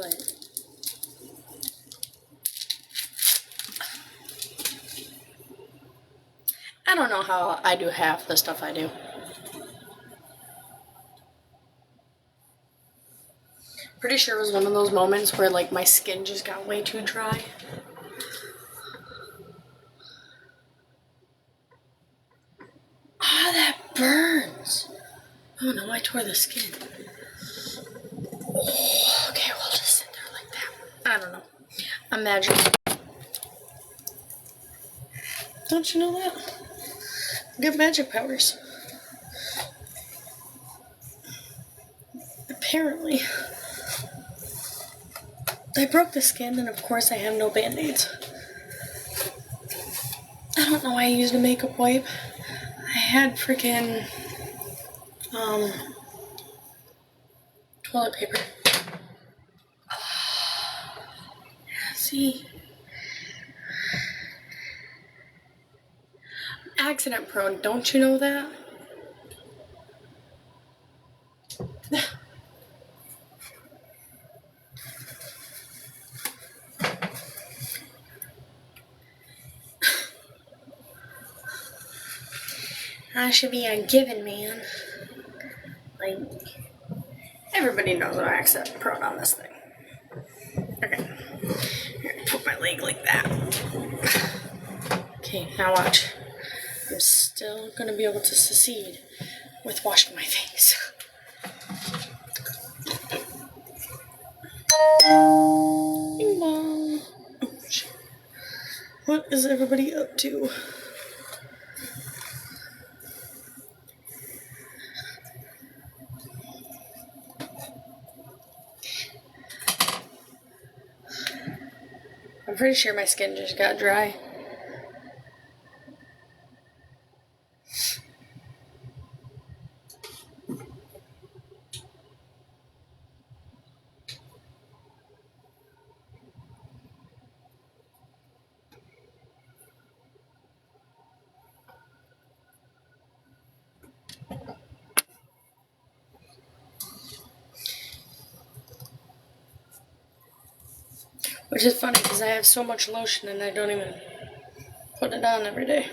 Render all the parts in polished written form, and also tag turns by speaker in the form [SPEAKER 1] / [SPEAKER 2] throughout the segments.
[SPEAKER 1] but I don't know how I do half the stuff I do. Pretty sure it was one of those moments where like my skin just got way too dry. Ah, that burns. Oh no, I tore the skin. Oh, okay, we'll just sit there like that. I don't know. Imagine. Don't you know that? Good magic powers. Apparently. I broke the skin, and of course I have no band-aids. I don't know why I used a makeup wipe. I had freaking toilet paper. See? Accident prone, don't you know that? I should be a given man. Like, everybody knows I'm accident prone on this thing. Okay. Here, put my leg like that. Okay, now watch. I'm still gonna be able to succeed with washing my face. Bing bong. What is everybody up to? I'm pretty sure my skin just got dry. Which is funny because I have so much lotion and I don't even put it on every day.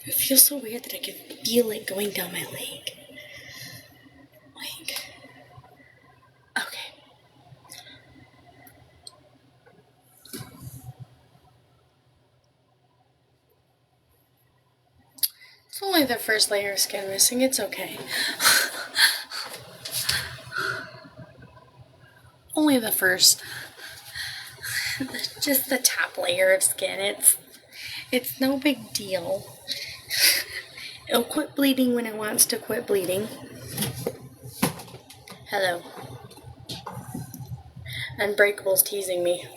[SPEAKER 1] It feels so weird that I can feel it going down my leg. Like, okay. It's only the first layer of skin missing, it's okay. Only the first. Just the top layer of skin. It's no big deal. It'll quit bleeding when it wants to quit bleeding. Hello. Unbreakable's teasing me.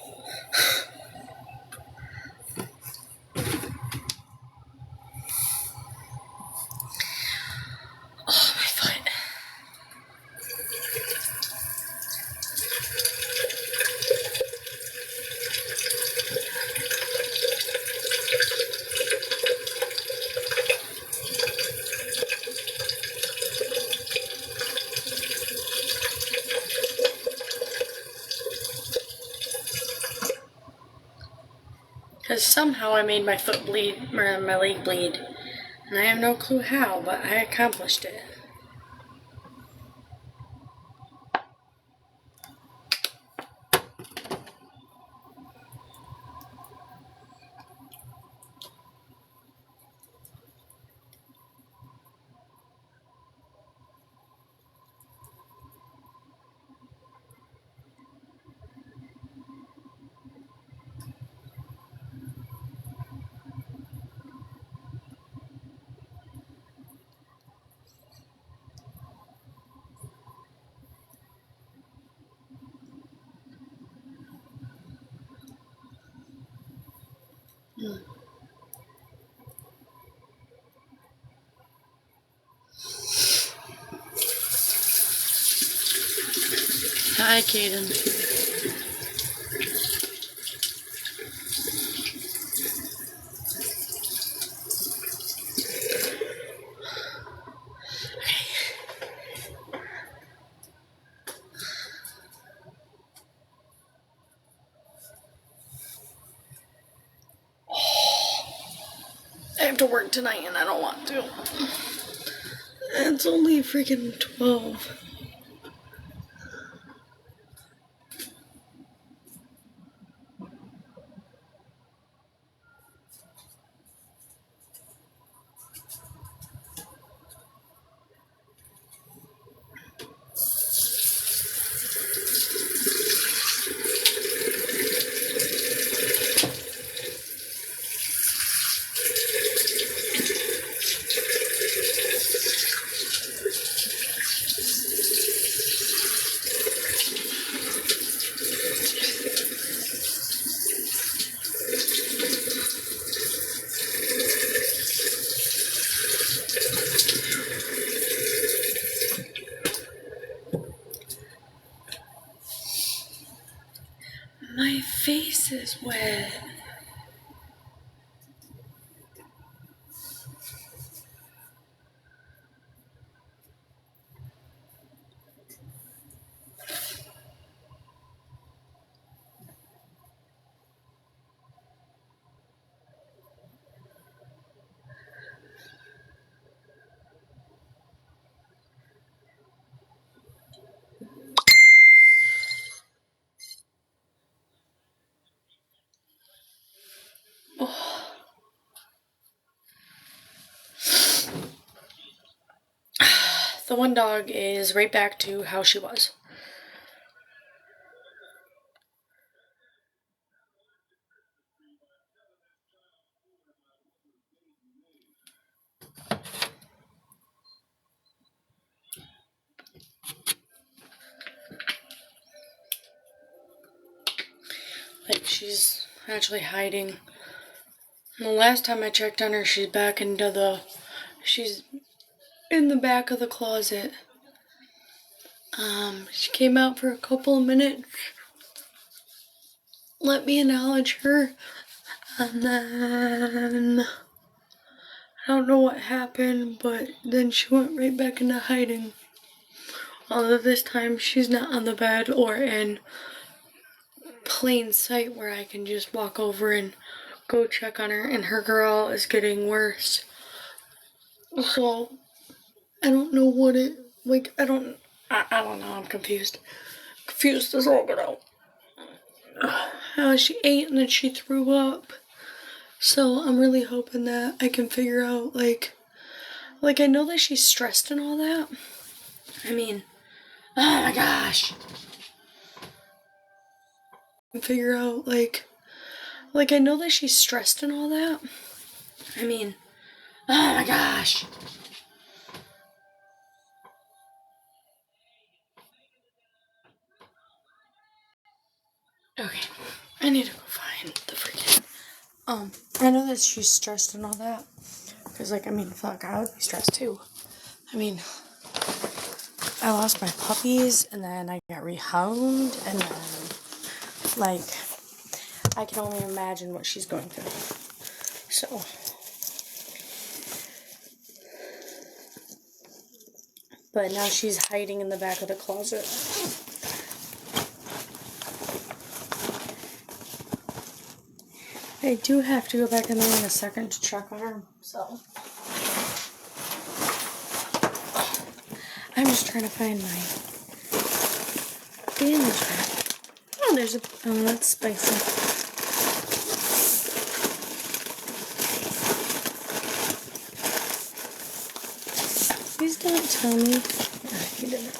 [SPEAKER 1] Oh, my foot. Because somehow I made my foot bleed, or my leg bleed. And I have no clue how, but I accomplished it. Hi, Kaden. have to work tonight and I don't want to. It's only freaking 12. My face is wet. Oh. The one dog is right back to how she was. Like, she's actually hiding. The last time I checked on her, she's in the back of the closet. She came out for a couple of minutes. Let me acknowledge her. And then I don't know what happened, but then she went right back into hiding. Although this time she's not on the bed or in plain sight where I can just walk over and go check on her, and her girl is getting worse. So I don't know what it, like, I don't know, I'm confused. Confused as all get out. She ate and then she threw up. So I'm really hoping that I can figure out, like I know that she's stressed and all that. I mean, oh my gosh. Figure out, like I know that she's stressed and all that. I mean, oh my gosh. Okay, I need to go find the freaking, I know that she's stressed and all that. Because, like, I mean, fuck, I would be stressed too. I mean, I lost my puppies, and then I got rehomed, and then, like, I can only imagine what she's going through. So, but now she's hiding in the back of the closet. I do have to go back in there in a second to check on her, so. I'm just trying to find my bandage bag. Oh, that's spicy. Please don't tell me. He didn't.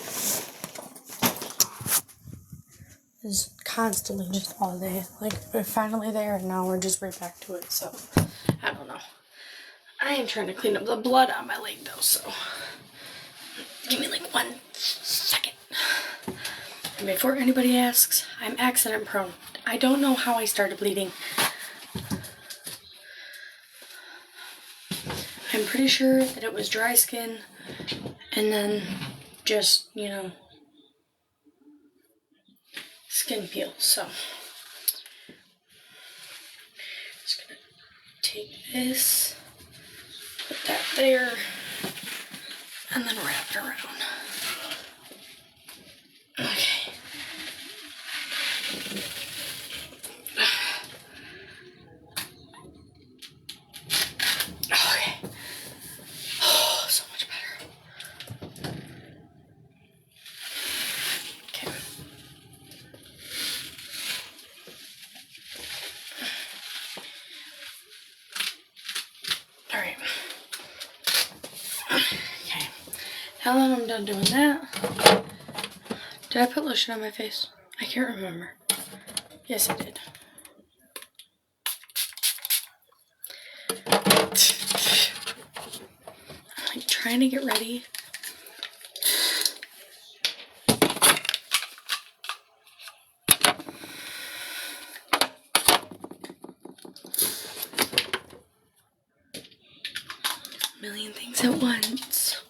[SPEAKER 1] It's constantly just all day. Like, we're finally there and now we're just right back to it, so. I don't know. I am trying to clean up the blood on my leg though, so. Give me like 1 second. And before anybody asks, I'm accident prone. I don't know how I started bleeding. I'm pretty sure that it was dry skin and then just, skin peel. So, just gonna take this, put that there, and then wrap it around. Okay. Now that I'm done doing that, did I put lotion on my face? I can't remember. Yes, I did. I'm like trying to get ready. Million things at once.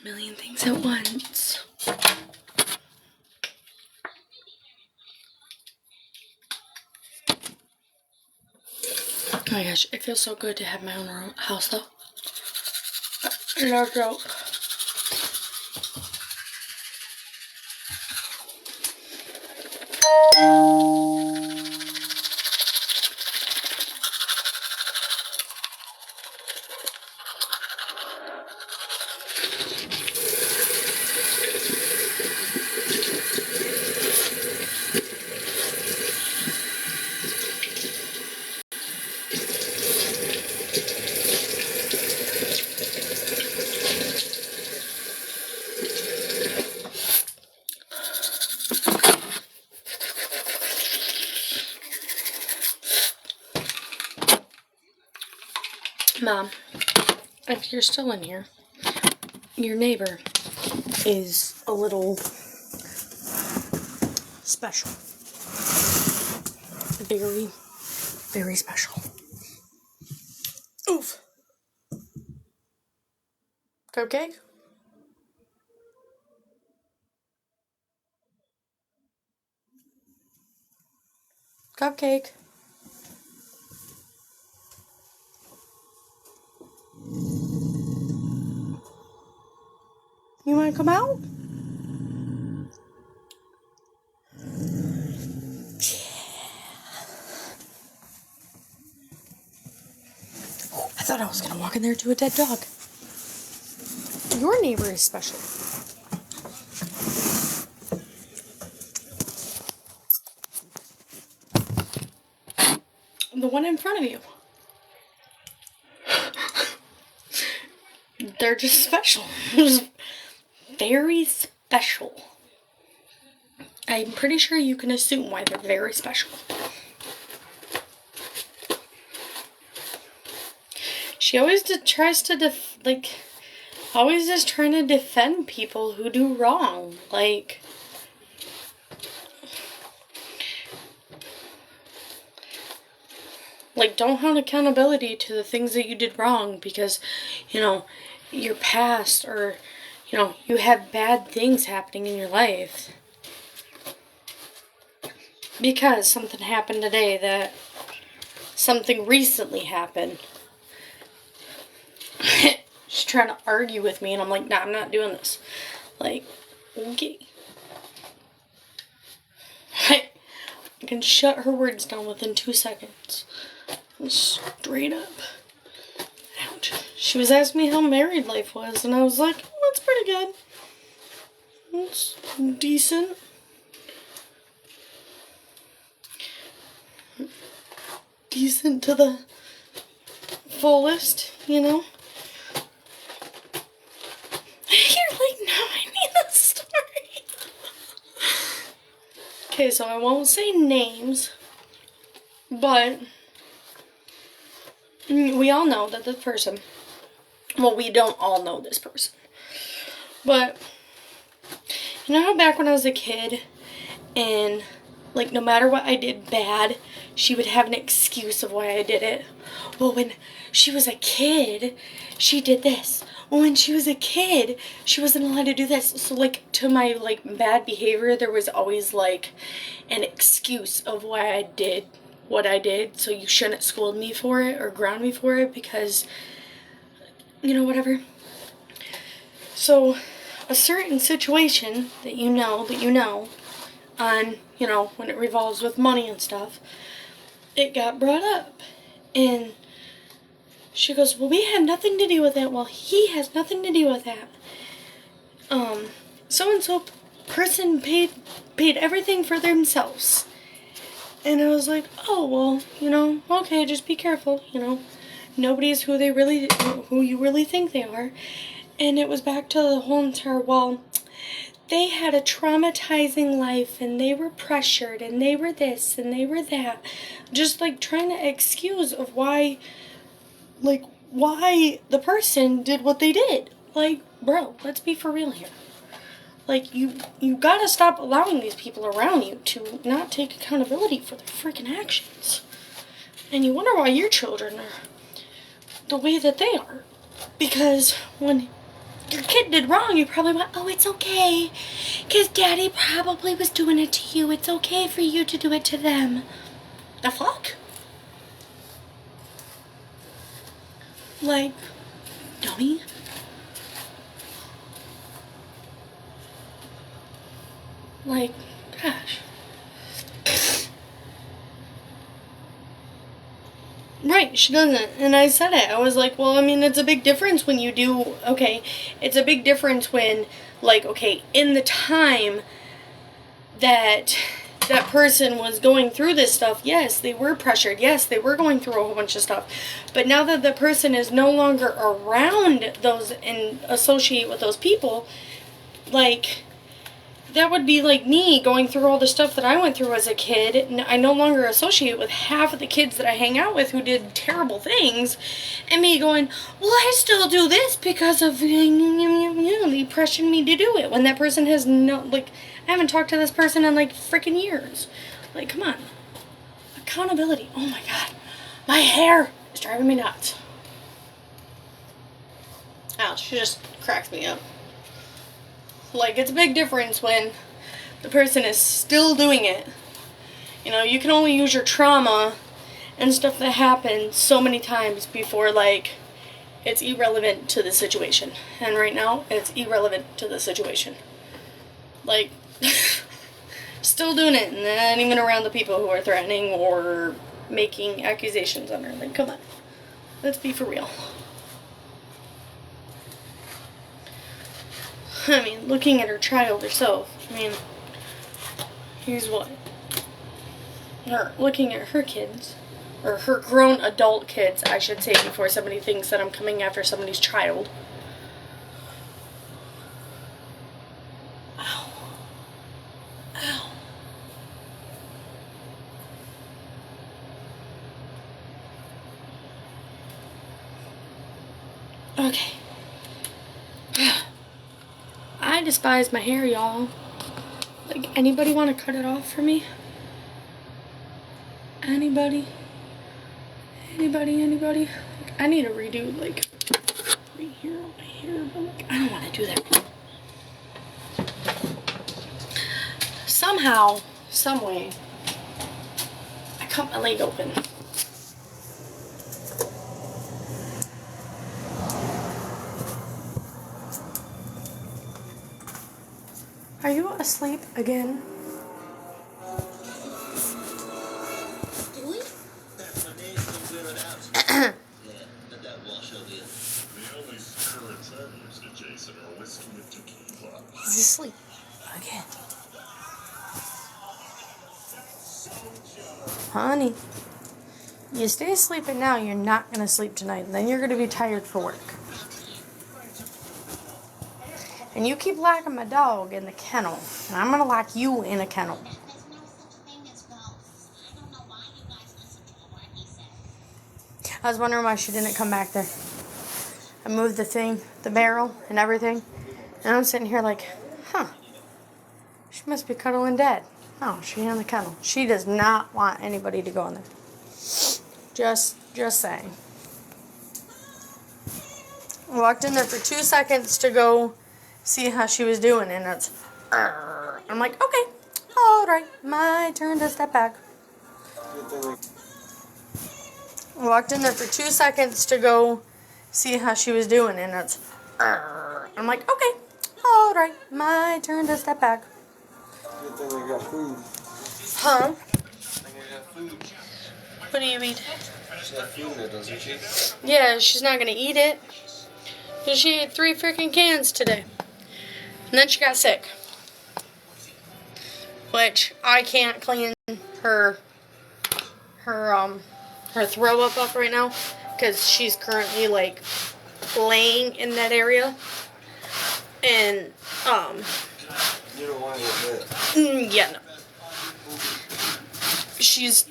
[SPEAKER 1] Million things at once. Oh my gosh, it feels so good to have my own house though. No joke. Mom, if you're still in here, your neighbor is a little special. Very, very special. Oof. Cupcake? Cupcake. You want to come out? I thought I was going to walk in there to a dead dog. Your neighbor is special. The one in front of you. They're just special. Very special. I'm pretty sure you can assume why they're very special. She always tries to always just trying to defend people who do wrong. Like don't hold accountability to the things that you did wrong because, your past or, you have bad things happening in your life. Because something happened today that something recently happened. She's trying to argue with me and I'm like, nah, I'm not doing this. Like, okay. I can shut her words down within 2 seconds. Straight up. Ouch. She was asking me how married life was, and I was like, oh, it's pretty good. It's decent. Decent to the fullest, You're like, no, I need the story. Okay, so I won't say names, but we all know that this person, well, we don't all know this person, but you know how back when I was a kid and no matter what I did bad, she would have an excuse of why I did it. Well, when she was a kid, she did this. Well, when she was a kid, she wasn't allowed to do this. So, to my, bad behavior, there was always, an excuse of why I did what I did. So you shouldn't scold me for it or ground me for it because, whatever. So, a certain situation that you know, on, when it revolves with money and stuff, it got brought up. And she goes, well, we had nothing to do with that. Well, he has nothing to do with that. So-and-so person paid everything for themselves. And I was like, oh, well, okay, just be careful, Nobody's who you really think they are. And it was back to the whole entire, well, they had a traumatizing life and they were pressured and they were this and they were that. Just like trying to excuse of why the person did what they did. Like, bro, let's be for real here. Like, you gotta stop allowing these people around you to not take accountability for their freaking actions. And you wonder why your children are the way that they are. Because when your kid did wrong, you probably went, oh, it's okay. Because daddy probably was doing it to you. It's okay for you to do it to them. The fuck? Like, dummy. Like, gosh. Right, she doesn't. And I said it. I was like, well, I mean, it's a big difference when you do, okay, it's a big difference when, like, okay, in the time that that person was going through this stuff, yes, they were pressured. Yes, they were going through a whole bunch of stuff. But now that the person is no longer around those and associate with those people, like, that would be like me going through all the stuff that I went through as a kid. I no longer associate with half of the kids that I hang out with who did terrible things. And me going, well, I still do this because of the pressuring me to do it. When that person has no, like, I haven't talked to this person in like freaking years. Like, come on. Accountability. Oh my God. My hair is driving me nuts. Ouch. She just cracks me up. Like, it's a big difference when the person is still doing it. You can only use your trauma and stuff that happened so many times before, like, it's irrelevant to the situation. And right now, it's irrelevant to the situation. Like, still doing it, and not even around the people who are threatening or making accusations on her. Like, come on. Let's be for real. I mean, looking at her child herself, I mean, here's what. Looking at her kids, or her grown adult kids, I should say, before somebody thinks that I'm coming after somebody's child. Ow. Ow. Okay. I despise my hair, y'all. Like, anybody want to cut it off for me? Anybody? Like, I need to redo, like, right here on my hair, but, like, I don't want to do that. Somehow, some way, I cut my leg open. Are you asleep again? He's asleep again. Honey, you stay asleep now, you're not going to sleep tonight. And then you're going to be tired for work. And you keep locking my dog in the kennel. And I'm going to lock you in a kennel. I was wondering why she didn't come back there. I moved the thing, the barrel, and everything. And I'm sitting here like, huh. She must be cuddling dead. Oh, she's in the kennel. She does not want anybody to go in there. Just saying. I walked in there for 2 seconds to go see how she was doing, and it's, I'm like, okay, all right, my turn to step back. I walked in there for 2 seconds to go see how she was doing, and it's, I'm like, okay, all right, my turn to step back.
[SPEAKER 2] Good thing I got food.
[SPEAKER 1] Huh?
[SPEAKER 2] I think I got food.
[SPEAKER 1] What do you mean?
[SPEAKER 2] She's not feeling it, doesn't she?
[SPEAKER 1] Yeah, she's not gonna eat it. Because she ate 3 freaking cans today. And then she got sick. Which I can't clean her her throw up right now because she's currently like laying in that area, and
[SPEAKER 2] You don't want to get
[SPEAKER 1] yeah, no. She's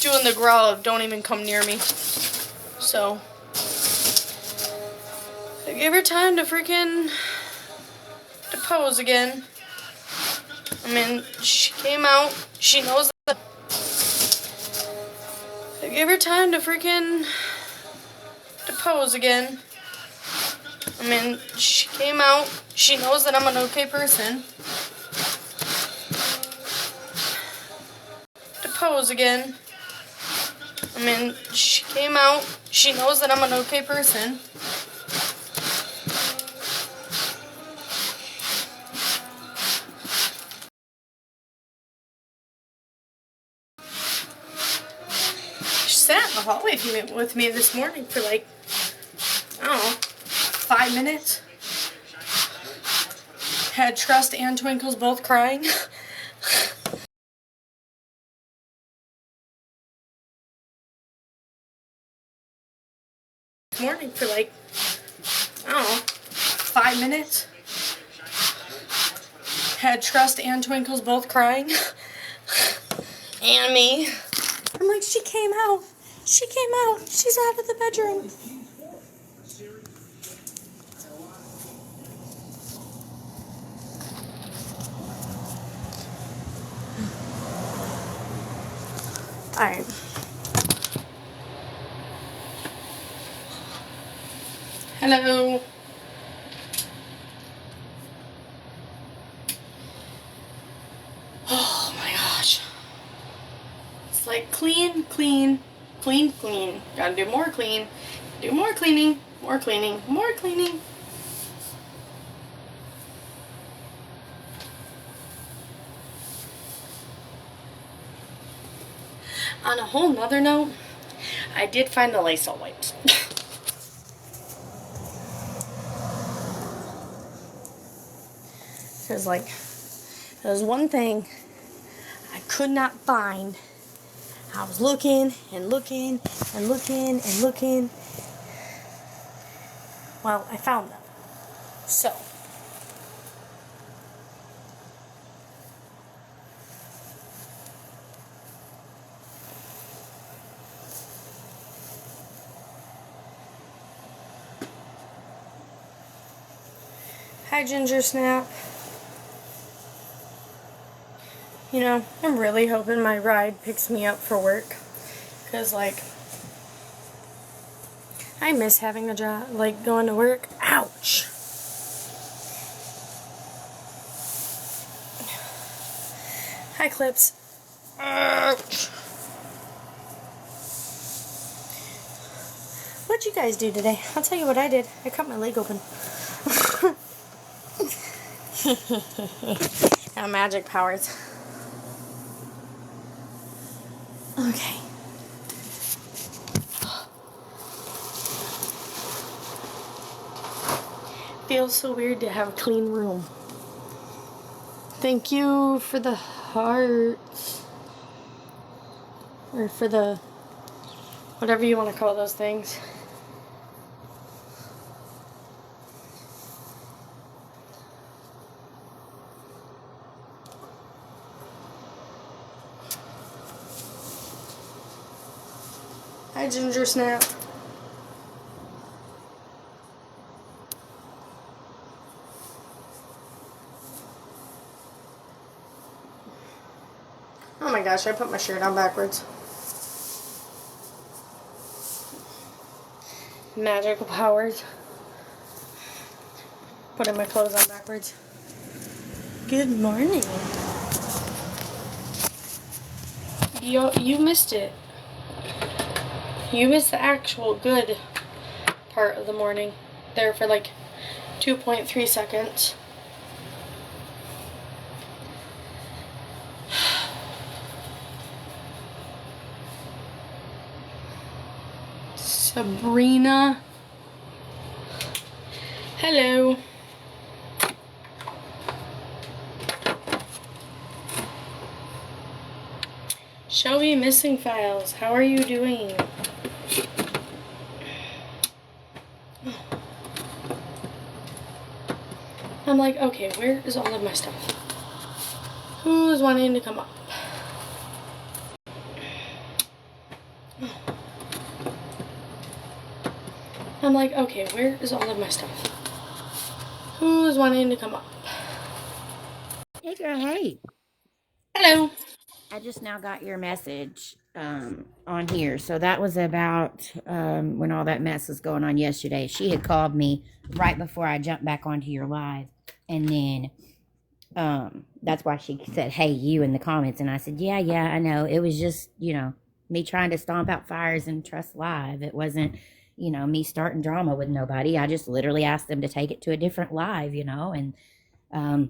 [SPEAKER 1] doing the growl of don't even come near me. So I gave her time to freaking to pose again. I mean, she came out. She knows that. I gave her time to freaking to pose again. I mean, she came out. She knows that I'm an okay person. To pose again. I mean, she came out. She knows that I'm an okay person. She sat in the hallway with me this morning for like, I don't know, 5 minutes. Had Trust and Twinkles both crying. Morning for like, I don't know, 5 minutes. Had Trust and Twinkles both crying. And me. I'm like, she came out. She came out. She's out of the bedroom. Alright. Hello. Oh my gosh. It's like clean, clean, clean, clean. Gotta do more clean. Do more cleaning, more cleaning, more cleaning. On a whole nother note, I did find the Lysol wipes. There's like, there's one thing I could not find. I was looking and looking and looking and looking. Well, I found them. So. Hi, Ginger Snap. You know, I'm really hoping my ride picks me up for work. Because, like, I miss having a job, like, going to work. Ouch! Hi, Clips. Ouch! What'd you guys do today? I'll tell you what I did. I cut my leg open. Got magic powers. Okay. Feels so weird to have a clean room. Thank you for the hearts. Or for the... whatever you want to call those things. Hi, Ginger Snap. Oh my gosh, I put my shirt on backwards. Magical powers. Putting my clothes on backwards. Good morning. You missed it. You missed the actual good part of the morning. There for like 2.3 seconds. Sabrina. Hello. Shelby missing files. How are you doing? I'm like, okay, where is all of my stuff? Who's wanting to come up? I'm like, okay, where is all of my stuff? Who's wanting to come up?
[SPEAKER 3] Hey girl, hey.
[SPEAKER 1] Hello.
[SPEAKER 3] I just now got your message on here. So that was about when all that mess was going on yesterday. She had called me right before I jumped back onto your live. And then that's why she said, hey, you in the comments. And I said, yeah, I know. It was just, me trying to stomp out fires and trust live. It wasn't, me starting drama with nobody. I just literally asked them to take it to a different live, and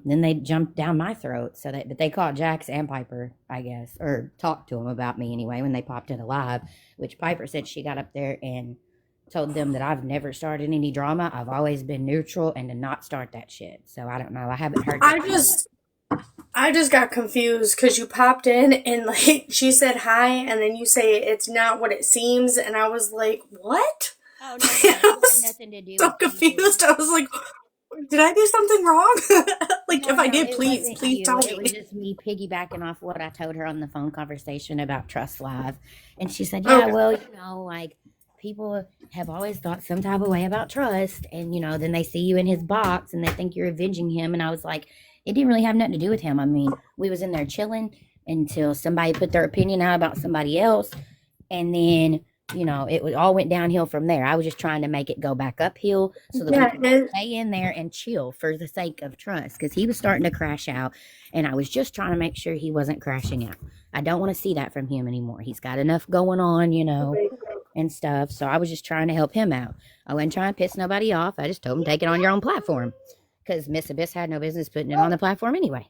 [SPEAKER 3] then they jumped down my throat. But they caught Jax and Piper, I guess, or talked to them about me anyway when they popped in live. Which Piper said she got up there and told them that I've never started any drama. I've always been neutral and to not start that shit. So I don't know. I haven't heard.
[SPEAKER 1] I just got confused because you popped in and like she said hi and then you say it's not what it seems and I was like, what?
[SPEAKER 3] Oh no, it had nothing to do.
[SPEAKER 1] So
[SPEAKER 3] with
[SPEAKER 1] confused. I was like, did I do something wrong? Like, if I did,
[SPEAKER 3] it
[SPEAKER 1] please tell me.
[SPEAKER 3] It was just me piggybacking off what I told her on the phone conversation about Trust Live. And she said, yeah,
[SPEAKER 1] Okay.
[SPEAKER 3] well, like, people have always thought some type of way about trust. And, then they see you in his box and they think you're avenging him. And I was like, it didn't really have nothing to do with him. I mean, we was in there chilling until somebody put their opinion out about somebody else. And then it all went downhill from there. I was just trying to make it go back uphill so that we could stay in there and chill for the sake of trust, because he was starting to crash out, and I was just trying to make sure he wasn't crashing out. I don't want to see that from him anymore. He's got enough going on, and stuff. So I was just trying to help him out. I wasn't trying to piss nobody off. I just told him take it on your own platform, because Miss Abyss had no business putting it on the platform anyway,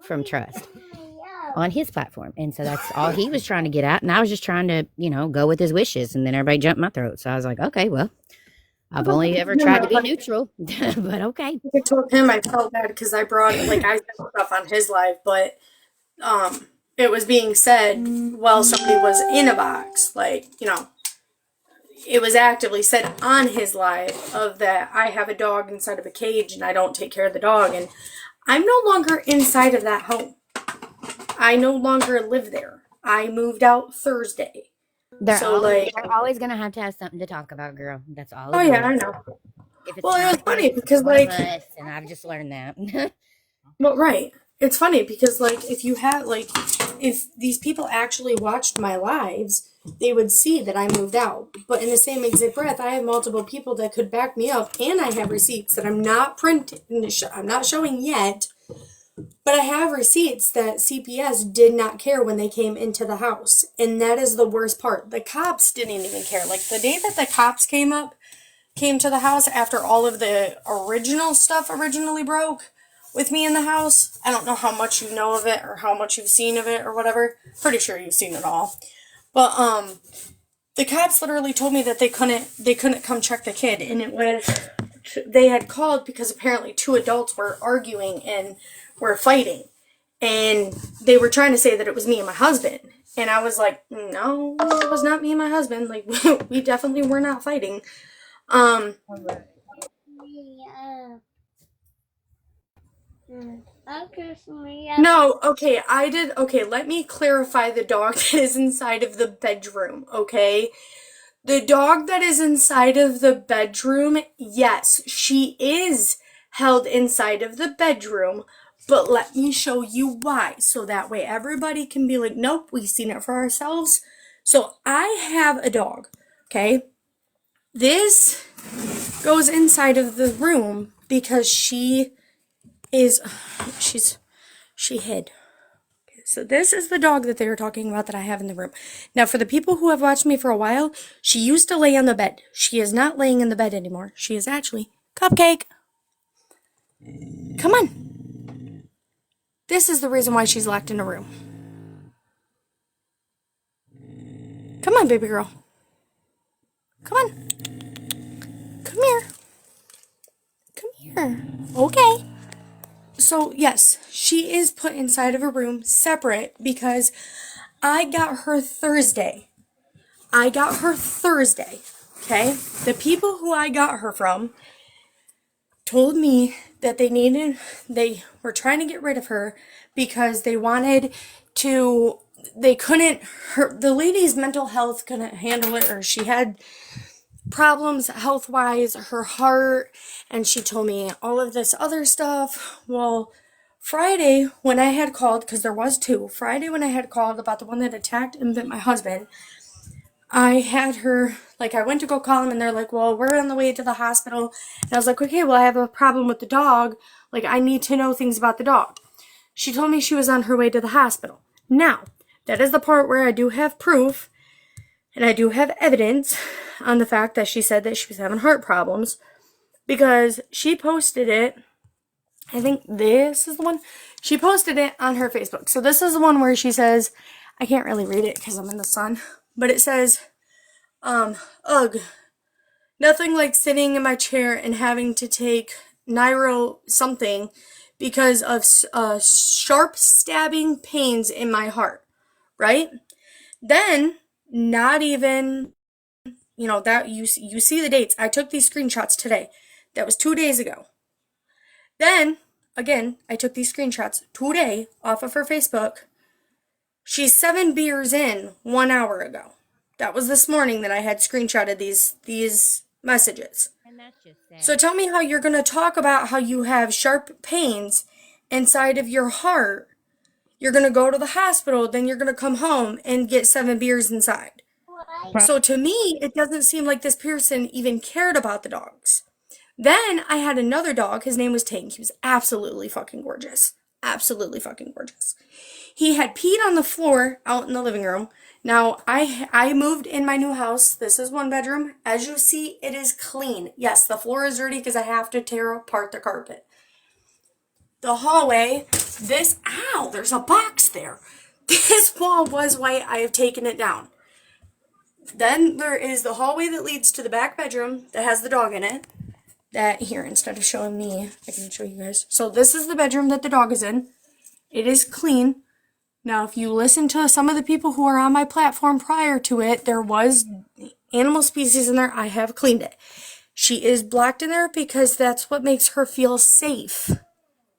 [SPEAKER 3] from trust. On his platform. And so that's all he was trying to get at. And I was just trying to, go with his wishes. And then everybody jumped my throat. So I was like, okay, well, I've only ever tried to be neutral, but okay.
[SPEAKER 1] I told him I felt bad because I brought I said stuff on his live, but it was being said while somebody was in a box. Like, it was actively said on his live of that I have a dog inside of a cage and I don't take care of the dog. And I'm no longer inside of that home. I no longer live there. I moved out Thursday.
[SPEAKER 3] They're always going to have something to talk about, girl. That's all.
[SPEAKER 1] Oh, yeah, I know. Well, it was funny because,
[SPEAKER 3] and I've just learned that.
[SPEAKER 1] Well, right. It's funny because, if these people actually watched my lives, they would see that I moved out. But in the same exact breath, I have multiple people that could back me up, and I have receipts that I'm not printing. I'm not showing yet. But I have receipts that CPS did not care when they came into the house. And that is the worst part. The cops didn't even care. Like, the day that the cops came to the house after all of the original stuff originally broke with me in the house. I don't know how much you know of it or how much you've seen of it or whatever. Pretty sure you've seen it all. But, the cops literally told me that they couldn't come check the kid. And they had called because apparently 2 adults were arguing and were fighting, and they were trying to say that it was me and my husband, and I was like, no, it was not me and my husband. Like, we definitely were not fighting. No, okay, let me clarify the dog that is inside of the bedroom, okay? The dog that is inside of the bedroom, yes, she is held inside of the bedroom, but let me show you why. So that way everybody can be like, nope, we've seen it for ourselves. So I have a dog, okay? This goes inside of the room because she hid. So this is the dog that they were talking about that I have in the room. Now, for the people who have watched me for a while, she used to lay on the bed. She is not laying in the bed anymore. She is actually Cupcake. Come on. This is the reason why she's locked in a room. Come on, baby girl. Come on. Come here. Come here. Okay. So, yes, she is put inside of a room separate because I got her Thursday. Okay? The people who I got her from told me that they were trying to get rid of her because they wanted to, the lady's mental health couldn't handle it, or she had problems health-wise, her heart, and she told me all of this other stuff. Well, Friday when I had called, because there was two, Friday when I had called about the one that attacked and bit my husband, I had her, like, I went to go call them, and they're like, well, we're on the way to the hospital. And I was like, okay, well, I have a problem with the dog. Like, I need to know things about the dog. She told me she was on her way to the hospital. Now, that is the part where I do have proof, and I do have evidence on the fact that she said that she was having heart problems, because she posted it. I think this is the one. She posted it on her Facebook. So this is the one where she says, I can't really read it because I'm in the sun, but it says, ugh, nothing like sitting in my chair and having to take Niro something because of sharp stabbing pains in my heart, right? Then, not even, that you see the dates. I took these screenshots today. That was 2 days ago. Then, again, I took these screenshots today off of her Facebook. She's 7 beers in 1 hour ago. That was this morning that I had screenshotted these messages.
[SPEAKER 3] And that's just sad.
[SPEAKER 1] So tell me how you're going to talk about how you have sharp pains inside of your heart. You're going to go to the hospital, then you're going to come home and get 7 beers inside. So to me, it doesn't seem like this person even cared about the dogs. Then I had another dog. His name was Tank. He was absolutely fucking gorgeous. Absolutely fucking gorgeous. He had peed on the floor out in the living room. Now, I moved in my new house. This is 1 bedroom. As you see, it is clean. Yes, the floor is dirty because I have to tear apart the carpet. The hallway, there's a box there. This wall was white. I have taken it down. Then there is the hallway that leads to the back bedroom that has the dog in it. That here, instead of showing me, I can show you guys. So this is the bedroom that the dog is in. It is clean. Now, if you listen to some of the people who are on my platform prior to it, there was animal species in there. I have cleaned it. She is blocked in there because that's what makes her feel safe.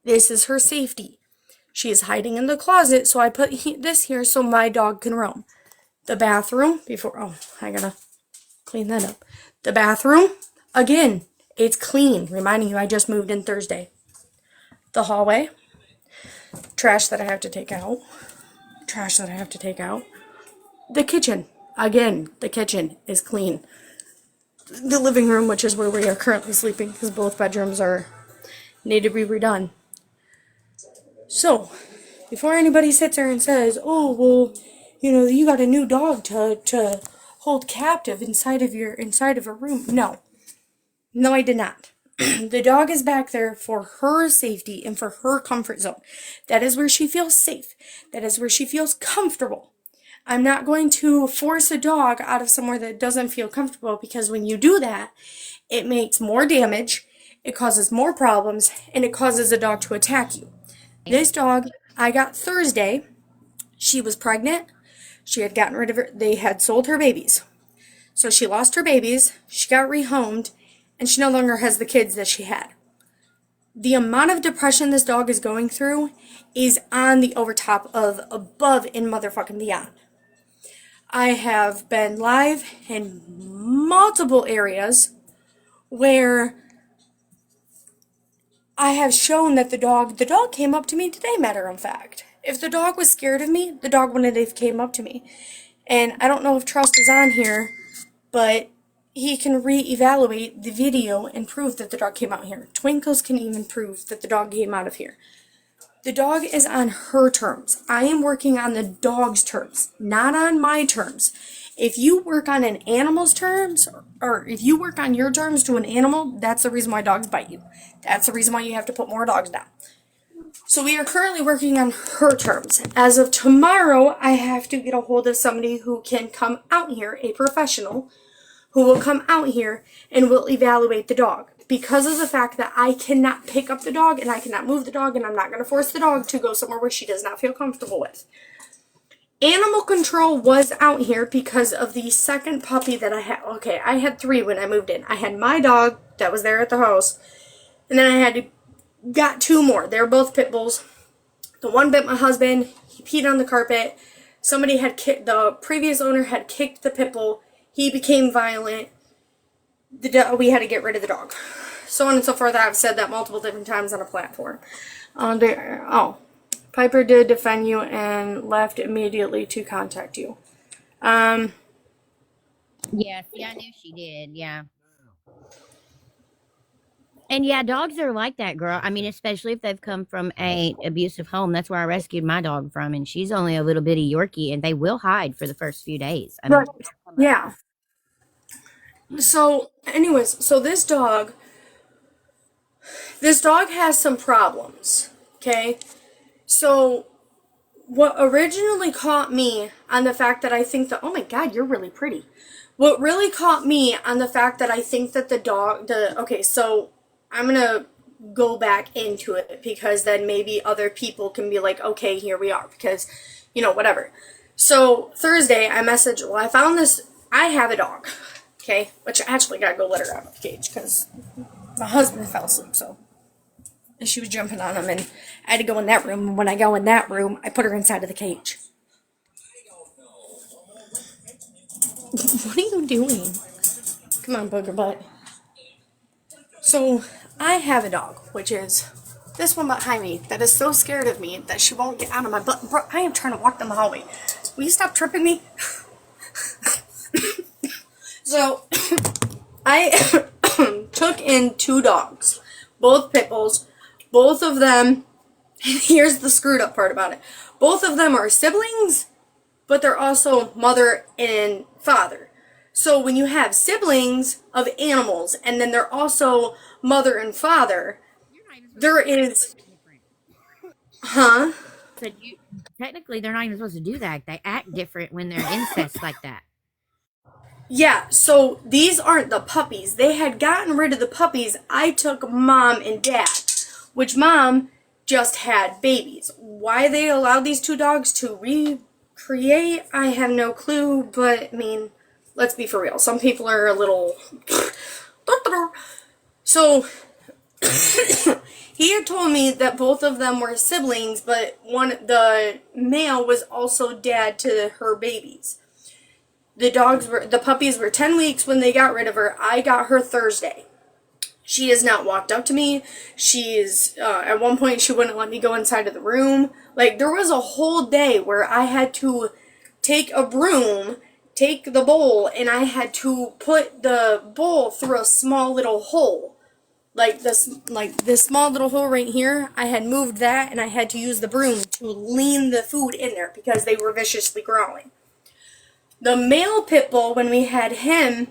[SPEAKER 1] This is her safety. She is hiding in the closet, so I put this here so my dog can roam. The bathroom, I gotta clean that up. The bathroom, again, it's clean, reminding you I just moved in Thursday. The hallway, trash that I have to take out. The kitchen, again, the kitchen is clean. The living room, which is where we are currently sleeping, because both bedrooms need to be redone. So, before anybody sits there and says, oh, well, you got a new dog to hold captive inside of a room. No, I did not. The dog is back there for her safety and for her comfort zone. That is where she feels safe. That is where she feels comfortable. I'm not going to force a dog out of somewhere that doesn't feel comfortable, because when you do that, it makes more damage, it causes more problems, and it causes a dog to attack you. This dog I got Thursday. She was pregnant. She had gotten rid of her. They had sold her babies. So she lost her babies. She got rehomed. And she no longer has the kids that she had. The amount of depression this dog is going through is on the overtop of above and motherfucking beyond. I have been live in multiple areas where I have shown that the dog came up to me today, matter of fact. If the dog was scared of me, the dog wouldn't have came up to me. And I don't know if Trust is on here, but he can re-evaluate the video and prove that the dog came out here. Twinkles can even prove that the dog came out of here. The dog is on her terms. I am working on the dog's terms, not on my terms. If you work on an animal's terms, or if you work on your terms to an animal, that's the reason why dogs bite you. That's the reason why you have to put more dogs down. So we are currently working on her terms. As of tomorrow, I have to get a hold of somebody who can come out here, a professional, who will come out here and will evaluate the dog. Because of the fact that I cannot pick up the dog and I cannot move the dog, and I'm not going to force the dog to go somewhere where she does not feel comfortable with. Animal control was out here because of the second puppy that I had. Okay, I had 3 when I moved in. I had my dog that was there at the house, and then got 2 more. They were both pit bulls. The one bit my husband. He peed on the carpet. The previous owner had kicked the pit bull. He became violent. We had to get rid of the dog. So on and so forth. I've said that multiple different times on a platform. Piper did defend you and left immediately to contact you.
[SPEAKER 3] Yeah, see, I knew she did. Yeah. And yeah, dogs are like that, girl. I mean, especially if they've come from a abusive home. That's where I rescued my dog from, and she's only a little bitty Yorkie, and they will hide for the first few days. I mean,
[SPEAKER 1] Right. Yeah. So, anyways, this dog has some problems. Okay. So, what originally caught me on the fact that I think that, oh my God, you're really pretty. What really caught me on the fact that I think that okay, so I'm gonna go back into it because then maybe other people can be like, okay, here we are, because, whatever. So Thursday, I found this, I have a dog, okay, which I actually gotta go let her out of the cage because my husband fell asleep, so. And she was jumping on him, and I had to go in that room, and when I go in that room, I put her inside of the cage. What are you doing? Come on, booger butt. So, I have a dog, which is this one behind me, that is so scared of me that she won't get out of my butt. Bro, I am trying to walk down the hallway. Will you stop tripping me? So, I took in 2 dogs, both pit bulls. Both of them, here's the screwed up part about it. Both of them are siblings, but they're also mother and father. So when you have siblings of animals, and then they're also mother and father, there is, huh?
[SPEAKER 3] so technically, they're not even supposed to do that. They act different when they're incest like that.
[SPEAKER 1] Yeah, so these aren't the puppies. They had gotten rid of the puppies. I took mom and dad, which mom just had babies. Why they allowed these 2 dogs to recreate, I have no clue, but I mean, let's be for real. Some people are a little. So, he had told me that both of them were siblings, but the male was also dad to her babies. The puppies were 10 weeks when they got rid of her. I got her Thursday. She has not walked up to me. At one point, she wouldn't let me go inside of the room. Like, there was a whole day where I had to take a broom, take the bowl, and I had to put the bowl through a small little hole. Like this small little hole right here, I had moved that, and I had to use the broom to lean the food in there because they were viciously growling. The male pit bull, when we had him,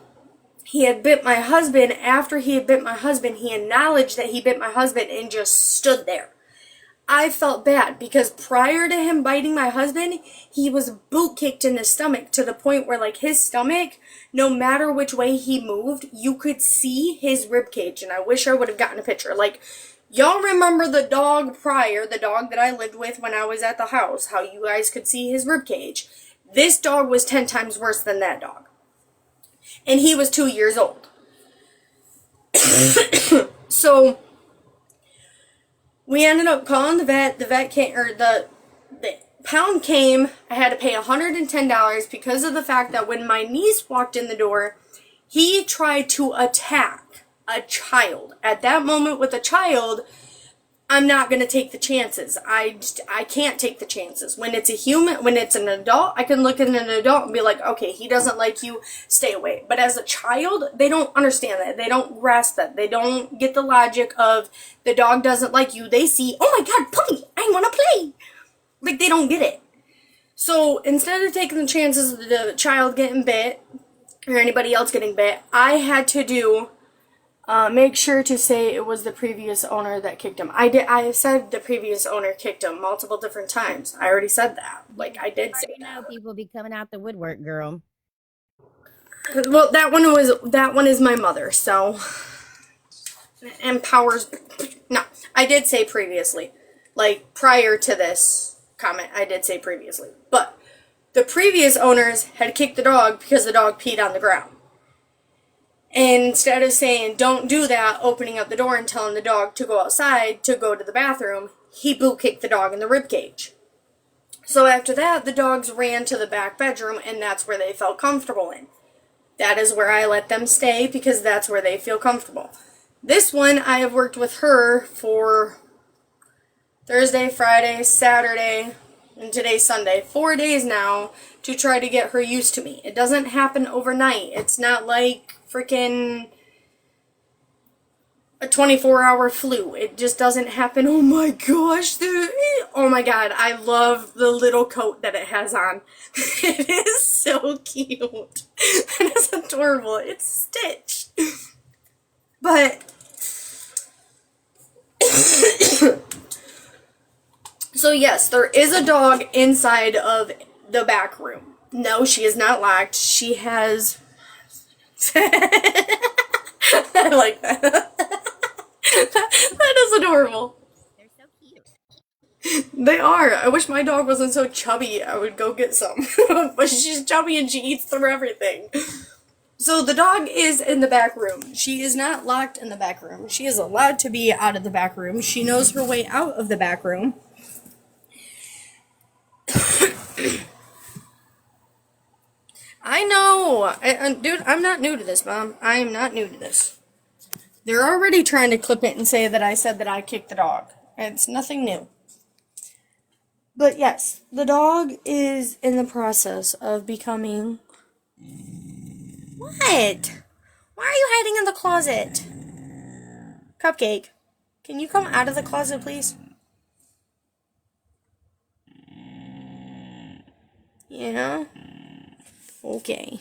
[SPEAKER 1] he had bit my husband. After he had bit my husband, he acknowledged that he bit my husband and just stood there. I felt bad because prior to him biting my husband, he was boot kicked in the stomach to the point where, like, his stomach, no matter which way he moved, you could see his rib cage. And I wish I would have gotten a picture. Like, y'all remember the dog that I lived with when I was at the house, how you guys could see his rib cage. This dog was 10 times worse than that dog. And he was 2 years old. So we ended up calling the vet. The vet came, or the pound came. I had to pay $110 because of the fact that when my niece walked in the door, he tried to attack a child. At that moment with a child, I'm not going to take the chances. I can't take the chances. When it's an adult, I can look at an adult and be like, okay, he doesn't like you, stay away. But as a child, they don't understand that. They don't grasp that. They don't get the logic of the dog doesn't like you. They see, oh my God, puppy, I want to play. Like, they don't get it. So instead of taking the chances of the child getting bit or anybody else getting bit, I had to make sure to say it was the previous owner that kicked him. I said the previous owner kicked him multiple different times. I already said that. Like, I did say that.
[SPEAKER 3] Know people be coming out the woodwork, girl.
[SPEAKER 1] Well, that one is my mother, so empowers. No, I did say previously. Like, prior to this comment, I did say previously. But The previous owners had kicked the dog because the dog peed on the ground. And instead of saying, don't do that, opening up the door and telling the dog to go outside to go to the bathroom, he boot kicked the dog in the ribcage. So after that, the dogs ran to the back bedroom, and that's where they felt comfortable in. That is where I let them stay because that's where they feel comfortable. This one, I have worked with her for Thursday, Friday, Saturday, and today's Sunday. 4 days now to try to get her used to me. It doesn't happen overnight. It's not like freaking a 24-hour flu. It just doesn't happen. Oh my gosh. Oh my god. I love the little coat that it has on. It is so cute. It is adorable. It's stitched. But so yes, there is a dog inside of the back room. No, she is not locked. She has... I like that. That is adorable.
[SPEAKER 3] They're so cute.
[SPEAKER 1] They are. I wish my dog wasn't so chubby. I would go get some. But she's chubby and she eats through everything. So the dog is in the back room. She is not locked in the back room. She is allowed to be out of the back room. She knows her way out of the back room. I know. Dude, I'm not new to this, Mom. I am not new to this. They're already trying to clip it and say that I said that I kicked the dog. It's nothing new. But yes, the dog is in the process of becoming... What? Why are you hiding in the closet? Cupcake, can you come out of the closet, please? Yeah? Okay.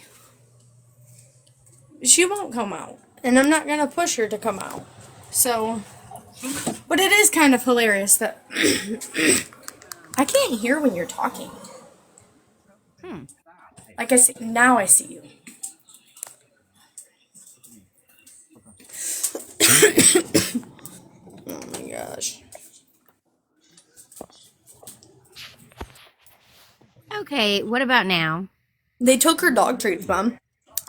[SPEAKER 1] She won't come out. And I'm not going to push her to come out. So, but it is kind of hilarious that I can't hear when you're talking. Like I see, now I see you. Oh my gosh.
[SPEAKER 3] Okay, what about now?
[SPEAKER 1] They took her dog treats, Mom.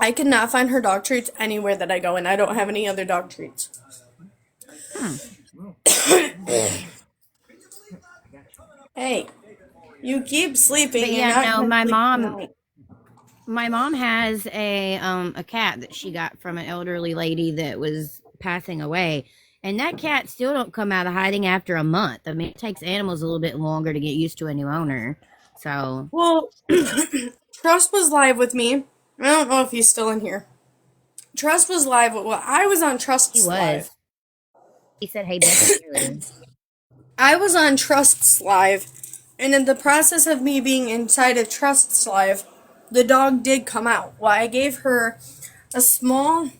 [SPEAKER 1] I could not find her dog treats anywhere that I go, and I don't have any other dog treats. Hey, you keep sleeping.
[SPEAKER 3] But
[SPEAKER 1] You're
[SPEAKER 3] yeah,
[SPEAKER 1] not
[SPEAKER 3] no,
[SPEAKER 1] gonna
[SPEAKER 3] my
[SPEAKER 1] sleep
[SPEAKER 3] mom
[SPEAKER 1] tonight.
[SPEAKER 3] my mom has a cat that she got from an elderly lady that was passing away. And that cat still don't come out of hiding after a month. I mean, it takes animals a little bit longer to get used to a new owner. So,
[SPEAKER 1] Well, Trust was live with me. I don't know if he's still in here. Trust was live. Well, I was on
[SPEAKER 3] he
[SPEAKER 1] Trust's live.
[SPEAKER 3] was. He said, "Hey, Becky."
[SPEAKER 1] I was on Trust's live, and in the process of me being inside of Trust's live, the dog did come out. Well, I gave her a small...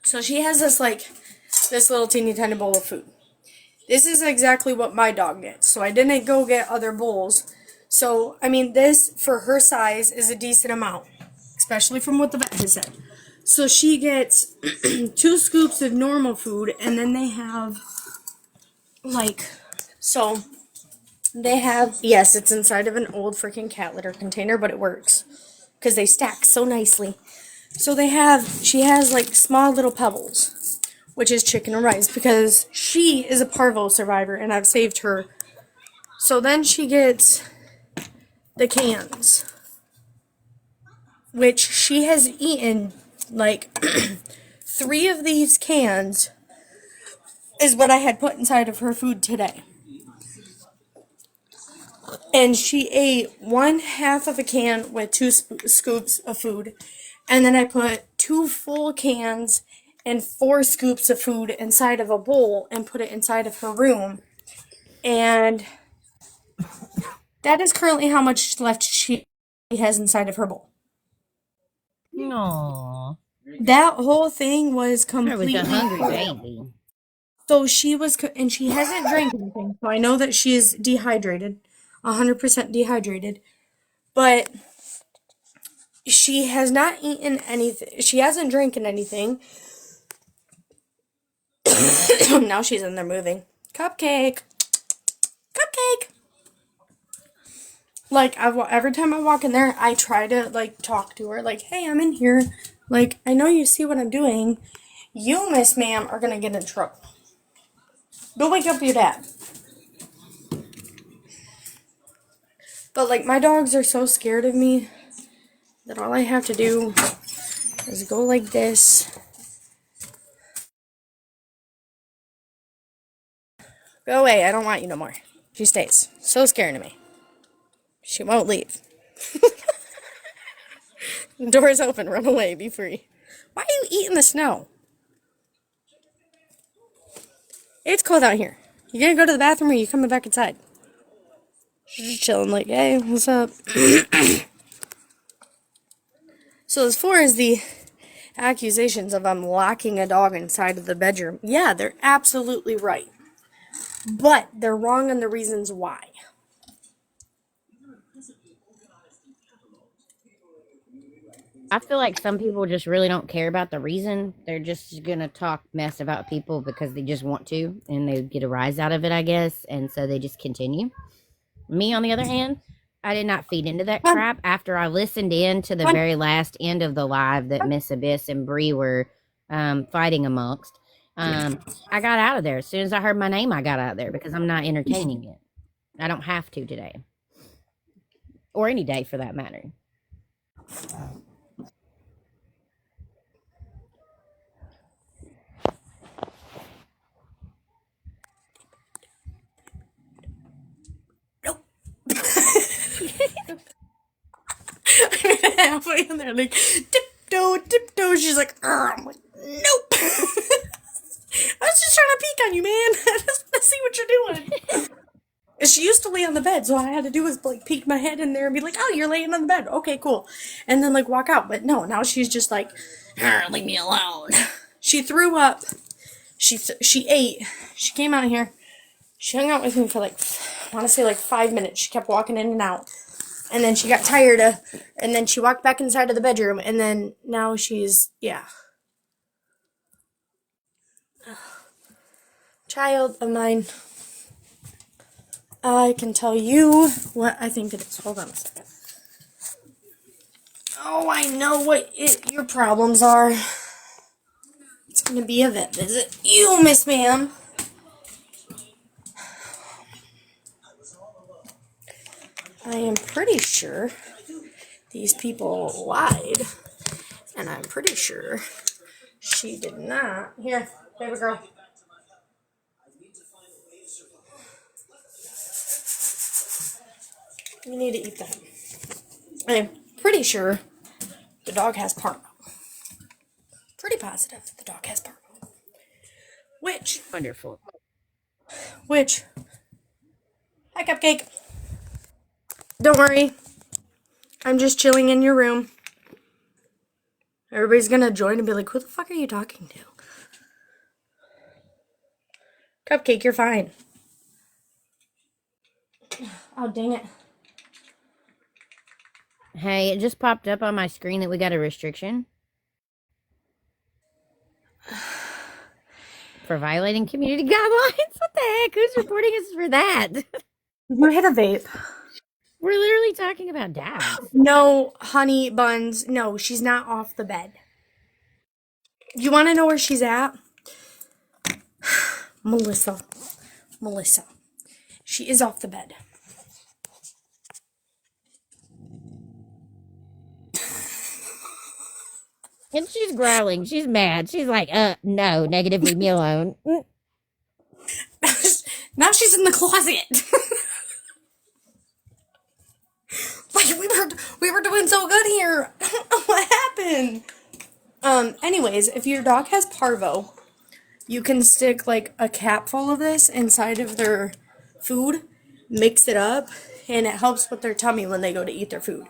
[SPEAKER 1] So she has this little teeny tiny bowl of food. This is exactly what my dog gets. So I didn't go get other bowls. So, I mean, this, for her size, is a decent amount. Especially from what the vet has said. So she gets 2 scoops of normal food, and then they have, so they have, yes, it's inside of an old freaking cat litter container, but it works. Because they stack so nicely. So she has, small little pebbles, which is chicken and rice, because she is a parvo survivor, and I've saved her. So then she gets the cans, which she has eaten, 3 of these cans is what I had put inside of her food today. And she ate 1/2 of a can with 2 scoops of food. And then I put 2 full cans and 4 scoops of food inside of a bowl and put it inside of her room. And that is currently how much left she has inside of her bowl.
[SPEAKER 3] Aww.
[SPEAKER 1] That whole thing was
[SPEAKER 3] There was
[SPEAKER 1] completely
[SPEAKER 3] a hungry
[SPEAKER 1] full.
[SPEAKER 3] baby.
[SPEAKER 1] So and she hasn't drank anything, so I know that she is dehydrated, 100% dehydrated, but she has not eaten anything, she hasn't drinking anything. Now she's in there moving. Cupcake! Cupcake! Like, every time I walk in there, I try to, like, talk to her. Like, hey, I'm in here. Like, I know you see what I'm doing. You, Miss Ma'am, are gonna get in trouble. Go wake up your dad. But, like, my dogs are so scared of me that all I have to do is go like this. Go away, I don't want you no more. She stays. So scared of me. She won't leave. Door's open, run away, be free. Why are you eating the snow? It's cold out here. You gonna go to the bathroom or you coming back inside? She's just chilling like, hey, what's up? So as far as the accusations of I'm locking a dog inside of the bedroom, yeah, they're absolutely right. But they're wrong on the reasons why.
[SPEAKER 3] I feel like some people just really don't care about the reason. They're just gonna talk mess about people because they just want to, and they get a rise out of it, I guess, and so they just continue. Me, on the other hand, I did not feed into that
[SPEAKER 1] Come
[SPEAKER 3] crap. After I listened in to the
[SPEAKER 1] on,
[SPEAKER 3] very last end of the live that Miss Abyss and Bree were fighting amongst, I got out of there. As soon as I heard my name, I got out of there because I'm not entertaining it. I don't have to today, or any day for that matter.
[SPEAKER 1] nope. Halfway in there, like, tiptoe, tiptoe. She's like, I'm like, nope. I was just trying to peek on you, man. I just want to see what you're doing. She used to lay on the bed, so all I had to do was like peek my head in there and be like, "Oh, you're laying on the bed. Okay, cool," and then like walk out. But no, now she's just like, "Leave me alone." She threw up. She ate. She came out here. She hung out with me for like, I want to say like 5 minutes. She kept walking in and out, and then she got tired of, and then she walked back inside of the bedroom, and then now she's child of mine. I can tell you what I think it is. Hold on a second. Oh, I know what your problems are. It's gonna be a vet visit. You, Miss Ma'am. I am pretty sure these people lied. And I'm pretty sure she did not. Here, baby girl. You need to eat that. I'm pretty sure the dog has parvo. Pretty positive the dog has parvo.
[SPEAKER 3] Wonderful.
[SPEAKER 1] Hi, Cupcake. Don't worry. I'm just chilling in your room. Everybody's gonna join and be like, who the fuck are you talking to? Cupcake, you're fine. Oh, dang it.
[SPEAKER 3] Hey, it just popped up on my screen that we got a restriction for violating community guidelines. What the heck? Who's reporting us for that?
[SPEAKER 1] You hit a vape.
[SPEAKER 3] We're literally talking about dogs.
[SPEAKER 1] No, honey buns. No, she's not off the bed. You want to know where she's at? Melissa. She is off the bed.
[SPEAKER 3] And she's growling. She's mad. She's like, no, negative, leave me alone.
[SPEAKER 1] Now she's in the closet. Like we were doing so good here. I don't know what happened. Anyways, if your dog has parvo, you can stick like a cap full of this inside of their food, mix it up, and it helps with their tummy when they go to eat their food.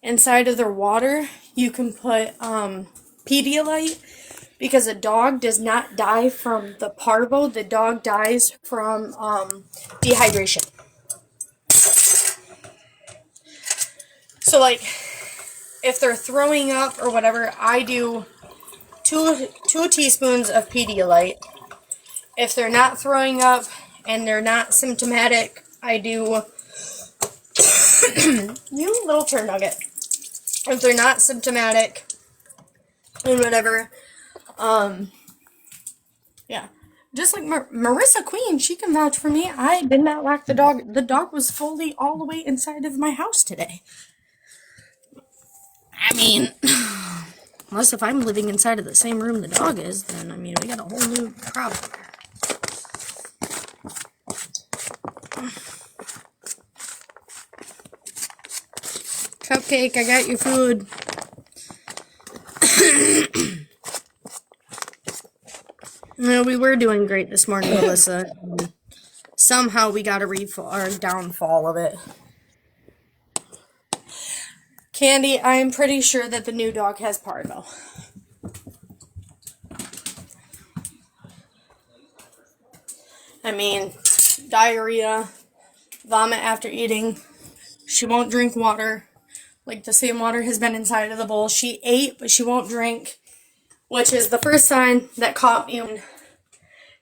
[SPEAKER 1] Inside of their water, you can put Pedialyte, because a dog does not die from the parvo. The dog dies from dehydration. So, like, if they're throwing up or whatever, I do two teaspoons of Pedialyte. If they're not throwing up and they're not symptomatic, I do You little turd nugget. If they're not symptomatic and whatever, yeah. Just like Marissa Queen, she can vouch for me. I did not lock the dog. The dog was fully all the way inside of my house today. I mean, unless if I'm living inside of the same room the dog is, then, I mean, we got a whole new problem. Cupcake, I got your food. No, we were doing great this morning, Melissa. Somehow we got a downfall of it. Candy, I am pretty sure that the new dog has parvo. I mean, diarrhea, vomit after eating. She won't drink water. Like, the same water has been inside of the bowl. She ate, but she won't drink. Which is the first sign that caught me on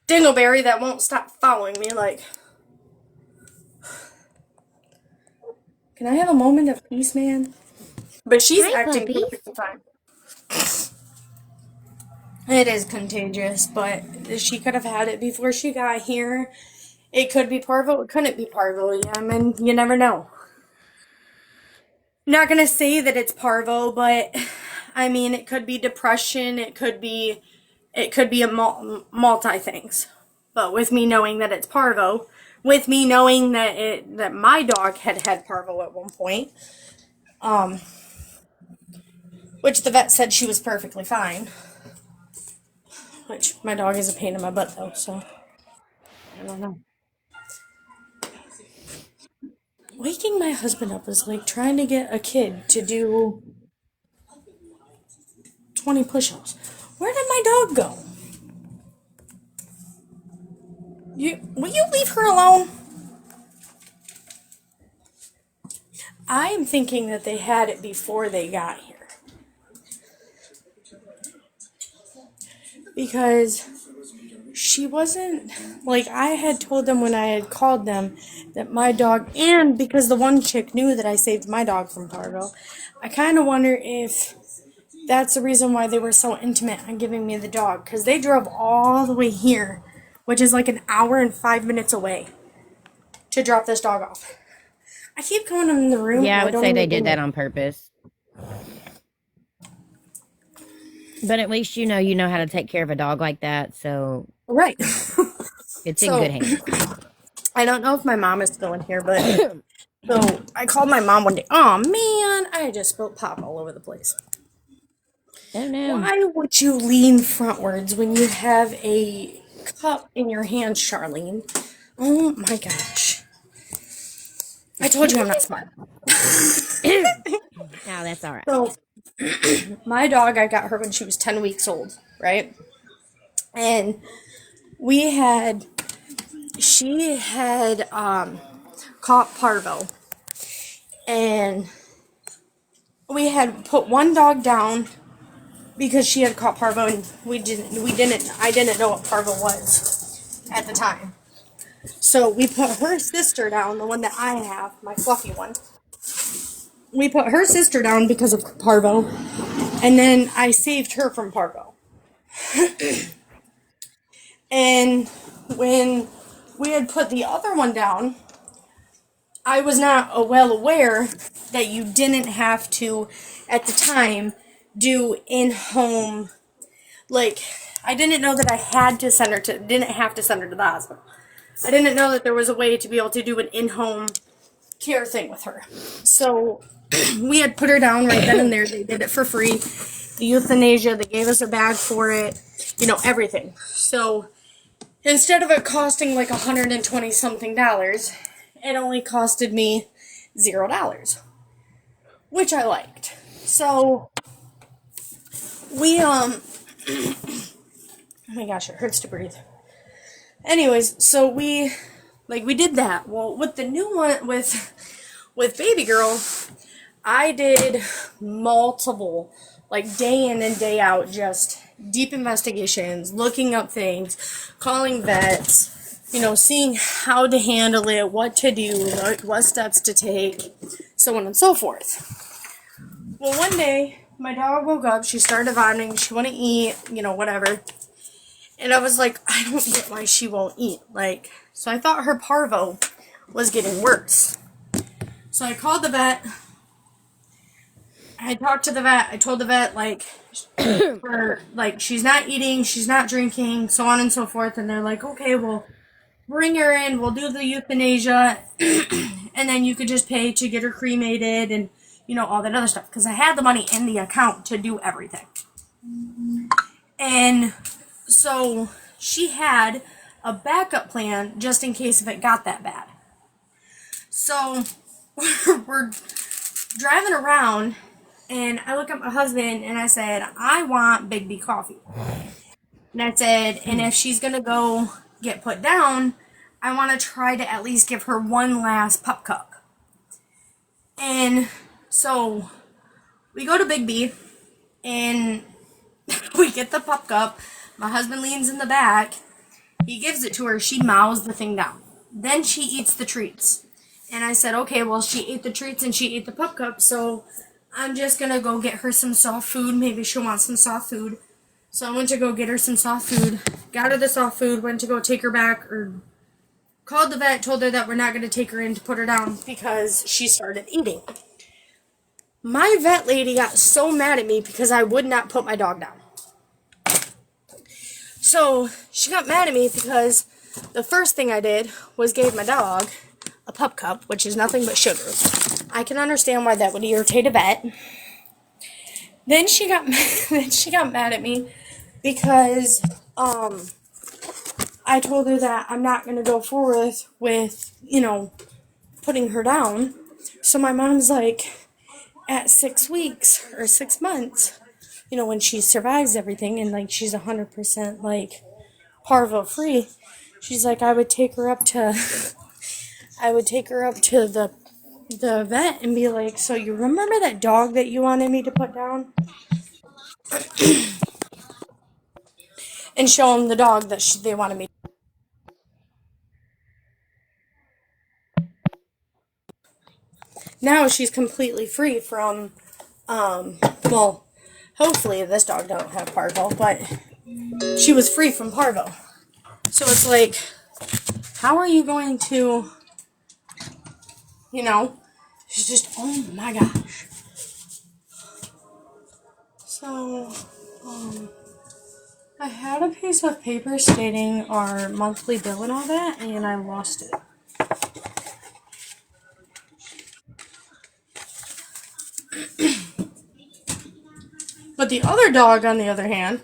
[SPEAKER 1] Dingleberry that won't stop following me. Like, can I have a moment of peace, man? But she's acting perfectly fine. It is contagious, but she could have had it before she got here. It could be parvo. It couldn't be parvo. I mean, you never know. Not gonna say that it's parvo, but I mean, it could be depression. It could be a multi things. But with me knowing that it's parvo, with me knowing that my dog had parvo at one point, which the vet said she was perfectly fine. Which my dog is a pain in my butt though, so I don't know. Waking my husband up is like trying to get a kid to do 20 push-ups. Where did my dog go? Will you leave her alone? I'm thinking that they had it before they got here. Because she wasn't, like, I had told them when I had called them that my dog, and because the one chick knew that I saved my dog from parvo, I kind of wonder if that's the reason why they were so intimate on giving me the dog. Because they drove all the way here, which is like an hour and 5 minutes away, to drop this dog off. I keep going in the room.
[SPEAKER 3] Yeah, I would say they did that on purpose. But at least you know how to take care of a dog like that, so
[SPEAKER 1] right.
[SPEAKER 3] It's in good hands.
[SPEAKER 1] I don't know if my mom is still in here, but so I called my mom one day. Oh man, I just spilled pop all over the place.
[SPEAKER 3] Oh no.
[SPEAKER 1] Why would you lean frontwards when you have a cup in your hand, Charlene? Oh my gosh. I told you I'm not smart.
[SPEAKER 3] No, that's all right.
[SPEAKER 1] So, my dog, I got her when she was 10 weeks old, right? And she had caught parvo. And we had put one dog down because she had caught parvo, and I didn't know what parvo was at the time. So we put her sister down, the one that I have, my fluffy one. We put her sister down because of parvo, and then I saved her from parvo. And when we had put the other one down, I was not well aware that you didn't have to, at the time, do in-home, like, I didn't know that I didn't have to send her to the hospital. I didn't know that there was a way to be able to do an in-home care thing with her. So we had put her down right then and there. They did it for free. The euthanasia, they gave us a bag for it, everything. So instead of it costing like $120 something, it only costed me $0, which I liked. So we, oh my gosh, it hurts to breathe. Anyways, so we did that. Well, with the new one, with baby girl, I did multiple, like, day in and day out, just deep investigations, looking up things, calling vets, seeing how to handle it, what to do, what steps to take, so on and so forth. Well, one day, my dog woke up, she started vomiting, she wouldn't eat, whatever. And I was like, I don't get why she won't eat. So I thought her parvo was getting worse. So I called the vet. I talked to the vet. I told the vet, she's not eating, she's not drinking, so on and so forth. And they're like, okay, well, bring her in, we'll do the euthanasia, and then you could just pay to get her cremated and, all that other stuff. Because I had the money in the account to do everything. And so she had a backup plan just in case if it got that bad. So we're driving around, and I look at my husband, and I said, I want Big B coffee. And I said, and if she's going to go get put down, I want to try to at least give her one last pup cup. And so we go to Big B, and we get the pup cup. My husband leans in the back. He gives it to her. She mouths the thing down. Then she eats the treats. And I said, okay, well, she ate the treats and she ate the pup cup, so I'm just going to go get her some soft food. Maybe she'll want some soft food. So I went to go get her some soft food, got her the soft food, went to go take her back, or called the vet, told her that we're not going to take her in to put her down because she started eating. My vet lady got so mad at me because I would not put my dog down. So she got mad at me because the first thing I did was gave my dog a pup cup, which is nothing but sugar. I can understand why that would irritate a vet. Then she got mad at me because I told her that I'm not going to go forward with, putting her down. So my mom's like, at 6 weeks or 6 months, when she survives everything and she's 100% parvo free, she's like, I would take her up to the vet and be like, so you remember that dog that you wanted me to put down? And show them the dog that they wanted me. Now she's completely free from, well, hopefully this dog don't have parvo, but she was free from parvo. So it's like, how are you going to, she's just, oh my gosh. So, I had a piece of paper stating our monthly bill and all that, and I lost it. But the other dog, on the other hand,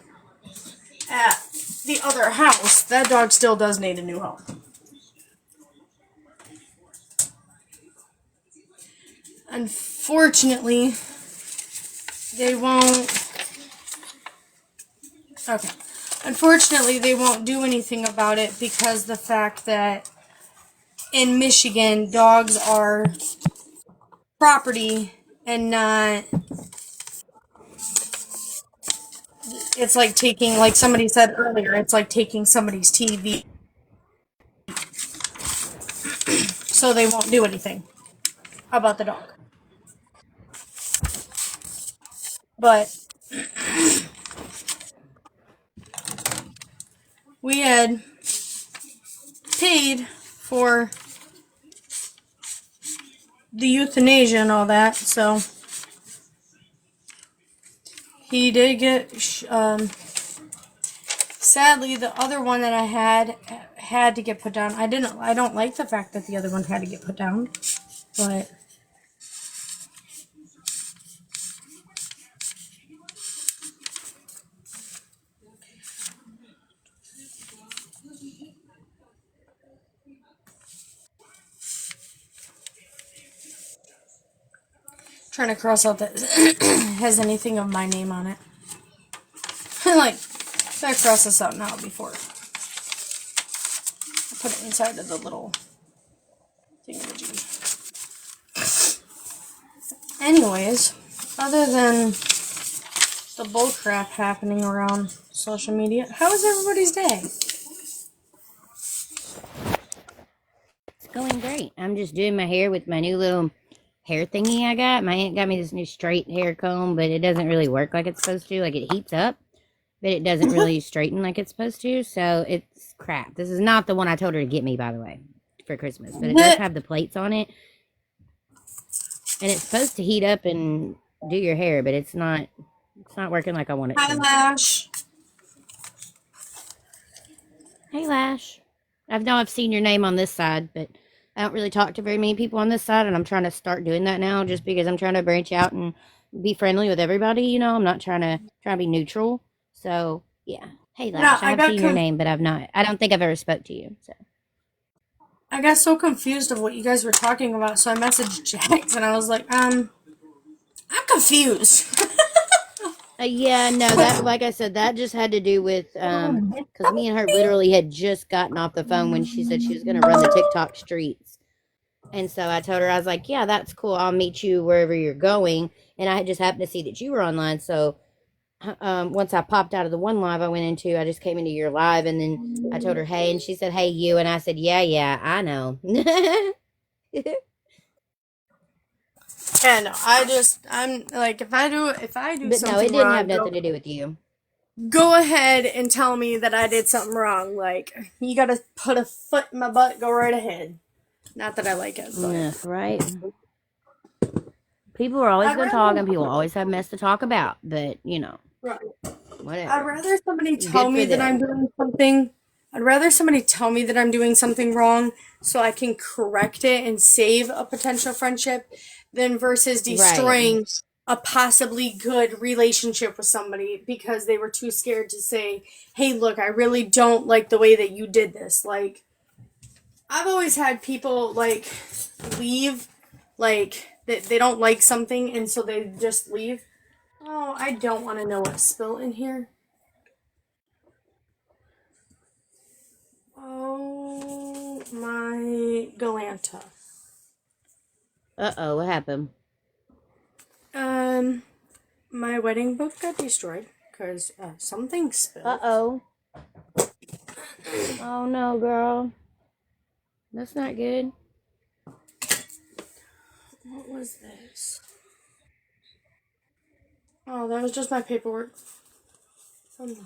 [SPEAKER 1] at the other house, that dog still does need a new home. Unfortunately, they won't. Okay. Unfortunately, they won't do anything about it because the fact that in Michigan, dogs are property and not. It's like taking, like somebody said earlier, it's like taking somebody's TV. So they won't do anything about the dog. But we had paid for the euthanasia and all that, so he did get, sadly, the other one that I had to get put down. I don't like the fact that the other one had to get put down, but trying to cross out that has anything of my name on it. If I cross this out now before I put it inside of the little thingamajig. Anyways, other than the bullcrap happening around social media, how was everybody's day?
[SPEAKER 3] going great. I'm just doing my hair with my new little hair thingy I got. My aunt got me this new straight hair comb, but it doesn't really work like it's supposed to. Like, it heats up, but it doesn't really straighten like it's supposed to. So it's crap. This is not the one I told her to get me, by the way, for Christmas. But it does have the plates on it. And it's supposed to heat up and do your hair, but it's not working like I want it to.
[SPEAKER 1] Hi, Lash.
[SPEAKER 3] Hey, Lash. I've seen your name on this side, but I don't really talk to very many people on this side, and I'm trying to start doing that now just because I'm trying to branch out and be friendly with everybody, you know. I'm not trying to be neutral. So, yeah. Hey, Lash, I've seen your name, but I don't think I've ever spoke to you, so.
[SPEAKER 1] I got so confused of what you guys were talking about, so I messaged Jax, and I was like, I'm confused.
[SPEAKER 3] Yeah, no, that, like I said, that just had to do with, because me and her literally had just gotten off the phone when she said she was going to run the TikTok streets. And so I told her, I was like, yeah, that's cool. I'll meet you wherever you're going. And I just happened to see that you were online. So once I popped out of the one live I went into, I just came into your live. And then I told her, hey, and she said, hey, you. And I said, yeah, I know.
[SPEAKER 1] Yeah, no, I'm like, if I do
[SPEAKER 3] But
[SPEAKER 1] something
[SPEAKER 3] no, it didn't
[SPEAKER 1] wrong,
[SPEAKER 3] have nothing to do with you.
[SPEAKER 1] go ahead and tell me that I did something wrong. Like, you gotta put a foot in my butt, go right ahead. Not that I like it, but.
[SPEAKER 3] Yeah, right. People are always going to talk, and people always have mess to talk about. But, you know,
[SPEAKER 1] right.
[SPEAKER 3] Whatever.
[SPEAKER 1] I'd rather somebody tell me that I'm doing something. I'd rather somebody tell me that I'm doing something wrong so I can correct it and save a potential friendship than versus destroying a possibly good relationship with somebody because they were too scared to say, hey, look, I really don't like the way that you did this. Like, I've always had people, like, leave, like, they don't like something and so they just leave. Oh, I don't want to know what's spilled in here. Oh, my Galanta.
[SPEAKER 3] Uh-oh, what happened?
[SPEAKER 1] My wedding book got destroyed because something spilled.
[SPEAKER 3] Uh-oh. Oh, no, girl. That's not good.
[SPEAKER 1] What was this? Oh, that was just my paperwork. Oh, no.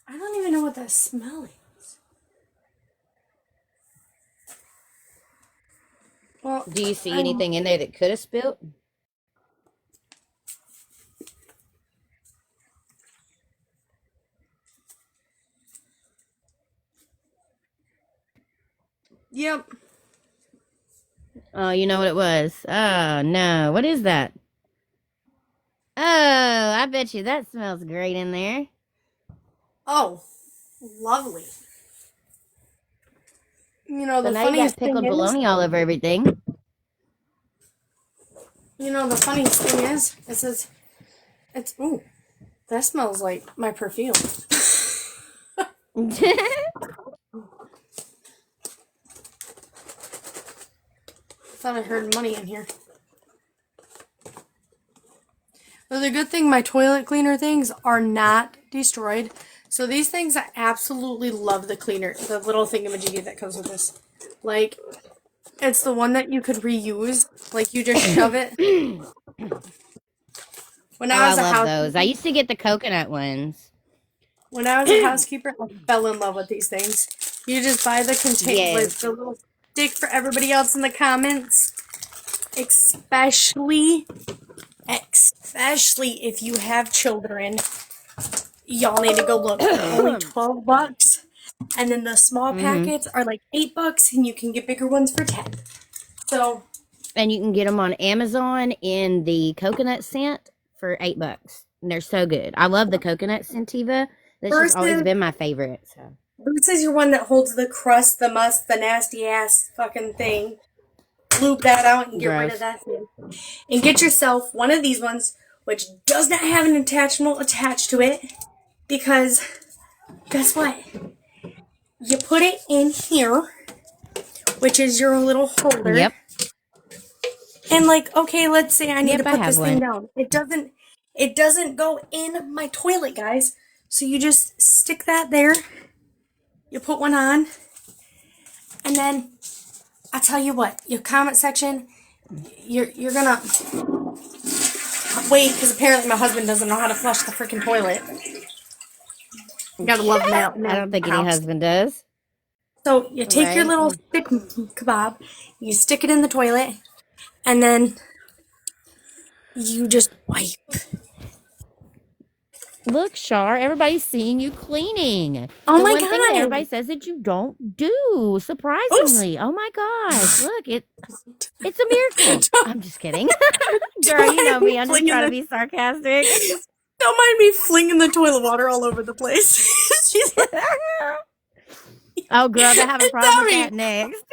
[SPEAKER 1] I don't even know what that smell is. Well,
[SPEAKER 3] do you see anything in there that could have spilled?
[SPEAKER 1] Yep.
[SPEAKER 3] Oh, you know what it was. Oh, no. What is that? Oh, I bet you that smells great in there.
[SPEAKER 1] Oh, lovely. You know,
[SPEAKER 3] So
[SPEAKER 1] the
[SPEAKER 3] now you got
[SPEAKER 1] funniest thing
[SPEAKER 3] pickled
[SPEAKER 1] is,
[SPEAKER 3] bologna all over everything.
[SPEAKER 1] you know, the funniest thing is, it says, ooh, that smells like my perfume. Thought I heard money in here. But the good thing, my toilet cleaner things are not destroyed. So these things, I absolutely love the cleaner, the little thingamajiggy that comes with this. Like, it's the one that you could reuse. Like, you just shove it. When I was
[SPEAKER 3] I love those. I used to get the coconut ones.
[SPEAKER 1] When I was a housekeeper, I fell in love with these things. You just buy the container, like the little stick for everybody else in the comments. Especially if you have children, y'all need to go look. They're only $12, and then the small packets are like $8, and you can get bigger ones for 10. So,
[SPEAKER 3] and you can get them on Amazon in the coconut scent for $8. And they're so good. I love the coconut scentiva. That's just always been my favorite. So
[SPEAKER 1] this is your one that holds the crust, the must, the nasty ass fucking thing. Lube that out and get rid of that thing. And get yourself one of these ones, which does not have an attachment attached to it, because guess what? You put it in here, which is your little holder.
[SPEAKER 3] Yep.
[SPEAKER 1] And like, okay, let's say I need to put this thing
[SPEAKER 3] down.
[SPEAKER 1] It doesn't go in my toilet, guys. So you just stick that there. You put one on, and then I tell you what, your comment section, you're gonna wait because apparently my husband doesn't know how to flush the freaking toilet. You gotta love mail.
[SPEAKER 3] I don't think any husband does.
[SPEAKER 1] So you take your
[SPEAKER 3] Right?
[SPEAKER 1] little stick kebab, you stick it in the toilet, and then you just wipe.
[SPEAKER 3] Look, Char, everybody's seeing you cleaning.
[SPEAKER 1] Oh
[SPEAKER 3] the
[SPEAKER 1] my
[SPEAKER 3] one thing that
[SPEAKER 1] God.
[SPEAKER 3] everybody says that you don't do, surprisingly. Oh my gosh, look, it's a miracle. I'm just kidding. Girl, you know me. I'm just trying to be sarcastic.
[SPEAKER 1] Don't mind me flinging the toilet water all over the place. She's like,
[SPEAKER 3] Oh, girl, I have a problem with
[SPEAKER 1] Sorry.
[SPEAKER 3] that next.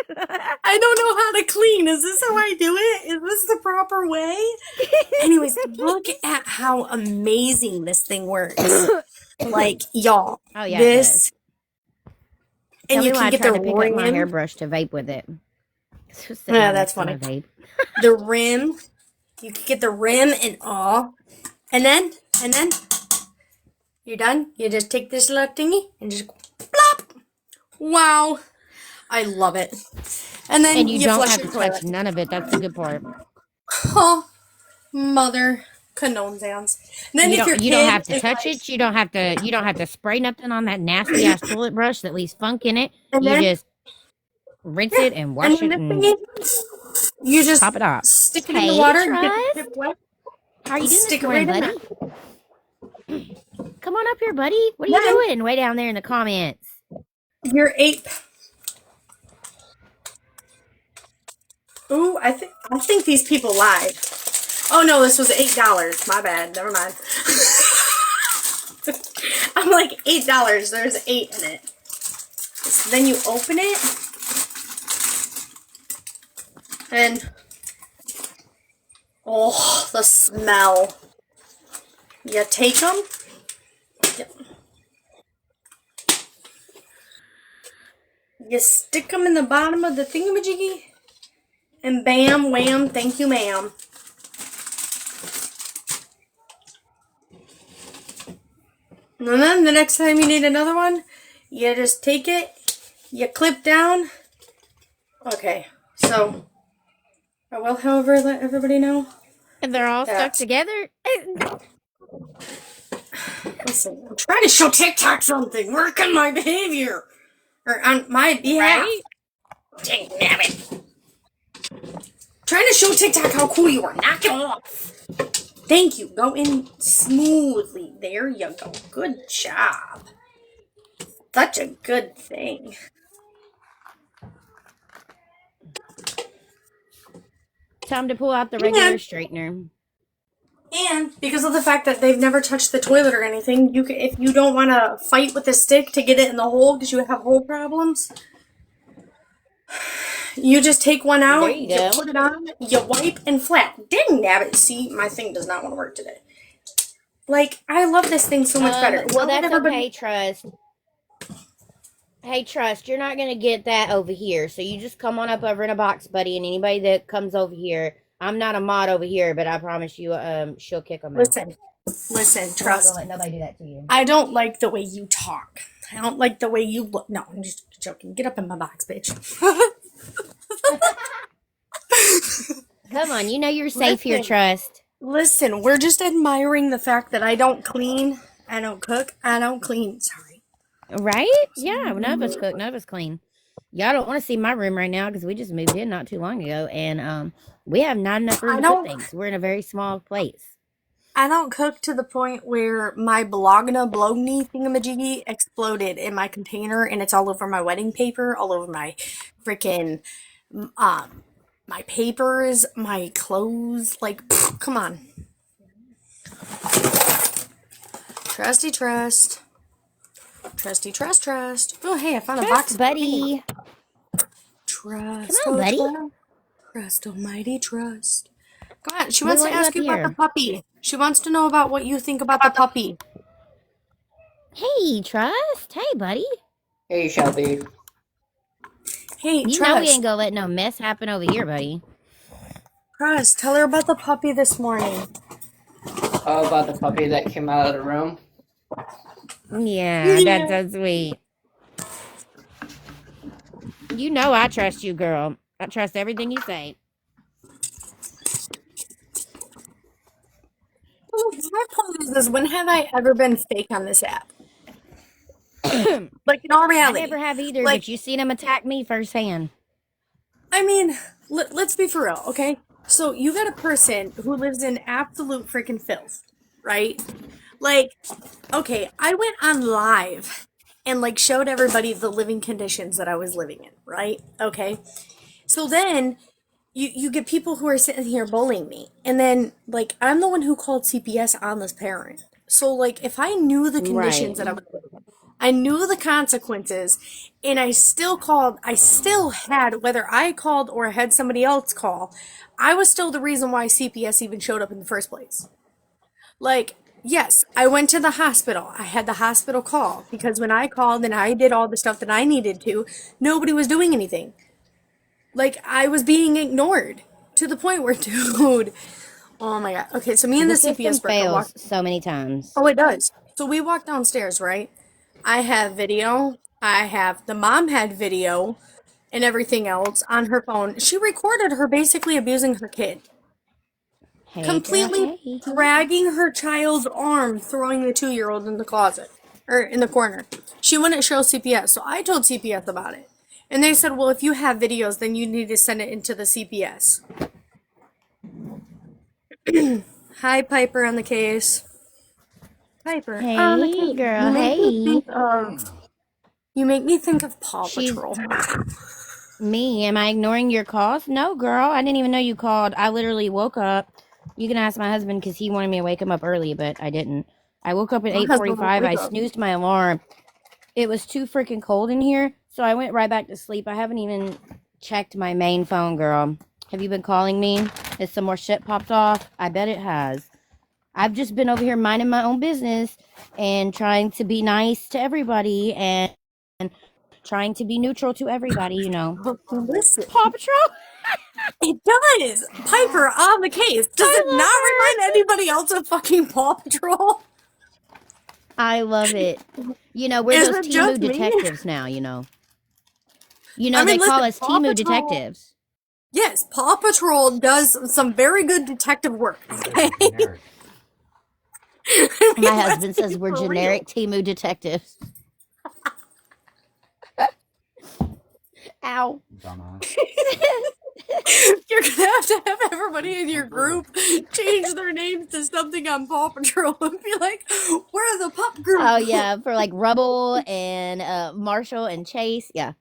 [SPEAKER 1] I don't know how to clean. Is this how I do it? Is this the proper way? Anyways, look at how amazing this thing works. Like, y'all.
[SPEAKER 3] Oh, yeah,
[SPEAKER 1] This.
[SPEAKER 3] Tell
[SPEAKER 1] And
[SPEAKER 3] me
[SPEAKER 1] you
[SPEAKER 3] why
[SPEAKER 1] can
[SPEAKER 3] I
[SPEAKER 1] get
[SPEAKER 3] tried
[SPEAKER 1] the
[SPEAKER 3] to pick up my
[SPEAKER 1] rim.
[SPEAKER 3] hairbrush to vape with it.
[SPEAKER 1] Yeah, that's funny.
[SPEAKER 3] Vape.
[SPEAKER 1] The rim. You can get the rim and all. And then, you're done. You just take this little thingy and just plop. Wow. I love it. And then
[SPEAKER 3] And you don't
[SPEAKER 1] flush
[SPEAKER 3] have
[SPEAKER 1] your
[SPEAKER 3] to touch
[SPEAKER 1] toilet.
[SPEAKER 3] none of it. That's the good part.
[SPEAKER 1] Oh, mother condones. Then
[SPEAKER 3] You
[SPEAKER 1] if your
[SPEAKER 3] don't. You don't
[SPEAKER 1] kid
[SPEAKER 3] have to
[SPEAKER 1] is
[SPEAKER 3] touch
[SPEAKER 1] like,
[SPEAKER 3] it. You don't have to. You don't have to spray nothing on that nasty ass toilet brush that leaves funk in it.
[SPEAKER 1] and
[SPEAKER 3] You
[SPEAKER 1] then
[SPEAKER 3] just rinse it and wash
[SPEAKER 1] and
[SPEAKER 3] it
[SPEAKER 1] then the
[SPEAKER 3] and
[SPEAKER 1] thingy, you just
[SPEAKER 3] top it off.
[SPEAKER 1] stick it in the
[SPEAKER 3] Hey,
[SPEAKER 1] water and get the
[SPEAKER 3] Trust.
[SPEAKER 1] tip wet.
[SPEAKER 3] How are you doing this
[SPEAKER 1] Stick it
[SPEAKER 3] morning,
[SPEAKER 1] right in
[SPEAKER 3] buddy? Come on up here, buddy. What are you doing? Way down there in the comments.
[SPEAKER 1] Your ape. Ooh, I think these people lied. Oh no, this was $8. My bad. Never mind. I'm like $8. There's 8 in it. So then you open it, and oh, the smell. You take them. You stick them in the bottom of the thingamajiggy, and bam, wham, thank you, ma'am. And then the next time you need another one, you just take it, you clip down. Okay, so I will, however, let everybody know.
[SPEAKER 3] And they're all stuck together.
[SPEAKER 1] Listen, I'm trying to show TikTok something. Work on my behavior. Or on my behalf.
[SPEAKER 3] Right?
[SPEAKER 1] Dang nabbit. Trying to show TikTok how cool you are. Knock it off. Thank you. Go in smoothly. There you go. Good job. Such a good thing.
[SPEAKER 3] Time to pull out the regular straightener.
[SPEAKER 1] And because of the fact that they've never touched the toilet or anything, you can, if you don't want to fight with the stick to get it in the hole because you have hole problems, you just take one out,
[SPEAKER 3] There you go.
[SPEAKER 1] put it on, you wipe and flat. Dang nabbit. See, my thing does not want to work today. Like, I love this thing so much better.
[SPEAKER 3] Well, that's okay, Trust. Hey, Trust, you're not going to get that over here. So you just come on up over in a box, buddy. And anybody that comes over here, I'm not a mod over here, but I promise you, she'll kick them out.
[SPEAKER 1] Listen, Trust.
[SPEAKER 3] I'm not going to let nobody do that to you.
[SPEAKER 1] I don't like the way you talk. I don't like the way you look. No, I'm just joking. Get up in my box, bitch.
[SPEAKER 3] Come on, you know you're safe here, Trust.
[SPEAKER 1] Listen, we're just admiring the fact that I don't clean, I don't cook, I don't clean. Sorry.
[SPEAKER 3] Right? Yeah, none of us cook, none of us clean. Y'all don't want to see my room right now because we just moved in not too long ago, and we have not enough room to put things. We're in a very small place.
[SPEAKER 1] I don't cook to the point where my bologna thingamajiggy exploded in my container, and it's all over my wedding paper, all over my freaking my papers, my clothes. Like, pfft, come on. Trusty trust. Trusty trust trust. Oh, hey, I found a box,
[SPEAKER 3] buddy.
[SPEAKER 1] Trust.
[SPEAKER 3] Come on, buddy.
[SPEAKER 1] Trust, almighty trust. Come on. She wants to ask you about the puppy. She wants to know about what you think about the puppy.
[SPEAKER 3] Hey, Trust. Hey, buddy.
[SPEAKER 2] Hey, Shelby.
[SPEAKER 1] Hey,
[SPEAKER 3] you
[SPEAKER 1] Trust.
[SPEAKER 3] know we ain't gonna let no mess happen over here, buddy.
[SPEAKER 1] Trust, tell her about the puppy this morning.
[SPEAKER 2] Oh, about the puppy that came out of the room?
[SPEAKER 3] Yeah, that's so sweet. You know I trust you, girl. I trust everything you say.
[SPEAKER 1] Well, my point is, when have I ever been fake on this app? Like, in all
[SPEAKER 3] I
[SPEAKER 1] reality.
[SPEAKER 3] never have either,
[SPEAKER 1] Like,
[SPEAKER 3] but you seen him attack me firsthand.
[SPEAKER 1] I mean, let's be for real, okay? So, you got a person who lives in absolute freaking filth, right? Like, okay, I went on live and like showed everybody the living conditions that I was living in, right? Okay. So then you get people who are sitting here bullying me. And then like I'm the one who called CPS on this parent. So like if I knew the
[SPEAKER 3] Right.
[SPEAKER 1] conditions that I was living in, I knew the consequences and I still called, I still had whether I called or had somebody else call, I was still the reason why CPS even showed up in the first place. Like, yes, I went to the hospital. I had the hospital call because when I called and I did all the stuff that I needed to, nobody was doing anything. Like, I was being ignored to the point where, dude, oh my God. Okay, so me and
[SPEAKER 3] The
[SPEAKER 1] the
[SPEAKER 3] system
[SPEAKER 1] CPS worker
[SPEAKER 3] fails
[SPEAKER 1] walked.
[SPEAKER 3] so many times.
[SPEAKER 1] Oh, it does. So we walked downstairs, right? I have video. I have the mom had video and everything else on her phone. She recorded her basically abusing her kid,
[SPEAKER 3] Hey, girl,
[SPEAKER 1] completely
[SPEAKER 3] hey.
[SPEAKER 1] dragging her child's arm, throwing the 2 year old in the closet or in the corner. She wouldn't show CPS, so I told CPS about it. And they said, well, if you have videos, then you need to send it into the CPS. Hi, Piper on the case. Piper on the
[SPEAKER 3] Hey,
[SPEAKER 1] case. You
[SPEAKER 3] girl,
[SPEAKER 1] make me
[SPEAKER 3] hey.
[SPEAKER 1] think of. You make me think of Paw
[SPEAKER 3] She's
[SPEAKER 1] Patrol.
[SPEAKER 3] me. Am I ignoring your calls? No, girl. I didn't even know you called. I literally woke up. You can ask my husband because he wanted me to wake him up early, but I didn't. I woke up at
[SPEAKER 1] My husband won't
[SPEAKER 3] 8:45. I
[SPEAKER 1] wake up.
[SPEAKER 3] snoozed my alarm. It was too freaking cold in here, so I went right back to sleep. I haven't even checked my main phone, girl. Have you been calling me? Has some more shit popped off? I bet it has. I've just been over here minding my own business and trying to be nice to everybody and trying to be neutral to everybody, you know.
[SPEAKER 1] Listen,
[SPEAKER 3] Paw Patrol?
[SPEAKER 1] it does. Piper on the case. Does it not
[SPEAKER 3] I
[SPEAKER 1] remind anybody else of fucking Paw Patrol?
[SPEAKER 3] I love it. You know, we're
[SPEAKER 1] Is
[SPEAKER 3] those
[SPEAKER 1] it
[SPEAKER 3] Timu
[SPEAKER 1] just me?
[SPEAKER 3] detectives now, you know. You
[SPEAKER 1] I
[SPEAKER 3] know, they
[SPEAKER 1] mean,
[SPEAKER 3] call
[SPEAKER 1] listen,
[SPEAKER 3] us
[SPEAKER 1] Paw
[SPEAKER 3] Timu
[SPEAKER 1] Patrol.
[SPEAKER 3] detectives.
[SPEAKER 1] Yes, Paw Patrol does some very good detective work. Okay, I mean,
[SPEAKER 3] My
[SPEAKER 1] let's
[SPEAKER 3] husband
[SPEAKER 1] be
[SPEAKER 3] says we're
[SPEAKER 1] for real.
[SPEAKER 3] generic Timu detectives. Ow.
[SPEAKER 1] You're gonna have everybody in your group change their names to something on Paw Patrol and be like, "We're the pup
[SPEAKER 3] Oh
[SPEAKER 1] group."
[SPEAKER 3] yeah, for like Rubble and Marshall and Chase. Yeah,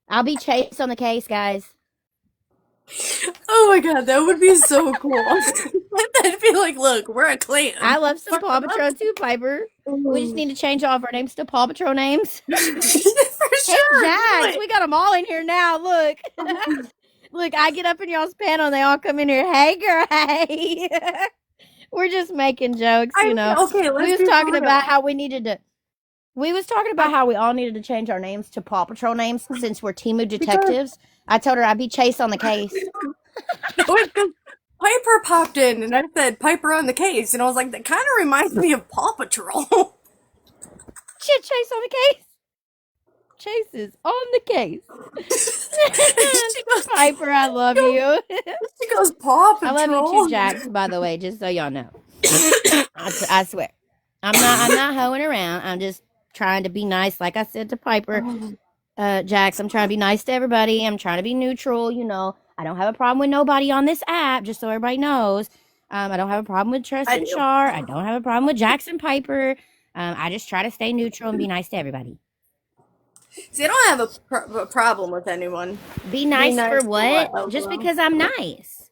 [SPEAKER 3] I'll be Chase on the case, guys.
[SPEAKER 1] Oh my god, that would be so cool. That'd be like, look, we're a
[SPEAKER 3] I
[SPEAKER 1] clan.
[SPEAKER 3] love some Paw Patrol too, Piper. We just need to change all of our names to Paw Patrol names.
[SPEAKER 1] For
[SPEAKER 3] Hey,
[SPEAKER 1] sure, do
[SPEAKER 3] Jax,
[SPEAKER 1] it.
[SPEAKER 3] we got them all in here now. Look, look, I get up in y'all's panel, and they all come in here. Hey, girl, hey. We're just making jokes,
[SPEAKER 1] I
[SPEAKER 3] you
[SPEAKER 1] mean,
[SPEAKER 3] know.
[SPEAKER 1] okay,
[SPEAKER 3] We
[SPEAKER 1] let's
[SPEAKER 3] was
[SPEAKER 1] be for
[SPEAKER 3] talking
[SPEAKER 1] real.
[SPEAKER 3] about how we needed to. We was talking
[SPEAKER 1] I,
[SPEAKER 3] about how we all needed to change our names to Paw Patrol names since we're Timu
[SPEAKER 1] because
[SPEAKER 3] detectives. I told her I'd be Chase on the case.
[SPEAKER 1] no, it's because Piper popped in and I said Piper on the case, and I was like, that kind of reminds me of Paw Patrol.
[SPEAKER 3] Shit, Chase on the case. Chase is on the case.
[SPEAKER 1] she goes,
[SPEAKER 3] Piper, I love you.
[SPEAKER 1] she goes, Paw
[SPEAKER 3] I love you too,
[SPEAKER 1] Patrol.
[SPEAKER 3] Jax. By the way, just so y'all know, I swear, I'm not hoeing around. I'm just trying to be nice. Like I said to Piper, Jax, I'm trying to be nice to everybody. I'm trying to be neutral. You know, I don't have a problem with nobody on this app. Just so everybody knows, I don't have a problem with Trust
[SPEAKER 1] I
[SPEAKER 3] and
[SPEAKER 1] do.
[SPEAKER 3] Char. I don't have a problem with Jackson Piper. I just try to stay neutral and be nice to everybody.
[SPEAKER 1] See, I don't have a problem with anyone.
[SPEAKER 3] Be
[SPEAKER 1] Be
[SPEAKER 3] nice for
[SPEAKER 1] nice for what?
[SPEAKER 3] what? Just
[SPEAKER 1] LOL.
[SPEAKER 3] because I'm nice.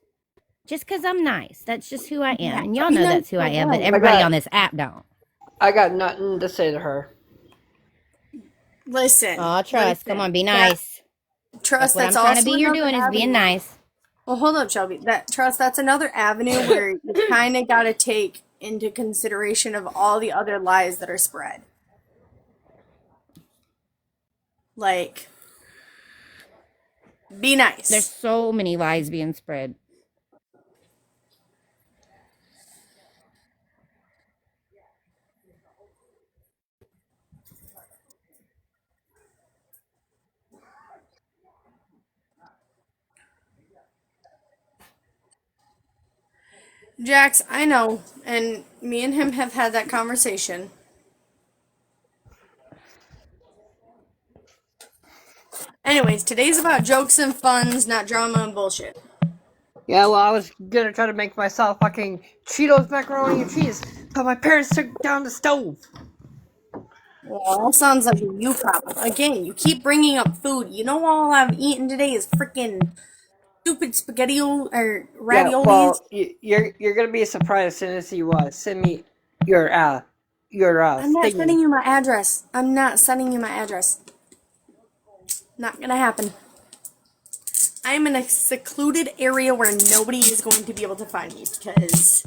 [SPEAKER 3] Just because I'm nice. That's just who I am. And y'all
[SPEAKER 1] Be
[SPEAKER 3] know
[SPEAKER 1] nice
[SPEAKER 3] that's who
[SPEAKER 1] for
[SPEAKER 3] I am, but
[SPEAKER 1] what?
[SPEAKER 3] everybody on this app don't.
[SPEAKER 2] I got nothing to say to her.
[SPEAKER 1] Listen,
[SPEAKER 3] Oh, Trust. Come
[SPEAKER 1] listen.
[SPEAKER 3] on, be
[SPEAKER 1] That
[SPEAKER 3] nice. That's
[SPEAKER 1] trust.
[SPEAKER 3] what
[SPEAKER 1] That's
[SPEAKER 3] I'm trying to
[SPEAKER 1] also
[SPEAKER 3] be here
[SPEAKER 1] another
[SPEAKER 3] doing is being
[SPEAKER 1] avenue.
[SPEAKER 3] nice.
[SPEAKER 1] Well, hold up, Shelby. That trust. That's another avenue where you kind of got to take into consideration of all the other lies that are spread. Like, be
[SPEAKER 3] There's
[SPEAKER 1] nice.
[SPEAKER 3] so many lies being spread.
[SPEAKER 1] Jax, I know, and me and him have had that conversation. Anyways, today's about jokes and funs, not drama and bullshit.
[SPEAKER 2] Yeah, well, I was gonna try to make myself fucking Cheetos macaroni and cheese, but my parents took down the stove.
[SPEAKER 1] Well, that sounds like a you problem. Again, you keep bringing up food. You know all I've eaten today is freaking stupid spaghetti or
[SPEAKER 2] Yeah,
[SPEAKER 1] raviolis.
[SPEAKER 2] well, you're gonna be surprised as soon as you send me your
[SPEAKER 1] I'm not
[SPEAKER 2] thingy.
[SPEAKER 1] sending you my address. I'm not sending you my address. Not gonna happen. I'm in a secluded area where nobody is going to be able to find me because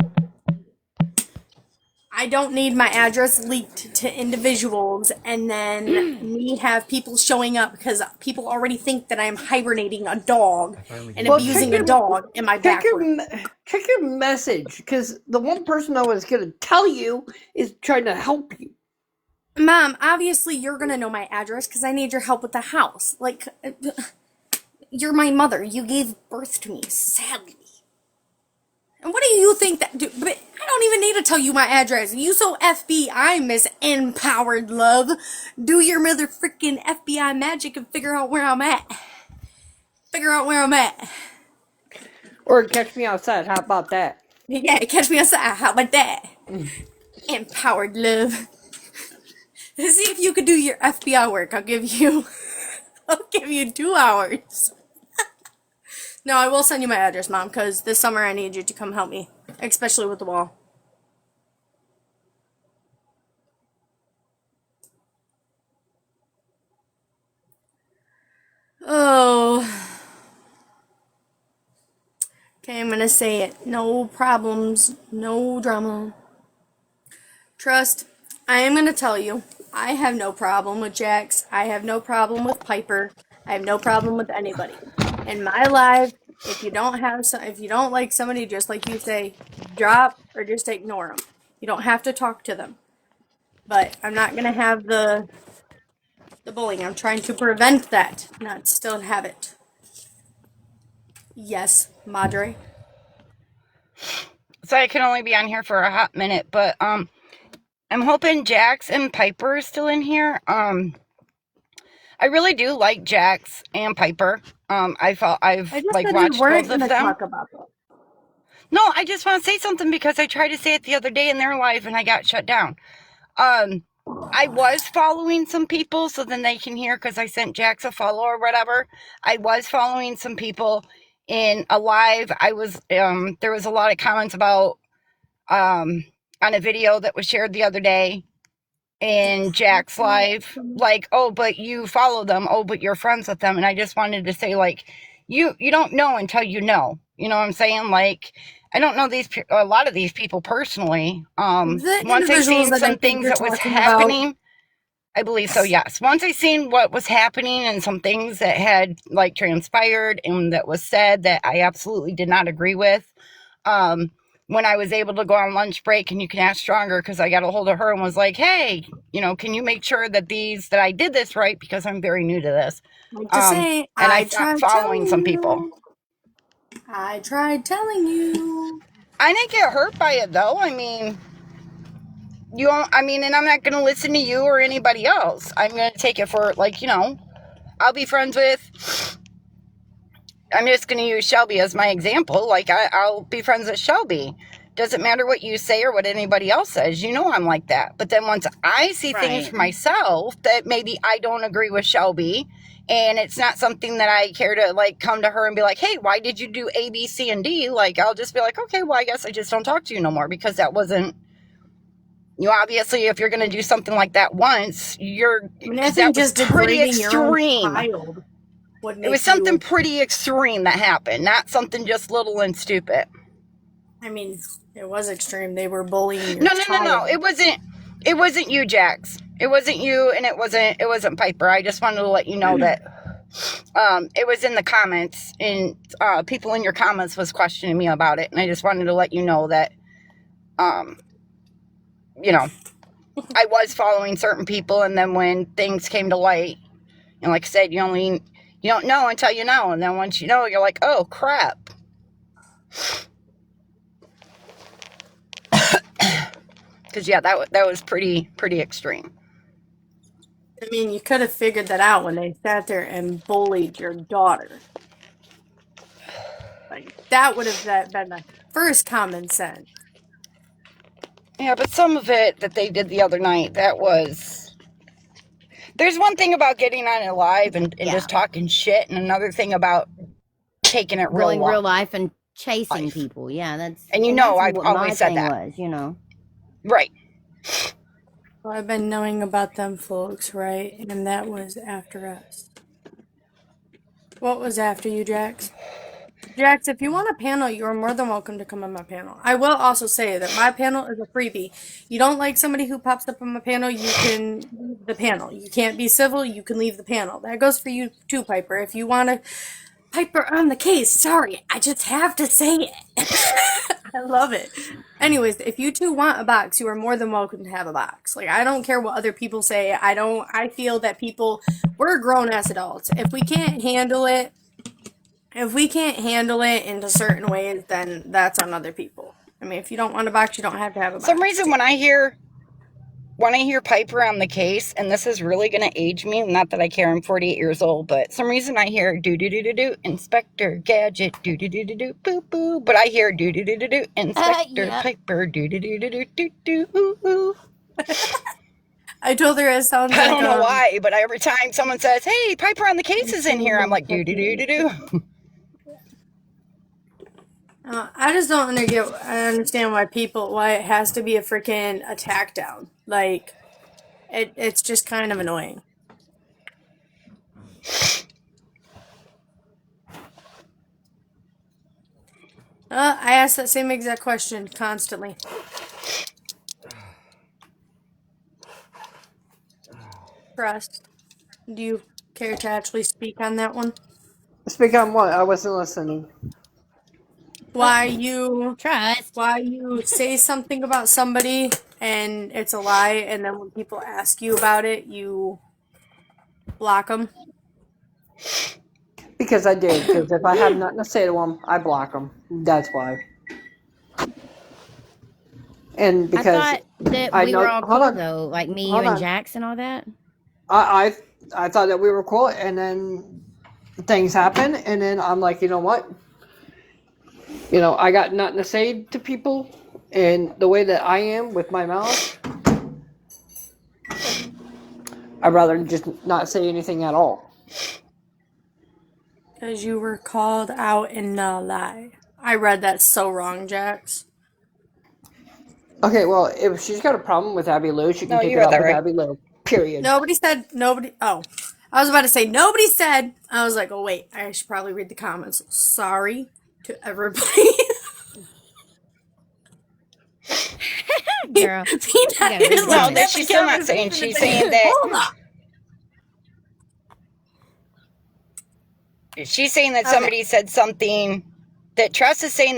[SPEAKER 1] I don't need my address leaked to individuals and then me have people showing up because people already think that I'm hibernating a dog and
[SPEAKER 2] Well, check
[SPEAKER 1] abusing a
[SPEAKER 2] your
[SPEAKER 1] dog in my
[SPEAKER 2] check
[SPEAKER 1] back
[SPEAKER 2] your
[SPEAKER 1] room.
[SPEAKER 2] check your message, because the one person I was gonna tell you is trying to help you.
[SPEAKER 1] Mom, obviously you're gonna know my address because I need your help with the house. Like, you're my mother. You gave birth to me, sadly. And what do you think that? But I don't even need to tell you my address. You so FBI, Miss Empowered Love. Do your mother freaking FBI magic and figure out where I'm at. Figure out where I'm at.
[SPEAKER 2] Or catch me outside. How about that?
[SPEAKER 1] Yeah, catch me outside. How about that? Empowered Love. See if you could do your FBI work. I'll give you. I'll give you 2 hours. No, I will send you my address, Mom, because this summer I need you to come help me, especially with the wall. Oh. Okay, I'm gonna say it. No problems, no drama. Trust, I am gonna tell you, I have no problem with Jax. I have no problem with Piper. I have no problem with anybody. In my life, if you don't like somebody, just like you say, drop or just ignore them. You don't have to talk to them. But I'm not gonna have the bullying. I'm trying to prevent that, not still have it. Yes, Madre.
[SPEAKER 4] So I can only be on here for a hot minute, but I'm hoping Jax and Piper are still in here. I really do like Jax and Piper.
[SPEAKER 1] I
[SPEAKER 4] I've
[SPEAKER 1] just
[SPEAKER 4] like
[SPEAKER 1] said we
[SPEAKER 4] watched
[SPEAKER 1] weren't
[SPEAKER 4] both of
[SPEAKER 1] gonna
[SPEAKER 4] them.
[SPEAKER 1] talk about that.
[SPEAKER 4] No, I just want to say something because I tried to say it the other day in their live and I got shut down. I was following some people so then they can hear because I sent Jax a follow or whatever. I was following some people in a live. There was a lot of comments about on a video that was shared the other day in Jack's live, like, oh, but you follow them, oh, but you're friends with them. And I just wanted to say, like, you don't know until you know. You know what I'm saying? Like, I don't know a lot of these people personally.
[SPEAKER 1] The
[SPEAKER 4] Once I
[SPEAKER 1] individuals
[SPEAKER 4] seen
[SPEAKER 1] that I
[SPEAKER 4] some
[SPEAKER 1] think
[SPEAKER 4] things
[SPEAKER 1] you're
[SPEAKER 4] that was
[SPEAKER 1] talking about,
[SPEAKER 4] happening, I believe so, yes. Once I seen what was happening and some things that had like transpired and that was said that I absolutely did not agree with, um, when I was able to go on lunch break, and you can ask Stronger because I got a hold of her and was like, hey, can you make sure that I did this right because I'm very new to this.
[SPEAKER 1] like to say,
[SPEAKER 4] And I
[SPEAKER 1] I
[SPEAKER 4] stopped
[SPEAKER 1] tried
[SPEAKER 4] following
[SPEAKER 1] telling
[SPEAKER 4] some people.
[SPEAKER 1] you. I tried telling you.
[SPEAKER 4] I didn't get hurt by it though. I mean, and I'm not going to listen to you or anybody else. I'm going to take it for I'll be friends with, I'm just going to use Shelby as my example. Like, I'll be friends with Shelby. Doesn't matter what you say or what anybody else says. I'm like that. But then once I see things
[SPEAKER 1] Right.
[SPEAKER 4] for myself that maybe I don't agree with Shelby, and it's not something that I care to, like, come to her and be like, hey, why did you do A, B, C, and D? Like, I'll just be like, okay, well, I guess I just don't talk to you no more because that wasn't, obviously, if you're going to do something like that once,
[SPEAKER 1] I mean, I
[SPEAKER 4] because that
[SPEAKER 1] think
[SPEAKER 4] was
[SPEAKER 1] just
[SPEAKER 4] pretty
[SPEAKER 1] degrading your own
[SPEAKER 4] extreme.
[SPEAKER 1] child would
[SPEAKER 4] It was
[SPEAKER 1] make
[SPEAKER 4] something
[SPEAKER 1] you.
[SPEAKER 4] pretty extreme that happened, not something just little and stupid.
[SPEAKER 1] I mean, it was extreme. They were bullying your
[SPEAKER 4] No, no, no, no.
[SPEAKER 1] child.
[SPEAKER 4] It wasn't you, Jax. It wasn't you, and it wasn't Piper. I just wanted to let you know that it was in the comments, and people in your comments was questioning me about it, and I just wanted to let you know that um you know I was following certain people, and then when things came to light, and like I said, you don't know until you know, and then once you know, you're like, oh crap. Because yeah, that was pretty extreme.
[SPEAKER 1] I mean, you could have figured that out when they sat there and bullied your daughter. Like, that would have been the first common sense.
[SPEAKER 4] Yeah, but some of it that they did the other night, that was. There's one thing about getting on it live and
[SPEAKER 3] Yeah.
[SPEAKER 4] just talking shit, and another thing about taking it
[SPEAKER 3] Real
[SPEAKER 4] real
[SPEAKER 3] life and chasing
[SPEAKER 4] life.
[SPEAKER 3] people. Yeah,
[SPEAKER 4] And
[SPEAKER 3] that's
[SPEAKER 4] I've
[SPEAKER 3] what
[SPEAKER 4] always
[SPEAKER 3] my
[SPEAKER 4] said
[SPEAKER 3] thing
[SPEAKER 4] that.
[SPEAKER 3] was, you know.
[SPEAKER 4] Right.
[SPEAKER 1] Well, I've been knowing about them folks, right? And that was after us. What was after you, Jax? Jax, if you want a panel, you are more than welcome to come on my panel. I will also say that my panel is a freebie. You don't like somebody who pops up on my panel, you can leave the panel. You can't be civil, you can leave the panel. That goes for you too, Piper. If you want to Piper on the case, sorry, I just have to say it. I love it. Anyways, if you two want a box, you are more than welcome to have a box. Like, I don't care what other people say. I feel that we're grown ass adults. If we can't handle it into certain ways, then that's on other people. I mean, if you don't want a box, you don't have to have a box.
[SPEAKER 4] Some reason when I hear Piper on the case, and this is really going to age me, not that I care, I'm 48 years old, but some reason I hear do Inspector Gadget do boo boo, but I hear do Inspector
[SPEAKER 3] Yeah.
[SPEAKER 4] Piper do.
[SPEAKER 1] I told her it sounds
[SPEAKER 4] I
[SPEAKER 1] like
[SPEAKER 4] don't know why, but every time someone says, "Hey, Piper on the case is in here," I'm like do.
[SPEAKER 1] I just don't understand why it has to be a freaking attack down. Like, it's just kind of annoying. I ask that same exact question constantly. Trust, do you care to actually speak on that one?
[SPEAKER 2] Speak on what? I wasn't listening.
[SPEAKER 1] Why you
[SPEAKER 3] Trust.
[SPEAKER 1] say something about somebody and it's a lie, and then when people ask you about it, you block them?
[SPEAKER 2] Because I did. Because if I have nothing to say to them, I block them. That's why. And because
[SPEAKER 3] I thought that
[SPEAKER 2] I
[SPEAKER 3] we
[SPEAKER 2] know-
[SPEAKER 3] were all
[SPEAKER 2] hold
[SPEAKER 3] cool
[SPEAKER 2] on.
[SPEAKER 3] though, like me,
[SPEAKER 2] Hold
[SPEAKER 3] you, and
[SPEAKER 2] on.
[SPEAKER 3] Jax and all that.
[SPEAKER 2] I thought that we were cool, and then things happen, and then I'm like, you know what? You know, I got nothing to say to people, and the way that I am with my mouth, I'd rather just not say anything at all.
[SPEAKER 1] Because you were called out in a lie. I read that so wrong, Jax.
[SPEAKER 2] Okay, well, if she's got a problem with Abby Lou, she can
[SPEAKER 4] No,
[SPEAKER 2] take
[SPEAKER 4] you
[SPEAKER 2] it
[SPEAKER 4] read
[SPEAKER 2] up
[SPEAKER 4] that
[SPEAKER 2] with
[SPEAKER 4] right.
[SPEAKER 2] Abby Lou. Period.
[SPEAKER 1] Nobody. Oh, I was about to say nobody said. I was like, oh wait, I should probably read the comments. Sorry to everybody.
[SPEAKER 3] Girl,
[SPEAKER 1] Peanut
[SPEAKER 3] read
[SPEAKER 1] is
[SPEAKER 3] the
[SPEAKER 4] No,
[SPEAKER 1] looking
[SPEAKER 3] comments.
[SPEAKER 1] at
[SPEAKER 4] she's
[SPEAKER 1] the
[SPEAKER 4] still not
[SPEAKER 1] camera
[SPEAKER 4] saying.
[SPEAKER 1] and
[SPEAKER 4] She's
[SPEAKER 1] saying,
[SPEAKER 4] saying that.
[SPEAKER 1] hold up.
[SPEAKER 4] She's saying that
[SPEAKER 1] Okay.
[SPEAKER 4] somebody said something. That Trust is saying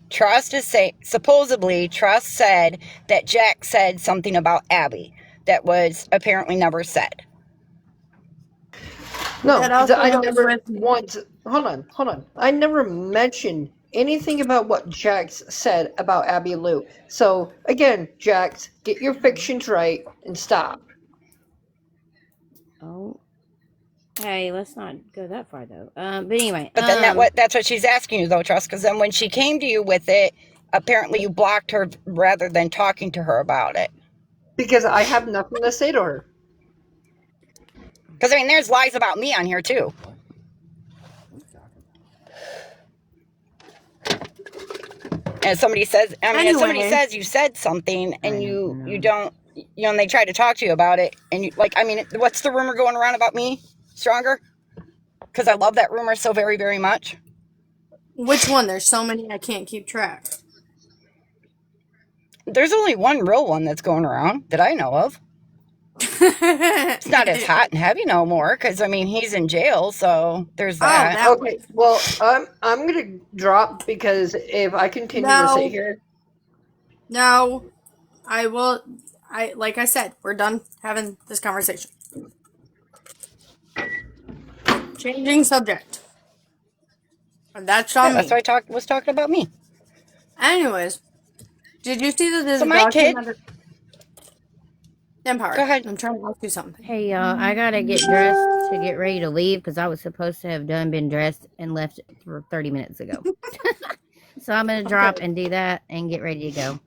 [SPEAKER 4] Trust is saying, supposedly Trust said that Jack said something about Abby that was apparently never said.
[SPEAKER 2] No,
[SPEAKER 1] That also
[SPEAKER 2] I
[SPEAKER 1] goes
[SPEAKER 2] never
[SPEAKER 1] with-
[SPEAKER 2] once. Hold on. I never mentioned anything about what Jax said about Abby Lou. So again, Jax, get your fictions right and stop.
[SPEAKER 3] Oh, hey, let's not go that far though. But anyway,
[SPEAKER 4] But then that's what she's asking you though, Trust, because then when she came to you with it, apparently you blocked her rather than talking to her about it.
[SPEAKER 2] Because I have nothing to say to her.
[SPEAKER 4] Because I mean, there's lies about me on here too. And somebody says, if somebody
[SPEAKER 1] Anyway.
[SPEAKER 4] says you said something and
[SPEAKER 3] I
[SPEAKER 4] you
[SPEAKER 3] know.
[SPEAKER 4] don't, and they try to talk to you about it, and you what's the rumor going around about me? Stronger? Because I love that rumor so very, very much.
[SPEAKER 1] Which one? There's so many I can't keep track.
[SPEAKER 4] There's only one real one that's going around that I know of. It's not as hot and heavy no more because he's in jail, so there's that.
[SPEAKER 1] that
[SPEAKER 2] Okay, well, I'm gonna drop because if I continue to
[SPEAKER 1] No.
[SPEAKER 2] sit here,
[SPEAKER 1] No, I will. Like I said, we're done having this conversation. Changing subject. And that's on
[SPEAKER 4] That's
[SPEAKER 1] me.
[SPEAKER 4] why I was talking about me.
[SPEAKER 1] Anyways, Did you see that the
[SPEAKER 4] So my
[SPEAKER 1] dog
[SPEAKER 4] kid.
[SPEAKER 1] came out of Empower?
[SPEAKER 4] Go ahead.
[SPEAKER 1] I'm trying to ask you something.
[SPEAKER 3] Hey y'all, I gotta get dressed to get ready to leave because I was supposed to have been dressed and left for 30 minutes ago. So I'm gonna drop and do that and get ready to go.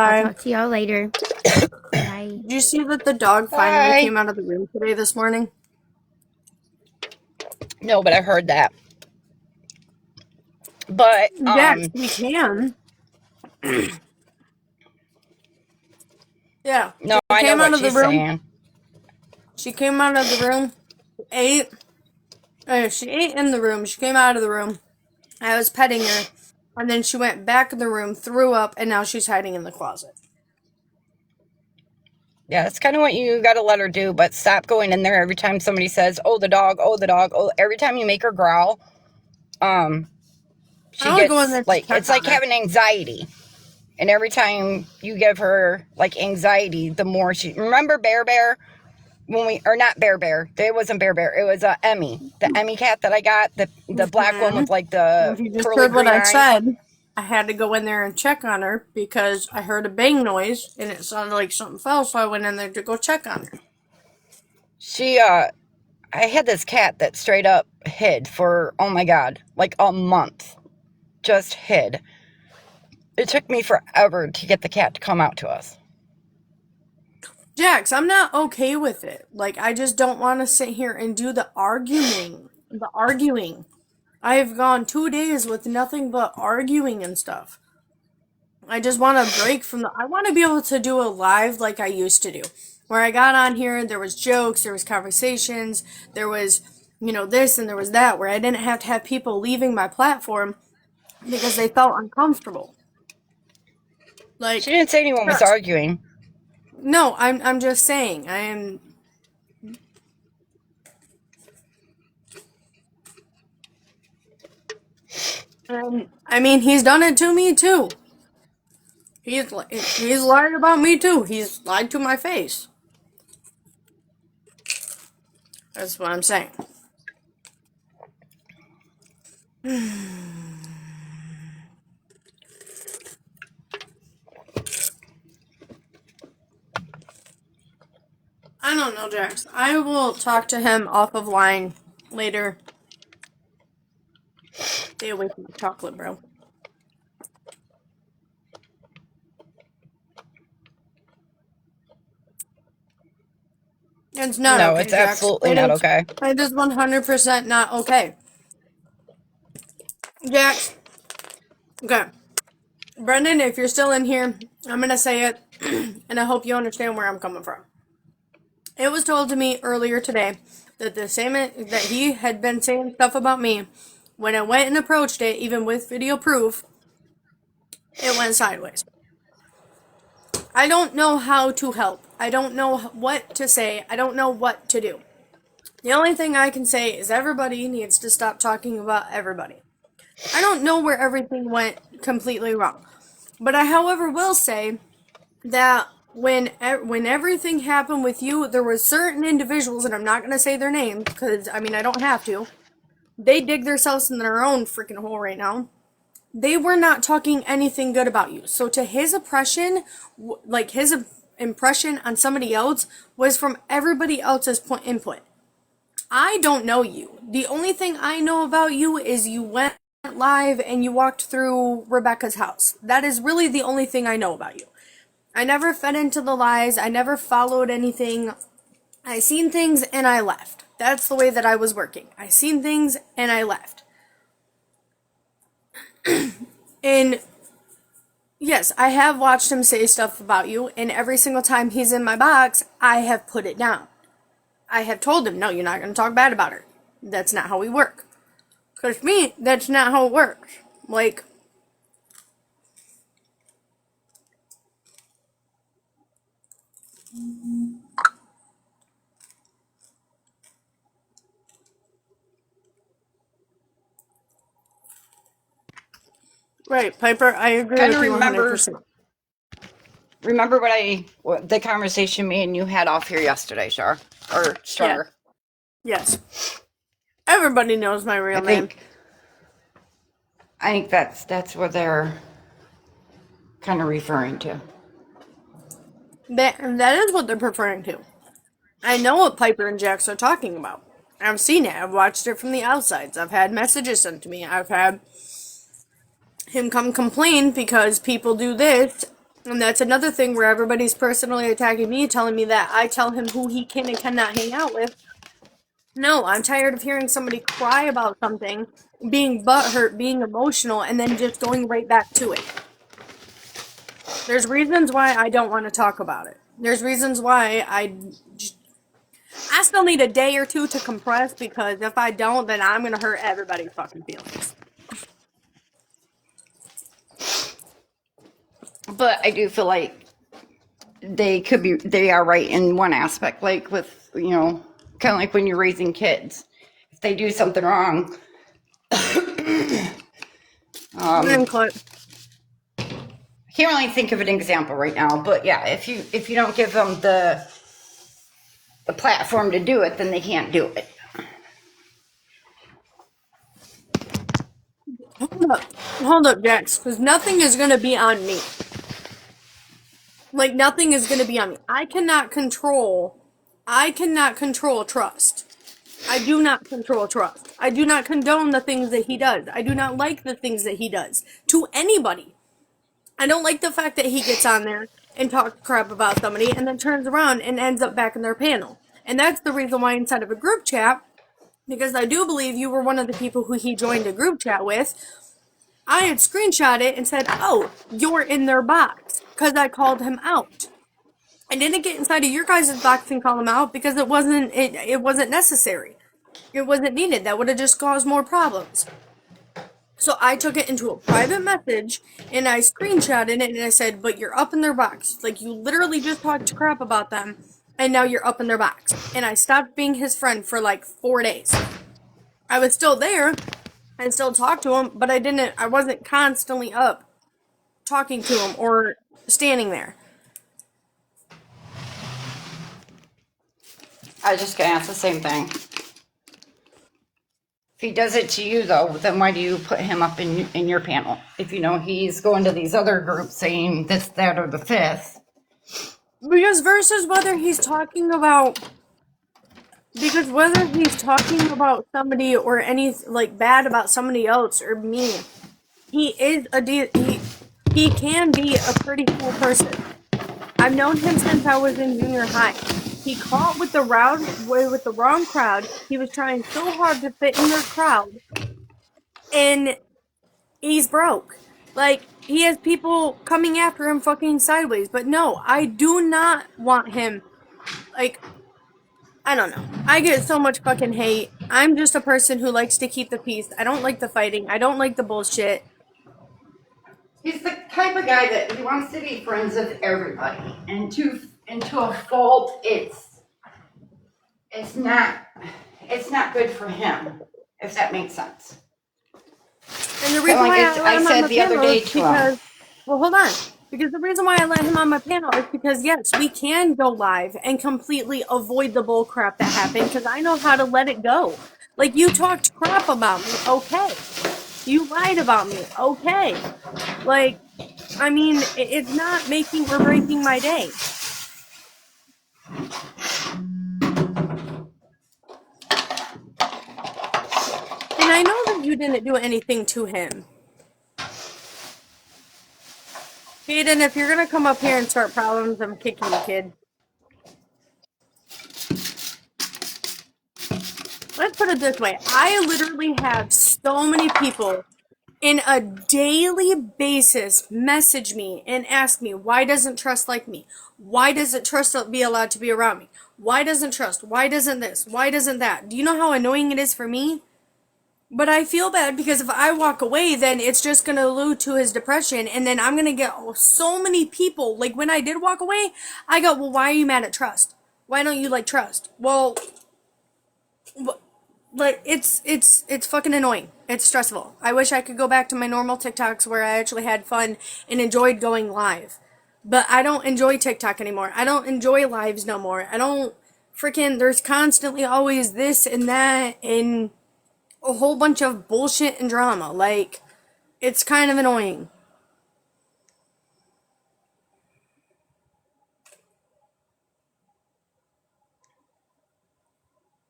[SPEAKER 3] I'll
[SPEAKER 1] Bye.
[SPEAKER 3] talk to y'all later. Bye.
[SPEAKER 1] Did you see that the dog finally
[SPEAKER 4] Bye.
[SPEAKER 1] came out of the room today this morning?
[SPEAKER 4] No, but I heard that. But
[SPEAKER 1] Yes, we can. Yeah.
[SPEAKER 4] no,
[SPEAKER 1] She
[SPEAKER 4] I know
[SPEAKER 1] came out
[SPEAKER 4] what
[SPEAKER 1] of the
[SPEAKER 4] she's
[SPEAKER 1] room.
[SPEAKER 4] saying.
[SPEAKER 1] She came out of the room, ate. She ate in the room. She came out of the room. I was petting her. And then she went back in the room, threw up, and now she's hiding in the closet.
[SPEAKER 4] Yeah, that's kind of what you got to let her do. But stop going in there every time somebody says, "Oh, the dog! Oh, the dog!" Oh, every time you make her growl,
[SPEAKER 1] I
[SPEAKER 4] she
[SPEAKER 1] only go in there
[SPEAKER 4] gets
[SPEAKER 1] to
[SPEAKER 4] like
[SPEAKER 1] check
[SPEAKER 4] it's
[SPEAKER 1] on
[SPEAKER 4] like
[SPEAKER 1] her.
[SPEAKER 4] having anxiety. And every time you give her like anxiety, the more she remember Bear Bear when we or not Bear Bear. It wasn't Bear Bear. It was Emmy, the Emmy cat that I got, the black one
[SPEAKER 1] Mhm.
[SPEAKER 4] with like
[SPEAKER 1] And
[SPEAKER 4] the
[SPEAKER 1] if you just
[SPEAKER 4] pearly
[SPEAKER 1] heard what
[SPEAKER 4] green
[SPEAKER 1] I
[SPEAKER 4] eyes.
[SPEAKER 1] said, I had to go in there and check on her because I heard a bang noise and it sounded like something fell, so I went in there to go check on her.
[SPEAKER 4] I had this cat that straight up hid for oh my god, like a month, just hid. It took me forever to get the cat to come out to us.
[SPEAKER 1] Jax, I'm not okay with it. Like, I just don't want to sit here and do the arguing. The arguing. I've gone 2 days with nothing but arguing and stuff. I just want a break from the. I want to be able to do a live like I used to do. Where I got on here, there was jokes, there was conversations, there was, this and there was that, where I didn't have to have people leaving my platform because they felt uncomfortable.
[SPEAKER 4] She
[SPEAKER 1] Like,
[SPEAKER 4] didn't say anyone was arguing.
[SPEAKER 1] no, I'm just saying. I am. I mean, he's done it to me too. He's lied about me too. He's lied to my face. That's what I'm saying. I don't know, Jax. I will talk to him off of line later. Stay away from the chocolate, bro. It's not
[SPEAKER 4] No,
[SPEAKER 1] okay,
[SPEAKER 4] it's
[SPEAKER 1] Jax.
[SPEAKER 4] absolutely not okay.
[SPEAKER 1] It is 100% not okay. Jax. Okay. Brendan, if you're still in here, I'm gonna say it, and I hope you understand where I'm coming from. It was told to me earlier today that that he had been saying stuff about me. When I went and approached it, even with video proof, it went sideways. I don't know how to help. I don't know what to say. I don't know what to do. The only thing I can say is everybody needs to stop talking about everybody. I don't know where everything went completely wrong. But I, however, will say that when everything happened with you, there were certain individuals, and I'm not going to say their names, because, I mean, I don't have to. They dig themselves in their own freaking hole right now. They were not talking anything good about you. So to his impression, like his impression on somebody else was from everybody else's input. I don't know you. The only thing I know about you is you went live and you walked through Rebecca's house. That is really the only thing I know about you. I never fed into the lies. I never followed anything. I seen things and I left. That's the way that I was working. I seen things and I left. And yes, I have watched him say stuff about you, and every single time he's in my box, I have put it down. I have told him, no, you're not going to talk bad about her. That's not how we work. Because me, that's not how it works. Like, right, Piper, I agree
[SPEAKER 4] Kind
[SPEAKER 1] with
[SPEAKER 4] of
[SPEAKER 1] you 100%.
[SPEAKER 4] remember what the conversation me and you had off here yesterday, Shar, or
[SPEAKER 1] Yeah,
[SPEAKER 4] Stronger.
[SPEAKER 1] yes. Everybody knows my real
[SPEAKER 4] I
[SPEAKER 1] name.
[SPEAKER 4] think I think that's where they're kind of referring to.
[SPEAKER 1] That is what they're referring to. I know what Piper and Jax are talking about. I've seen it. I've watched it from the outsides. I've had messages sent to me. I've had him come complain because people do this. And that's another thing where everybody's personally attacking me, telling me that I tell him who he can and cannot hang out with. No, I'm tired of hearing somebody cry about something, being butthurt, being emotional, and then just going right back to it. There's reasons why I don't want to talk about it. There's reasons why I still need a day or two to compress, because if I don't, then I'm going to hurt everybody's fucking feelings.
[SPEAKER 4] But I do feel like they are right in one aspect, like with, kind of like when you're raising kids. If they do something wrong, I can't really think of an example right now, but yeah, if you don't give them the platform to do it, then they can't do it.
[SPEAKER 1] Hold up, Jax, because nothing is going to be on me. Like, nothing is going to be on me. I cannot control trust. I do not control trust. I do not condone the things that he does. I do not like the things that he does to anybody. I don't like the fact that he gets on there and talks crap about somebody and then turns around and ends up back in their panel. And that's the reason why inside of a group chat, because I do believe you were one of the people who he joined a group chat with, I had screenshot it and said, oh, you're in their box, because I called him out. I didn't get inside of your guys' box and call him out because it wasn't necessary. It wasn't needed. That would have just caused more problems. So I took it into a private message and I screenshotted it and I said, but you're up in their box. Like, you literally just talked crap about them and now you're up in their box. And I stopped being his friend for like 4 days. I was still there and still talked to him, but I wasn't constantly up talking to him or standing there.
[SPEAKER 4] I was just gonna ask the same thing. If he does it to you, though, then why do you put him up in your panel? If you know he's going to these other groups saying this, that, or the fifth.
[SPEAKER 1] Because whether he's talking about somebody or any, like, bad about somebody else or me, he can be a pretty cool person. I've known him since I was in junior high. He caught with the wrong crowd. He was trying so hard to fit in their crowd, and he's broke. Like, he has people coming after him fucking sideways. But no, I do not want him. Like, I don't know. I get so much fucking hate. I'm just a person who likes to keep the peace. I don't like the fighting. I don't like the bullshit.
[SPEAKER 4] He's the type of guy that he wants to be friends with everybody, and to a fault, it's not good for him, if that makes sense.
[SPEAKER 1] And the reason why I said the other day to him. Well, hold on. Because the reason why I let him on my panel is because, yes, we can go live and completely avoid the bull crap that happened, because I know how to let it go. Like, you talked crap about me, okay. You lied about me, okay. Like, I mean, it's not making or breaking my day. And I know that you didn't do anything to him. Aiden, if you're gonna come up here and start problems, I'm kicking you, kid. Let's put it this way. I literally have so many people in a daily basis message me and ask me, why doesn't Trust like me? Why doesn't Trust be allowed to be around me? Why doesn't Trust? Why doesn't this? Why doesn't that? Do you know how annoying it is for me? But I feel bad because if I walk away, then it's just going to allude to his depression, and then I'm going to get so many people. Like, when I did walk away, I go, well, why are you mad at Trust? Why don't you like Trust? Well, like, it's fucking annoying. It's stressful. I wish I could go back to my normal TikToks where I actually had fun and enjoyed going live. But I don't enjoy TikTok anymore. I don't enjoy lives no more. I don't there's constantly always this and that and a whole bunch of bullshit and drama. Like, it's kind of annoying.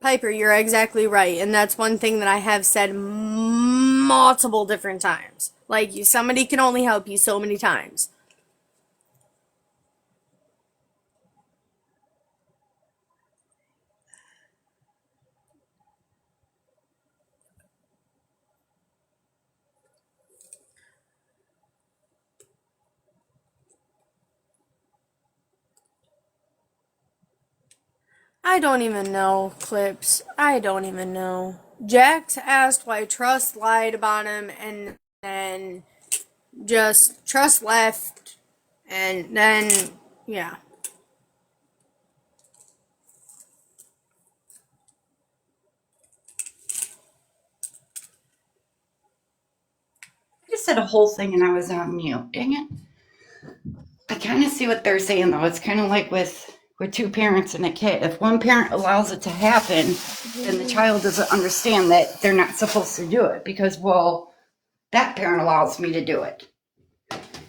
[SPEAKER 1] Piper, you're exactly right, and that's one thing that I have said multiple different times. Like, somebody can only help you so many times. I don't even know, Clips. I don't even know. Jax asked why Trust lied about him, and then just Trust left, and then, yeah.
[SPEAKER 4] I just said a whole thing and I was on mute. Dang it. I kind of see what they're saying though. It's kind of like with two parents and a kid. If one parent allows it to happen, then the child doesn't understand that they're not supposed to do it because, well, that parent allows me to do it.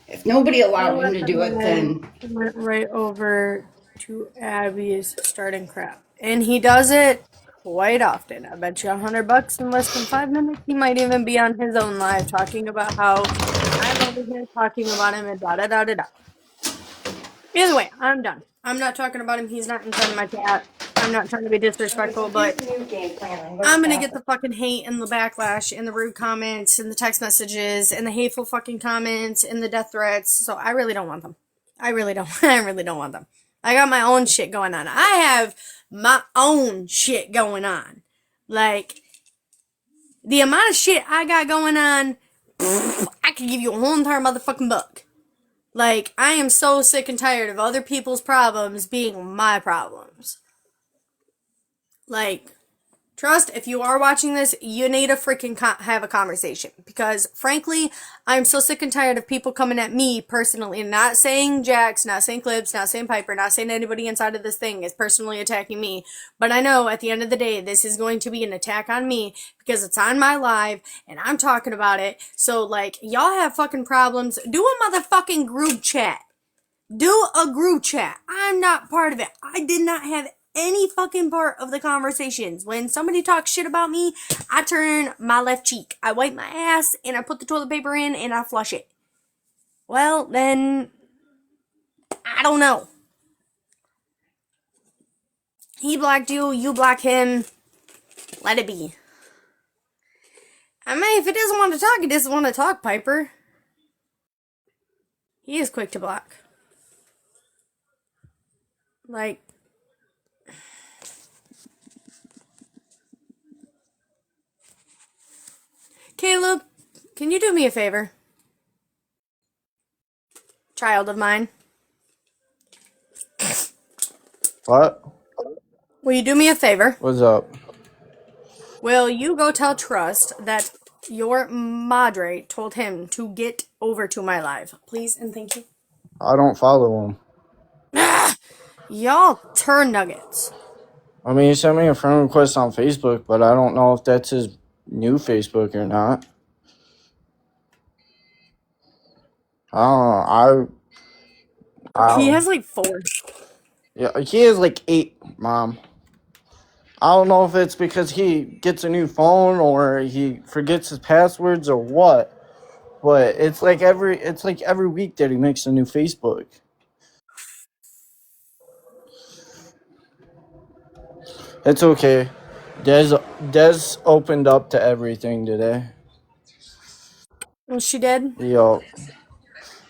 [SPEAKER 4] If nobody allowed him to do it, then
[SPEAKER 1] Went right over to Abby's starting crap, and he does it quite often. I bet you $100 in less than 5 minutes. He might even be on his own live talking about how I'm over here talking about him and da da da da da. Either way, I'm done. I'm not talking about him. He's not in front of my chat. I'm not trying to be disrespectful, but I'm gonna get the fucking hate and the backlash and the rude comments and the text messages and the hateful fucking comments and the death threats. So I really don't want them. I really don't. I really don't want them. I got my own shit going on. I have my own shit going on. Like, the amount of shit I got going on, I could give you a whole entire motherfucking book. Like, I am so sick and tired of other people's problems being my problems. Like, Trust, if you are watching this, you need to freaking have a conversation. Because, frankly, I'm so sick and tired of people coming at me personally. Not saying Jax, not saying Clips, not saying Piper, not saying anybody inside of this thing is personally attacking me. But I know at the end of the day, this is going to be an attack on me because it's on my live and I'm talking about it. So, like, y'all have fucking problems. Do a motherfucking group chat. Do a group chat. I'm not part of it. I did not have any fucking part of the conversations. When somebody talks shit about me, I turn my left cheek. I wipe my ass and I put the toilet paper in and I flush it. Well, then, I don't know. He blocked you, you block him. Let it be. I mean, if he doesn't want to talk, he doesn't want to talk, Piper. He is quick to block. Like, Caleb, can you do me a favor? Child of mine.
[SPEAKER 5] What?
[SPEAKER 1] Will you do me a favor?
[SPEAKER 5] What's up?
[SPEAKER 1] Will you go tell Trust that your Madre told him to get over to my live? Please and thank you.
[SPEAKER 5] I don't follow him.
[SPEAKER 1] Y'all turn nuggets.
[SPEAKER 5] I mean, he sent me a friend request on Facebook, but I don't know if that's his new Facebook or not. I don't know.
[SPEAKER 1] He has like 4.
[SPEAKER 5] Yeah, he has like 8, Mom. I don't know if it's because he gets a new phone or he forgets his passwords or what, but it's like every week that he makes a new Facebook. It's okay. Des opened up to everything today.
[SPEAKER 1] Well, she did.
[SPEAKER 5] Yo,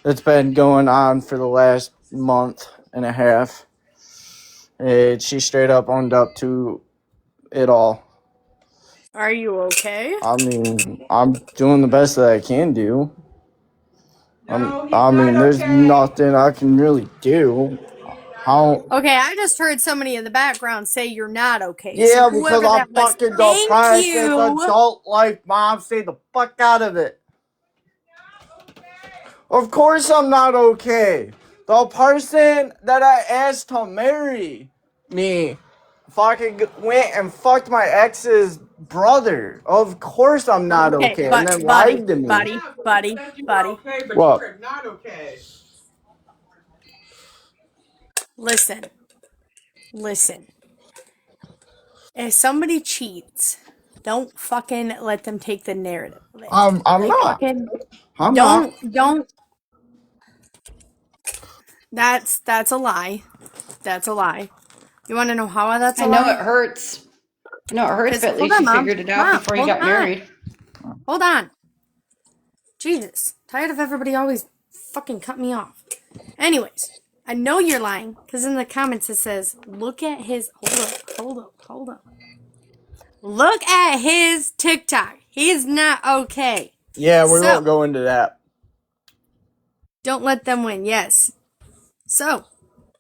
[SPEAKER 5] it's been going on for the last month and a half. She straight up owned up to it all.
[SPEAKER 1] Are you okay?
[SPEAKER 5] I mean, I'm doing the best that I can do. There's nothing I can really do. How?
[SPEAKER 1] Okay, I just heard somebody in the background say you're not okay.
[SPEAKER 5] Yeah,
[SPEAKER 1] So
[SPEAKER 5] because
[SPEAKER 1] whoever
[SPEAKER 5] I'm
[SPEAKER 1] that was,
[SPEAKER 5] fucking
[SPEAKER 1] thank
[SPEAKER 5] depressed. It's
[SPEAKER 1] you.
[SPEAKER 5] adult life, Mom. Stay the fuck out of it. Of course I'm not okay. The person that I asked to marry me fucking went and fucked my ex's brother. Of course I'm not okay. And then lied to me.
[SPEAKER 1] buddy.
[SPEAKER 5] What?
[SPEAKER 1] Listen. If somebody cheats, don't fucking let them take the narrative of it.
[SPEAKER 5] I'm
[SPEAKER 1] Like
[SPEAKER 5] not.
[SPEAKER 1] fucking
[SPEAKER 5] I'm not.
[SPEAKER 1] don't. That's a lie. That's a lie. You want to know how that's a
[SPEAKER 4] I know
[SPEAKER 1] lie?
[SPEAKER 4] it hurts. I know it hurts,
[SPEAKER 1] Because
[SPEAKER 4] but at
[SPEAKER 1] hold
[SPEAKER 4] least
[SPEAKER 1] on,
[SPEAKER 4] you
[SPEAKER 1] mom.
[SPEAKER 4] figured it out
[SPEAKER 1] Mom,
[SPEAKER 4] before you
[SPEAKER 1] hold
[SPEAKER 4] got
[SPEAKER 1] on.
[SPEAKER 4] married.
[SPEAKER 1] Hold on. Jesus, tired of everybody always fucking cut me off. Anyways, I know you're lying because in the comments it says, "Look at his." Hold up. Look at his TikTok. He's not okay.
[SPEAKER 5] Yeah, we
[SPEAKER 1] So
[SPEAKER 5] won't go into that.
[SPEAKER 1] don't let them win. Yes. So,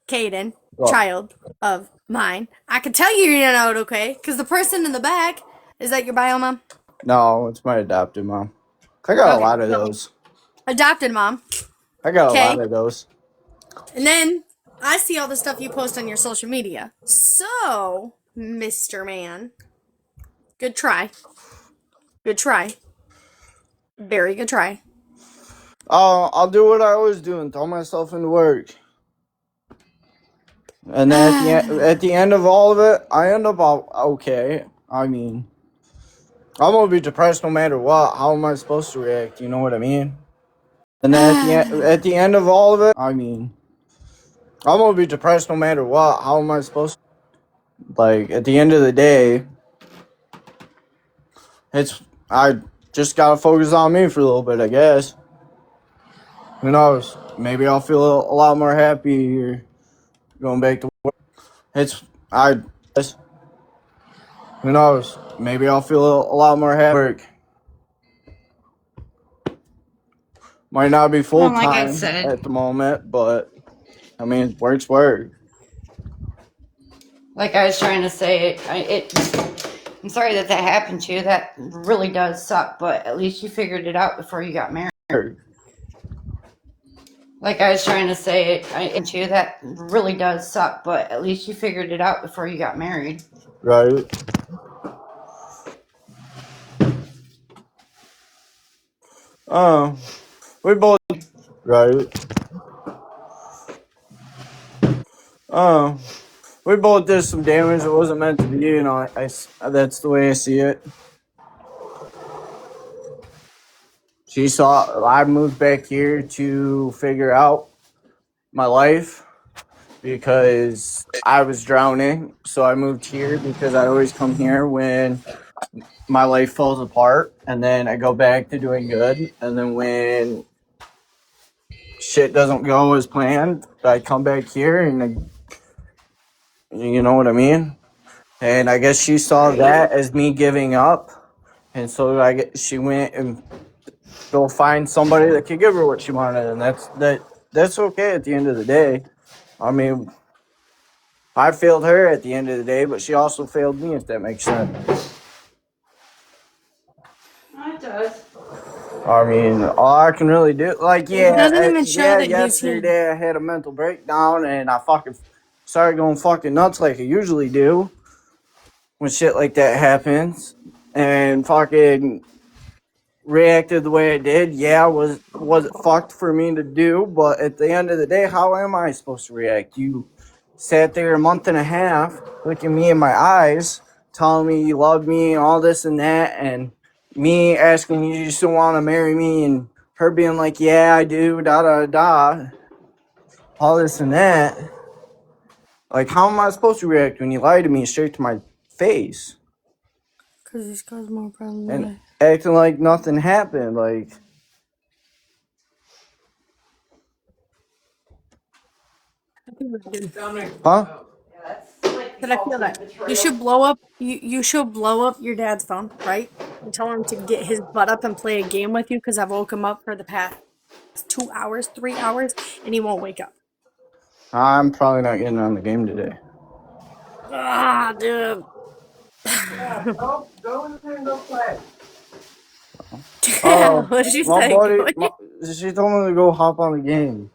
[SPEAKER 1] Caden,
[SPEAKER 5] Well,
[SPEAKER 1] child of mine, I can tell you you're not okay because the person in the back is that your bio mom?
[SPEAKER 5] no, it's my adopted mom. I got a
[SPEAKER 1] Okay,
[SPEAKER 5] lot of
[SPEAKER 1] so
[SPEAKER 5] those.
[SPEAKER 1] adopted mom.
[SPEAKER 5] I got a lot
[SPEAKER 1] Okay,
[SPEAKER 5] of those.
[SPEAKER 1] and then I see all the stuff you post on your social media. So, Mr. Man, good try. Good try. Very good try.
[SPEAKER 5] I'll do what I always do and throw myself into work. And then at the end of all of it, I end up all okay. I mean, I'm gonna be depressed no matter what. How am I supposed to react? You know what I mean? And then at the end of all of it, I mean, I'm gonna be depressed no matter what. How am I supposed to? Like at the end of the day, I just gotta focus on me for a little bit, I guess. Who knows? Maybe I'll feel a lot more happy going back to work. I guess. Who knows? Maybe I'll feel a lot more happy. Work might not be full
[SPEAKER 4] Well, like I
[SPEAKER 5] time
[SPEAKER 4] said,
[SPEAKER 5] at the moment, but I mean, work's work.
[SPEAKER 4] like I was trying to say, I'm sorry that happened to you. That really does suck, but at least you figured it out before you got married. Like I was trying to say, that really does suck, but at least you figured it out before you got married.
[SPEAKER 5] Right. Oh, we both. Right. Oh, we both did some damage that wasn't meant to be. You know, that's the way I see it. She saw I moved back here to figure out my life because I was drowning. So I moved here because I always come here when my life falls apart, and then I go back to doing good. And then when shit doesn't go as planned, I come back here, and you know what I mean. And I guess she saw that as me giving up, and so she went and go find somebody that could give her what she wanted, and that's okay at the end of the day. I mean, I failed her at the end of the day, but she also failed me, if that makes sense.
[SPEAKER 4] Oh, it does.
[SPEAKER 5] I mean, all I can really do, like,
[SPEAKER 1] It doesn't even show
[SPEAKER 5] yeah,
[SPEAKER 1] that he's here.
[SPEAKER 5] yesterday I had a mental breakdown and I fucking started going fucking nuts like I usually do when shit like that happens, and fucking reacted the way I did. Yeah, was it fucked for me to do, but at the end of the day, how am I supposed to react? You sat there a month and a half looking me in my eyes, telling me you love me and all this and that, and me asking you still want to marry me, and her being like, yeah, I do, da da da, all this and that. Like, how am I supposed to react when you lie to me straight to my face
[SPEAKER 1] Because he's caused more problems than
[SPEAKER 5] and acting like nothing happened? Like, huh?
[SPEAKER 1] But I feel that you should blow up. You should blow up your dad's phone, right? And tell him to get his butt up and play a game with you because I woke him up for the past 2 hours, 3 hours, and he won't wake up.
[SPEAKER 5] I'm probably not getting on the game today.
[SPEAKER 1] Ah, dude.
[SPEAKER 5] Go in there and go play.
[SPEAKER 1] What did she
[SPEAKER 5] My
[SPEAKER 1] say?
[SPEAKER 5] buddy, she told me to go hop on the game.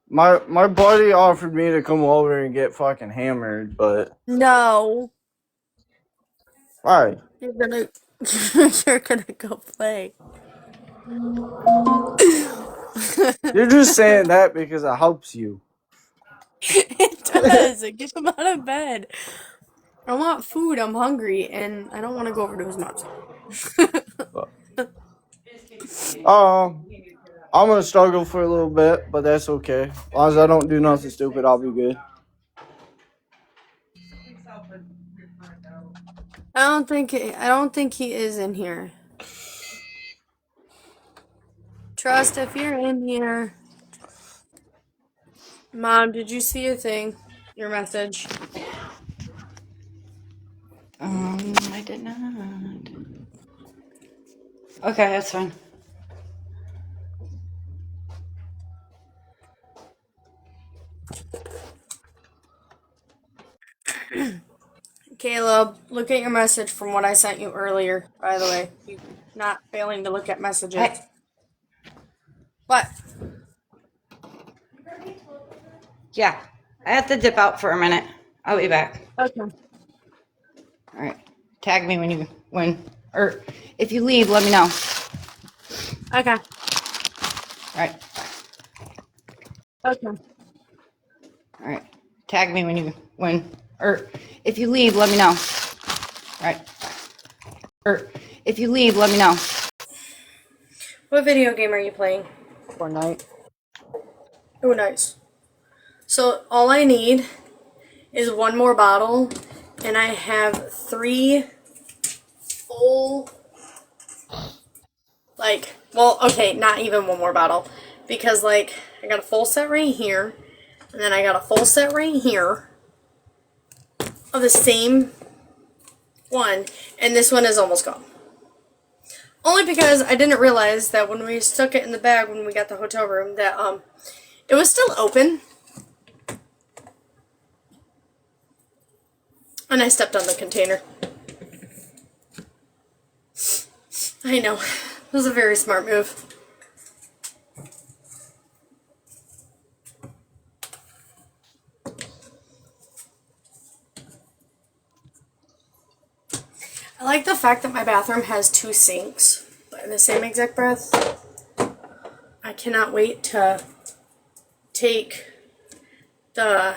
[SPEAKER 5] My buddy offered me to come over and get fucking hammered, but
[SPEAKER 1] No,
[SPEAKER 5] why?
[SPEAKER 1] you're gonna you're gonna go play.
[SPEAKER 5] You're just saying that because it helps you.
[SPEAKER 1] It does. Get him out of bed. I want food. I'm hungry, and I don't want to go over to his mom's.
[SPEAKER 5] I'm gonna struggle for a little bit, but that's okay. As long as I don't do nothing stupid, I'll be good.
[SPEAKER 1] I don't think he is in here. Trust if you're in here. Mom, did you see your thing? Your message?
[SPEAKER 4] I did not. Okay, that's fine.
[SPEAKER 1] Caleb, look at your message from what I sent you earlier, by the way. You not failing to look at messages. What?
[SPEAKER 4] Yeah, I have to dip out for a minute. I'll be back.
[SPEAKER 1] Okay.
[SPEAKER 4] All right. Tag me or if you leave, let me know.
[SPEAKER 1] Okay.
[SPEAKER 4] All right.
[SPEAKER 1] Okay.
[SPEAKER 4] All right. Tag me or if you leave, let me know. All right. Or if you leave, let me know.
[SPEAKER 1] What video game are you playing?
[SPEAKER 2] Fortnite.
[SPEAKER 1] Oh, nice. So all I need is one more bottle, and I have 3 full, okay, not even one more bottle, because, I got a full set right here, and then I got a full set right here of the same one, and this one is almost gone. Only because I didn't realize that when we stuck it in the bag when we got the hotel room that, it was still open. And I stepped on the container. I know. It was a very smart move. I like the fact that my bathroom has 2 sinks, but in the same exact breath, I cannot wait to take the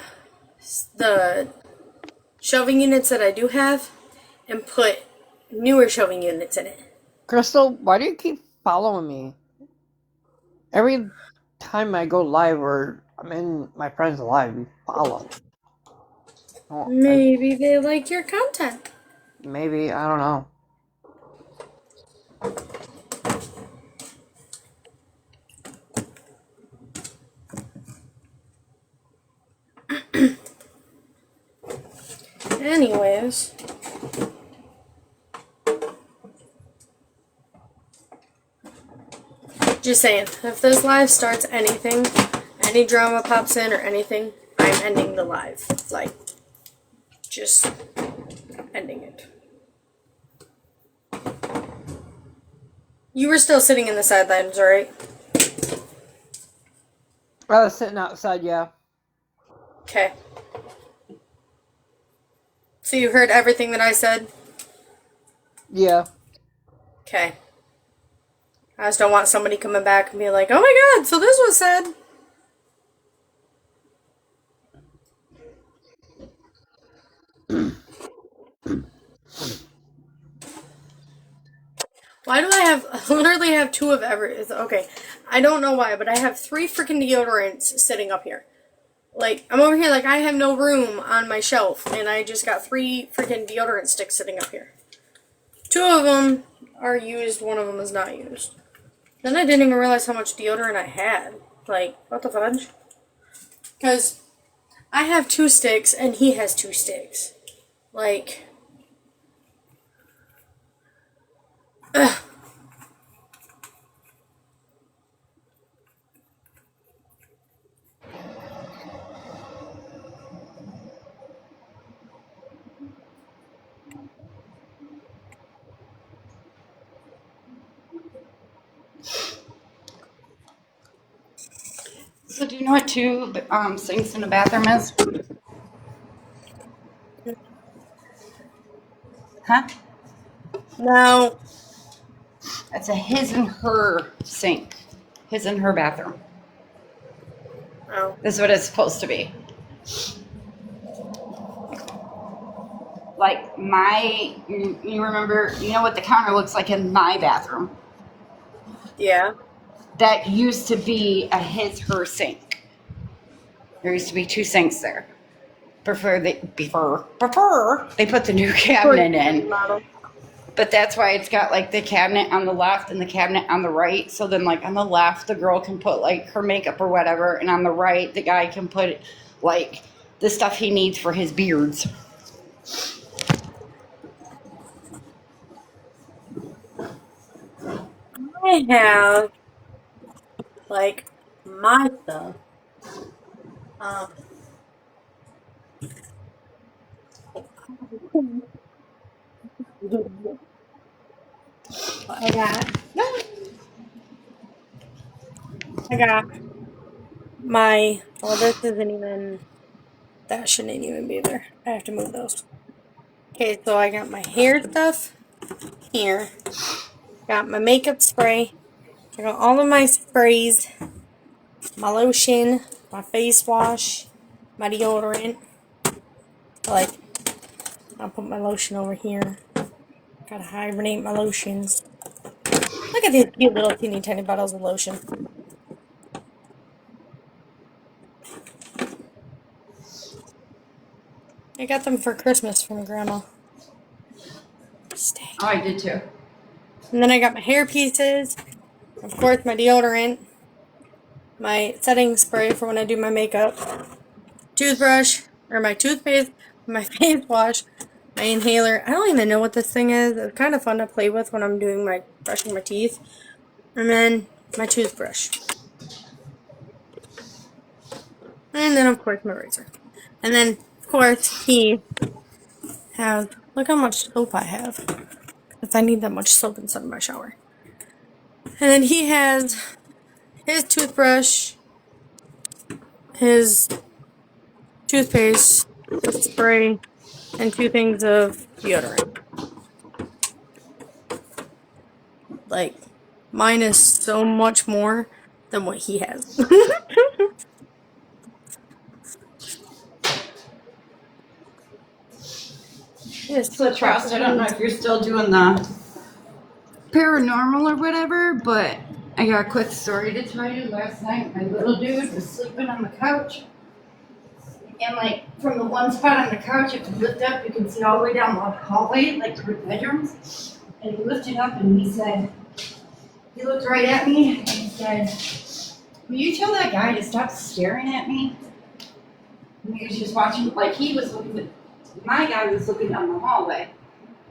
[SPEAKER 1] shelving units that I do have and put newer shelving units in it.
[SPEAKER 2] Crystal, why do you keep following me? Every time I go live or I'm in my friend's live, you follow. Oh,
[SPEAKER 1] Maybe they like your content.
[SPEAKER 2] maybe, I don't know.
[SPEAKER 1] Anyways. Just saying, if this live starts anything, any drama pops in or anything, I'm ending the live. Just ending it. You were still sitting in the sidelines, right?
[SPEAKER 2] I was sitting outside, yeah.
[SPEAKER 1] Okay. So you heard everything that I said?
[SPEAKER 2] Yeah.
[SPEAKER 1] Okay. I just don't want somebody coming back and be like, oh my god, so this was said. Why do I literally have 2 of every, okay, I don't know why, but I have 3 freaking deodorants sitting up here. I'm over here, I have no room on my shelf, and I just got 3 freaking deodorant sticks sitting up here. 2 of them are used, 1 of them is not used. Then I didn't even realize how much deodorant I had. What the fudge? Because I have 2 sticks, and he has 2 sticks. Ugh.
[SPEAKER 4] So do you know what 2 sinks in a bathroom is? Huh?
[SPEAKER 1] No.
[SPEAKER 4] It's a his and her sink. His and her bathroom.
[SPEAKER 1] Oh.
[SPEAKER 4] This is what it's supposed to be. like you remember, you know what the counter looks like in my bathroom?
[SPEAKER 1] Yeah.
[SPEAKER 4] That used to be a her sink. There used to be 2 sinks there. Before they put the new cabinet in. But that's why it's got like the cabinet on the left and the cabinet on the right. So then, like, on the left, the girl can put like her makeup or whatever, and on the right, the guy can put like the stuff he needs for his beards.
[SPEAKER 1] I have like my stuff. Um, I got my. Well, this isn't even. That shouldn't even be there. I have to move those. Okay, so I got my hair stuff here. Got my makeup spray. I got all of my sprays, my lotion, my face wash, my deodorant. Like, I'll put my lotion over here. Gotta hibernate my lotions. Look at these cute little teeny tiny bottles of lotion. I got them for Christmas from Grandma. Stay.
[SPEAKER 4] Oh, I did too.
[SPEAKER 1] And then I got my hair pieces. Of course, my deodorant. My setting spray for when I do my makeup. Toothbrush. Or my toothpaste. My face wash. My inhaler. I don't even know what this thing is. It's kind of fun to play with when I'm doing my brushing my teeth. And then my toothbrush. And then, of course, my razor. And then, of course, he has... Look how much soap I have. Because I need that much soap inside my shower. And then he has his toothbrush, his toothpaste, his spray, and 2 things of deodorant. Like, mine is so much more than what he has.
[SPEAKER 4] So, Trust, I don't know if you're still doing the paranormal or whatever, but I got a quick story to tell you. Last night, my little dude was sleeping on the couch. And, like, from the one spot on the couch, if you lift up, you can see all the way down the hallway, like, through the bedrooms. And he lifted up and he said, he looked right at me and he said, "Will you tell that guy to stop staring at me?" And he was just watching, like, he was looking, my guy was looking down the hallway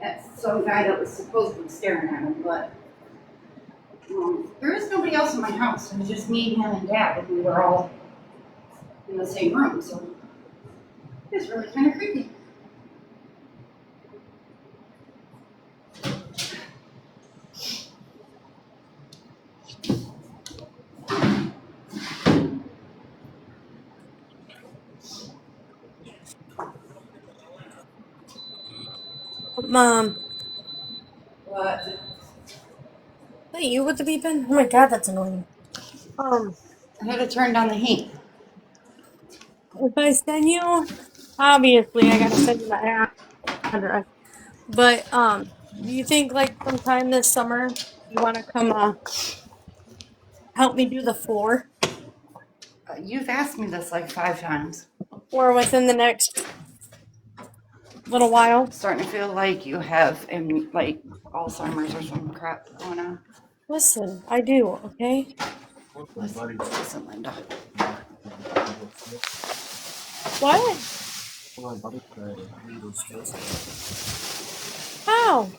[SPEAKER 4] at some guy that was supposedly staring at him, but there was nobody else in my house. It was just me, him, and Dad, and we were all in the same room, so it was really kind of creepy.
[SPEAKER 1] Mom,
[SPEAKER 4] But
[SPEAKER 1] is that you with the beeping? Oh my god, that's annoying.
[SPEAKER 4] I had to turn down the heat.
[SPEAKER 1] If I send you, obviously I gotta send you my address. But do you think like sometime this summer you want to come help me do the floor,
[SPEAKER 4] You've asked me this like 5 times.
[SPEAKER 1] or within the next little while?
[SPEAKER 4] I'm starting to feel like you have like Alzheimer's or some crap going on.
[SPEAKER 1] Listen, I do. Okay.
[SPEAKER 4] Listen, Linda.
[SPEAKER 1] What? How?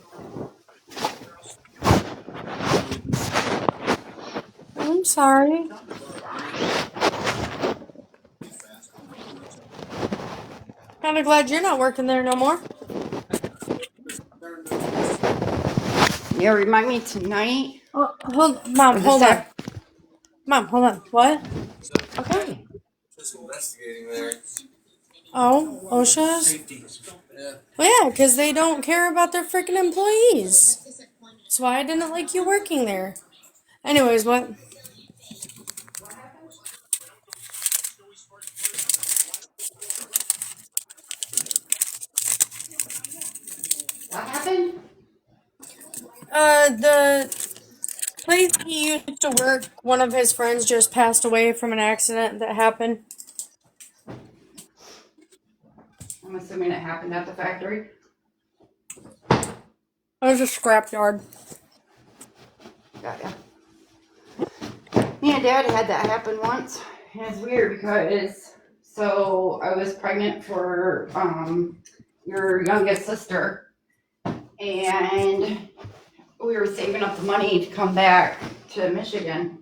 [SPEAKER 1] I'm sorry. Kind of glad you're not working there no more.
[SPEAKER 4] Yeah, remind me tonight.
[SPEAKER 1] Oh, Mom, hold on. Mom, hold on. What?
[SPEAKER 4] Okay.
[SPEAKER 1] Oh, OSHA's? Well, yeah, because they don't care about their freaking employees. That's why I didn't like you working there. Anyways, what?
[SPEAKER 4] What happened?
[SPEAKER 1] The place he used to work, one of his friends just passed away from an accident that happened.
[SPEAKER 4] I'm assuming it happened at the factory.
[SPEAKER 1] It was a scrapyard.
[SPEAKER 4] Got ya. Me and Dad had that happen once. And it's weird because so I was pregnant for your youngest sister, and we were saving up the money to come back to Michigan,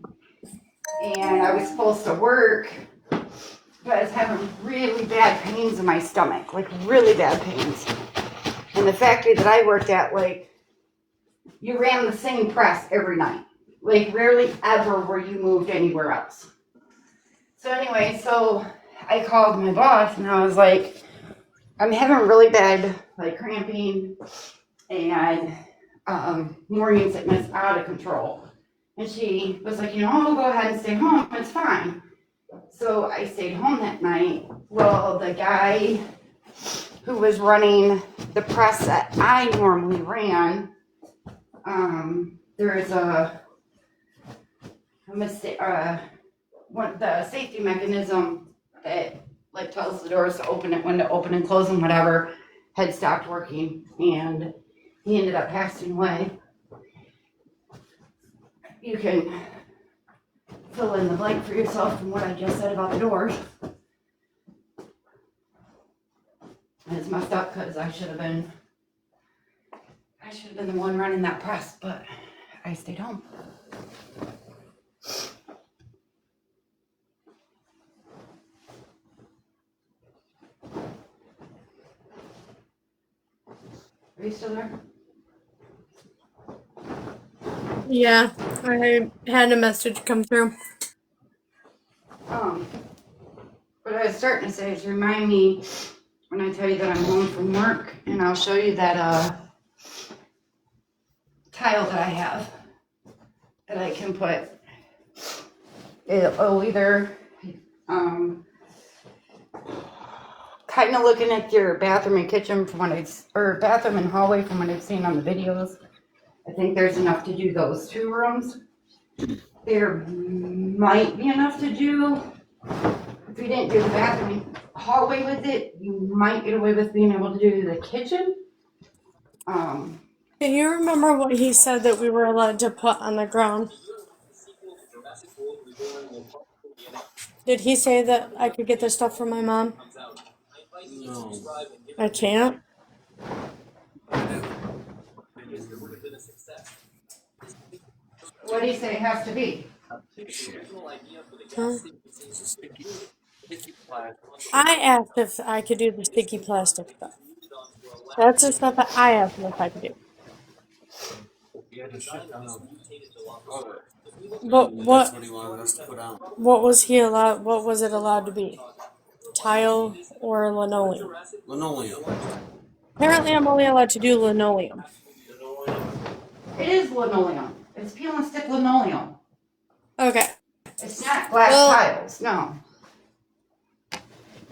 [SPEAKER 4] and I was supposed to work, but I was having really bad pains in my stomach, like really bad pains. And the factory that I worked at, like, you ran the same press every night. Like, rarely ever were you moved anywhere else. So anyway, so I called my boss and I was like, I'm having really bad, like, cramping and morning sickness out of control. And she was like, I'll go ahead and stay home. It's fine. So I stayed home that night. Well, the guy who was running the press that I normally ran, there's a mistake, the safety mechanism that like tells the doors to open it, when to open and close them, whatever, had stopped working, and he ended up passing away. You can fill in the blank for yourself from what I just said about the doors. And it's messed up because I should have been the one running that press, but I stayed home. Are you still there?
[SPEAKER 1] Yeah, I had a message come through.
[SPEAKER 4] What I was starting to say is remind me when I tell you that I'm home from work, and I'll show you that tile that I have that I can put. It'll either kind of looking at your bathroom and kitchen from what or bathroom and hallway from what I've seen on the videos. I think there's enough to do those 2 rooms. There might be enough to do, if you didn't do the bathroom hallway with it, you might get away with being able to do the kitchen.
[SPEAKER 1] Can you remember what he said that we were allowed to put on the ground? Did he say that I could get this stuff from my mom?
[SPEAKER 6] No.
[SPEAKER 1] I can't.
[SPEAKER 4] What do you say it has to be?
[SPEAKER 1] Huh? I asked if I could do the sticky plastic stuff. That's the stuff that I asked him if I could do. But
[SPEAKER 6] That's what he wanted us to put on.
[SPEAKER 1] what was he allowed? What was it allowed to be? Tile or linoleum?
[SPEAKER 6] Linoleum.
[SPEAKER 1] Apparently, I'm only allowed to do linoleum.
[SPEAKER 4] It is linoleum. It's peel and stick linoleum.
[SPEAKER 1] Okay.
[SPEAKER 4] It's not glass tiles, no.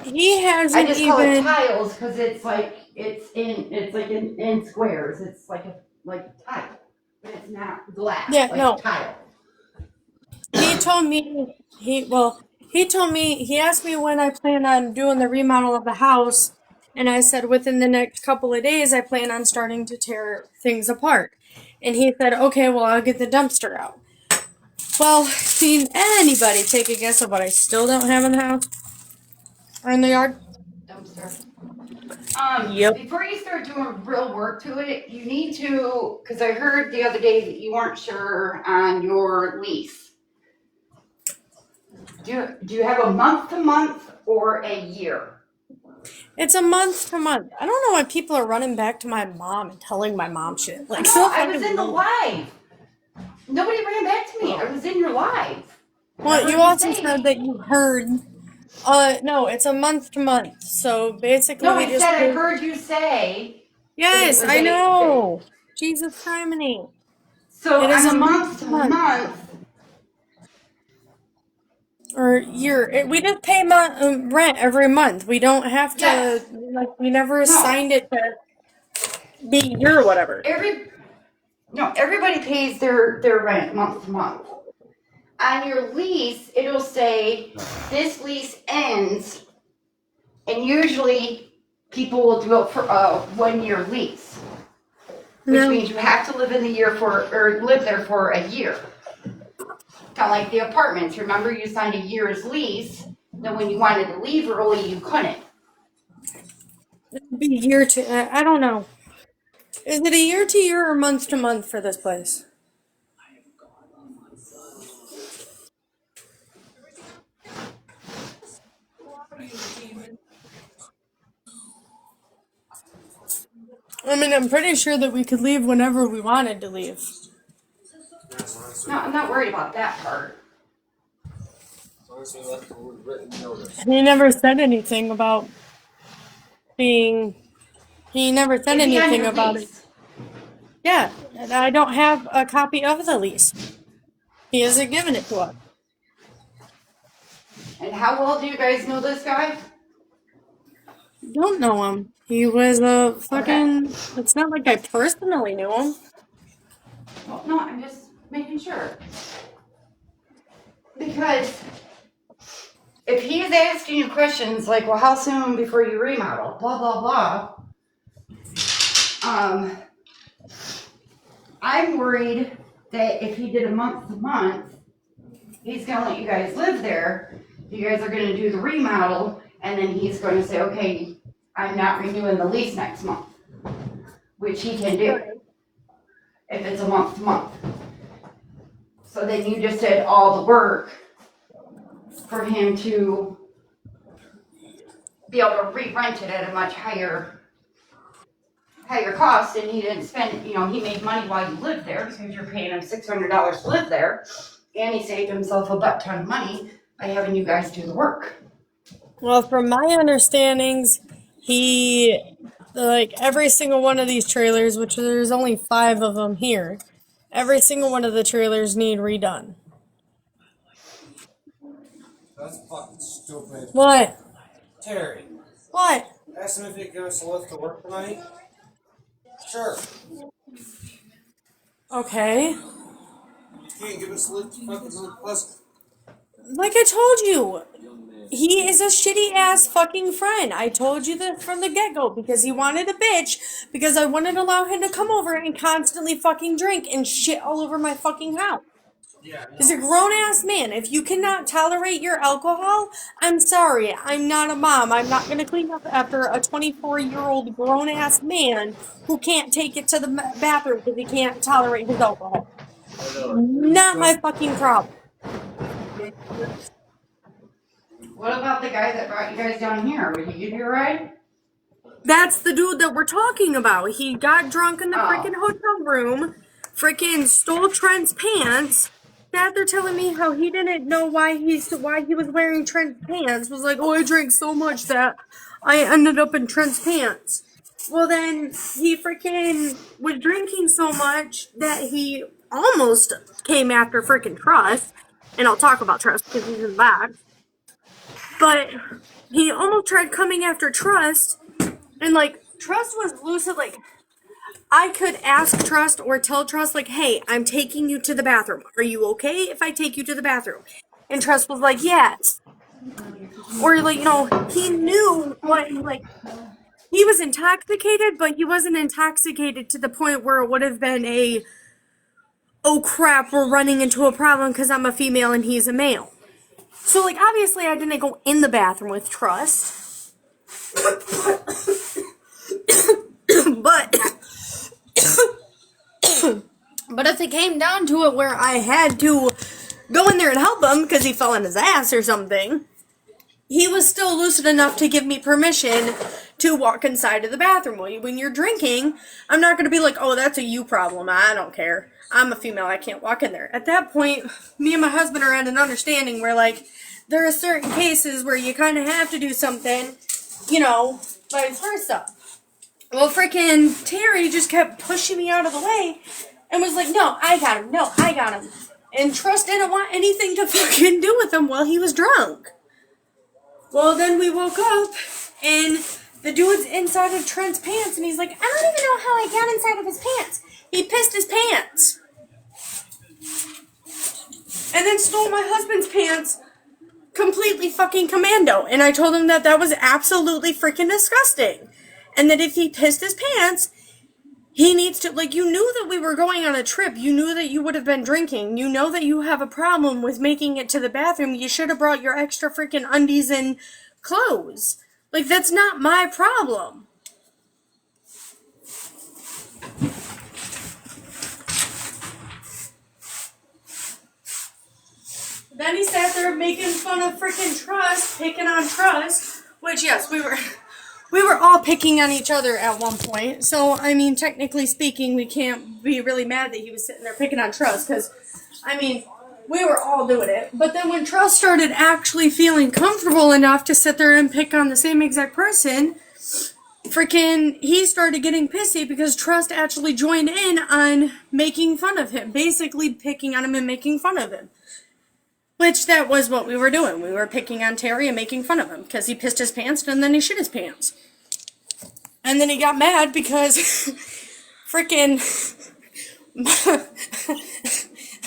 [SPEAKER 1] He hasn't
[SPEAKER 4] I just call it
[SPEAKER 1] even.
[SPEAKER 4] tiles because it's like in squares. It's like a tile, but it's not glass.
[SPEAKER 1] Yeah,
[SPEAKER 4] like
[SPEAKER 1] no.
[SPEAKER 4] tile.
[SPEAKER 1] He told me he asked me when I plan on doing the remodel of the house, and I said within the next couple of days I plan on starting to tear things apart. And he said, okay, well, I'll get the dumpster out. Well, can anybody take a guess of what I still don't have in the house or in the yard?
[SPEAKER 4] Dumpster.
[SPEAKER 1] Yep.
[SPEAKER 4] Before you start doing real work to it, you need to, because I heard the other day that you weren't sure on your lease. Do you have a month to month or a year?
[SPEAKER 1] It's a month to month. I don't know why people are running back to my mom and telling my mom shit. Like,
[SPEAKER 4] No, I was in the live. Nobody ran back to me. I was in your live.
[SPEAKER 1] Well, you also said that you heard. No, it's a month to month. So basically,
[SPEAKER 4] No,
[SPEAKER 1] we
[SPEAKER 4] I
[SPEAKER 1] just.
[SPEAKER 4] said I heard you say.
[SPEAKER 1] Yes, I know. Jesus criminy.
[SPEAKER 4] So
[SPEAKER 1] It is
[SPEAKER 4] on
[SPEAKER 1] a
[SPEAKER 4] a
[SPEAKER 1] month
[SPEAKER 4] month
[SPEAKER 1] to
[SPEAKER 4] to
[SPEAKER 1] month.
[SPEAKER 4] month.
[SPEAKER 1] Or year. We just pay rent every month. We don't have to.
[SPEAKER 4] Yes.
[SPEAKER 1] Like, we never signed it to. be a year or whatever.
[SPEAKER 4] Everybody pays their rent month to month. On your lease, it'll say this lease ends, and usually people will do it for a 1-year lease, which means you have to live in the year or live there for a year. Kind of like the apartments. Remember, you signed a year's lease. Then when you wanted to leave early, you couldn't.
[SPEAKER 1] It'd be year to. I don't know. Is it a year to year or month to month for this place? I mean, I'm pretty sure that we could leave whenever we wanted to leave.
[SPEAKER 4] No, I'm not worried about that part.
[SPEAKER 1] He never said anything about being. He never said
[SPEAKER 4] It'd be on
[SPEAKER 1] anything
[SPEAKER 4] your
[SPEAKER 1] about it.
[SPEAKER 4] lease.
[SPEAKER 1] Yeah, and I don't have a copy of the lease. He hasn't given it to us.
[SPEAKER 4] And how well do you guys know this guy?
[SPEAKER 1] Don't know him. He was a fucking. It's not like I personally knew him.
[SPEAKER 4] Well, no, I'm just making sure. Because if he's asking you questions like, well, how soon before you remodel? Blah, blah, blah. I'm worried that if he did a month to month, he's going to let you guys live there. You guys are going to do the remodel, and then he's going to say, okay, I'm not renewing the lease next month, which he can do if it's a month to month. So then you just did all the work for him to be able to re-rent it at a much higher cost, and he didn't spend, he made money while you lived there because you're paying him $600 to live there, and he saved himself a butt ton of money by having you guys do the work.
[SPEAKER 1] Well, from my understandings, every single one of these trailers, which there's only 5 of them here, every single one of the trailers need redone.
[SPEAKER 6] That's fucking stupid.
[SPEAKER 1] What?
[SPEAKER 6] Terry,
[SPEAKER 1] What?
[SPEAKER 6] ask him if he can give us a lift to work tonight. Sure.
[SPEAKER 1] Okay.
[SPEAKER 6] You can't give us a lift to fucking Mount Pleasant.
[SPEAKER 1] Like I told you, he is a shitty ass fucking friend. I told you that from the get-go because he wanted a bitch because I wouldn't allow him to come over and constantly fucking drink and shit all over my fucking house. He's a grown-ass man. If you cannot tolerate your alcohol, I'm sorry. I'm not a mom. I'm not going to clean up after a 24-year-old grown-ass man who can't take it to the bathroom because he can't tolerate his alcohol. Not my fucking problem.
[SPEAKER 4] What about the guy that brought you guys down here? Would he give you a ride?
[SPEAKER 1] That's the dude that we're talking about. He got drunk in the freaking hotel room, freaking stole Trent's pants. Dad, they're telling me how he didn't know why he was wearing Trent's pants. Was like, oh, I drank so much that I ended up in Trent's pants. Well, then he freaking was drinking so much that he almost came after freaking Trust. And I'll talk about Trust because he's in the back. But he almost tried coming after Trust. And, Trust was lucid, I could ask Trust or tell Trust, hey, I'm taking you to the bathroom. Are you okay if I take you to the bathroom? And Trust was like, yes. Or, he knew what, he was intoxicated, but he wasn't intoxicated to the point where it would have been oh crap, we're running into a problem because I'm a female and he's a male. So, obviously I didn't go in the bathroom with Trust. But if it came down to it where I had to go in there and help him because he fell on his ass or something, he was still lucid enough to give me permission to walk inside of the bathroom. When you're drinking, I'm not going to be like, oh, that's a you problem. I don't care. I'm a female. I can't walk in there. At that point, me and my husband are at an understanding where, there are certain cases where you kind of have to do something, vice versa. Well, freaking Terry just kept pushing me out of the way and was like, no, I got him. No, I got him. And Trust didn't want anything to fucking do with him while he was drunk. Well, then we woke up and The dude's inside of Trent's pants, and he's like, I don't even know how I got inside of his pants. He pissed his pants. And then stole my husband's pants completely fucking commando. And I told him that that was absolutely freaking disgusting. And that if he pissed his pants, he needs to, like, you knew that we were going on a trip. You knew that you would have been drinking. You know that you have a problem with making it to the bathroom. You should have brought your extra freaking undies and clothes. Like, that's not my problem. Then he sat there making fun of freaking Trust, picking on Trust, which, yes, we were all picking on each other at one point. So, I mean, technically speaking, we can't be really mad that he was sitting there picking on Trust, because, I mean, we were all doing it. But then when Trust started actually feeling comfortable enough to sit there and pick on the same exact person, freaking, he started getting pissy because Trust actually joined in on making fun of him, basically picking on him and making fun of him. Which, that was what we were doing. We were picking on Terry and making fun of him because he pissed his pants and then he shit his pants. And then he got mad because freaking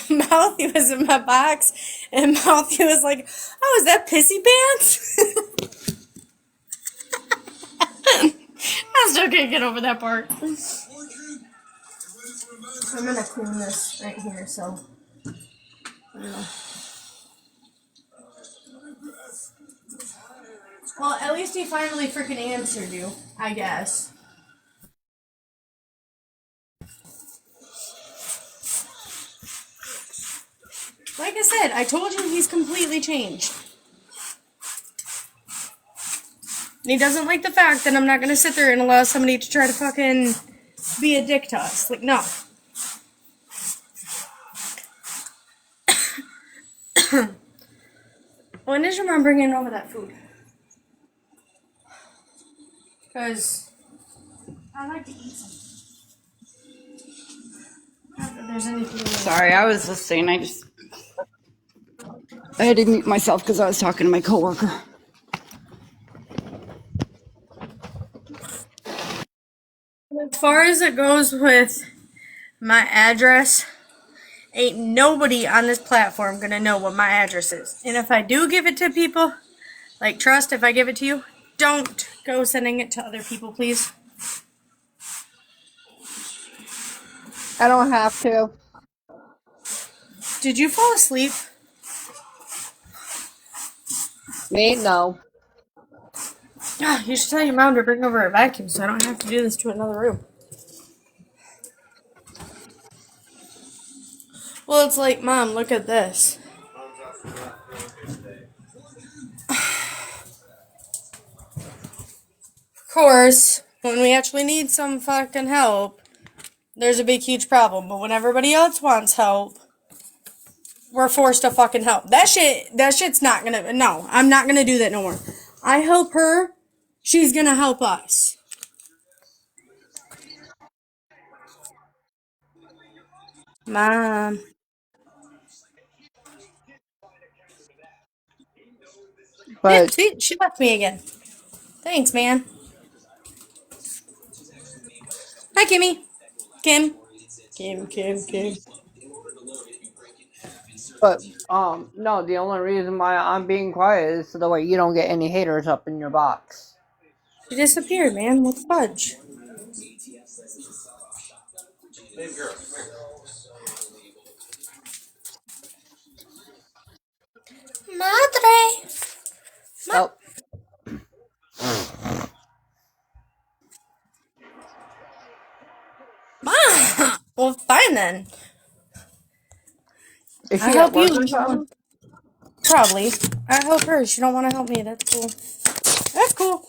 [SPEAKER 1] Mouthy was in my box and Mouthy was like, oh, is that pissy pants? I still can't get over that part. I'm gonna clean this right here, so. Well, at least he finally freaking answered you, I guess. Like I said, I told you he's completely changed. And he doesn't like the fact that I'm not gonna sit there and allow somebody to try to fucking be a dick to us. Like, no. When is your mom bringing over that food? Because I like to eat some. Not that there's anything.
[SPEAKER 4] Sorry, I was listening. I had to mute myself because I was talking to my coworker.
[SPEAKER 1] As far as it goes with my address, ain't nobody on this platform gonna know what my address is. And if I do give it to people, like Trust, if I give it to you, don't go sending it to other people, please.
[SPEAKER 2] I don't have to.
[SPEAKER 1] Did you fall asleep?
[SPEAKER 2] Me? No.
[SPEAKER 1] You should tell your mom to bring over a vacuum so I don't have to do this to another room. Well, it's like, Mom, look at this. Of course, when we actually need some fucking help, there's a big, huge problem. But when everybody else wants help, we're forced to fucking help. That shit's not gonna, no, I'm not gonna do that no more. I help her, she's gonna help us. Mom. Yeah,
[SPEAKER 2] But
[SPEAKER 1] see, she left me again. Thanks, man. Hi, Kimmy. Kim. Kim.
[SPEAKER 2] no, the only reason why I'm being quiet is so that way you don't get any haters up in your box.
[SPEAKER 1] She disappeared, man. What the fudge? Madre.
[SPEAKER 2] Oh,
[SPEAKER 1] Well, fine then.
[SPEAKER 2] is
[SPEAKER 1] I
[SPEAKER 2] she at
[SPEAKER 1] help
[SPEAKER 2] work
[SPEAKER 1] you.
[SPEAKER 2] or something?
[SPEAKER 1] Probably. I help her. She don't want to help me. That's cool. That's cool.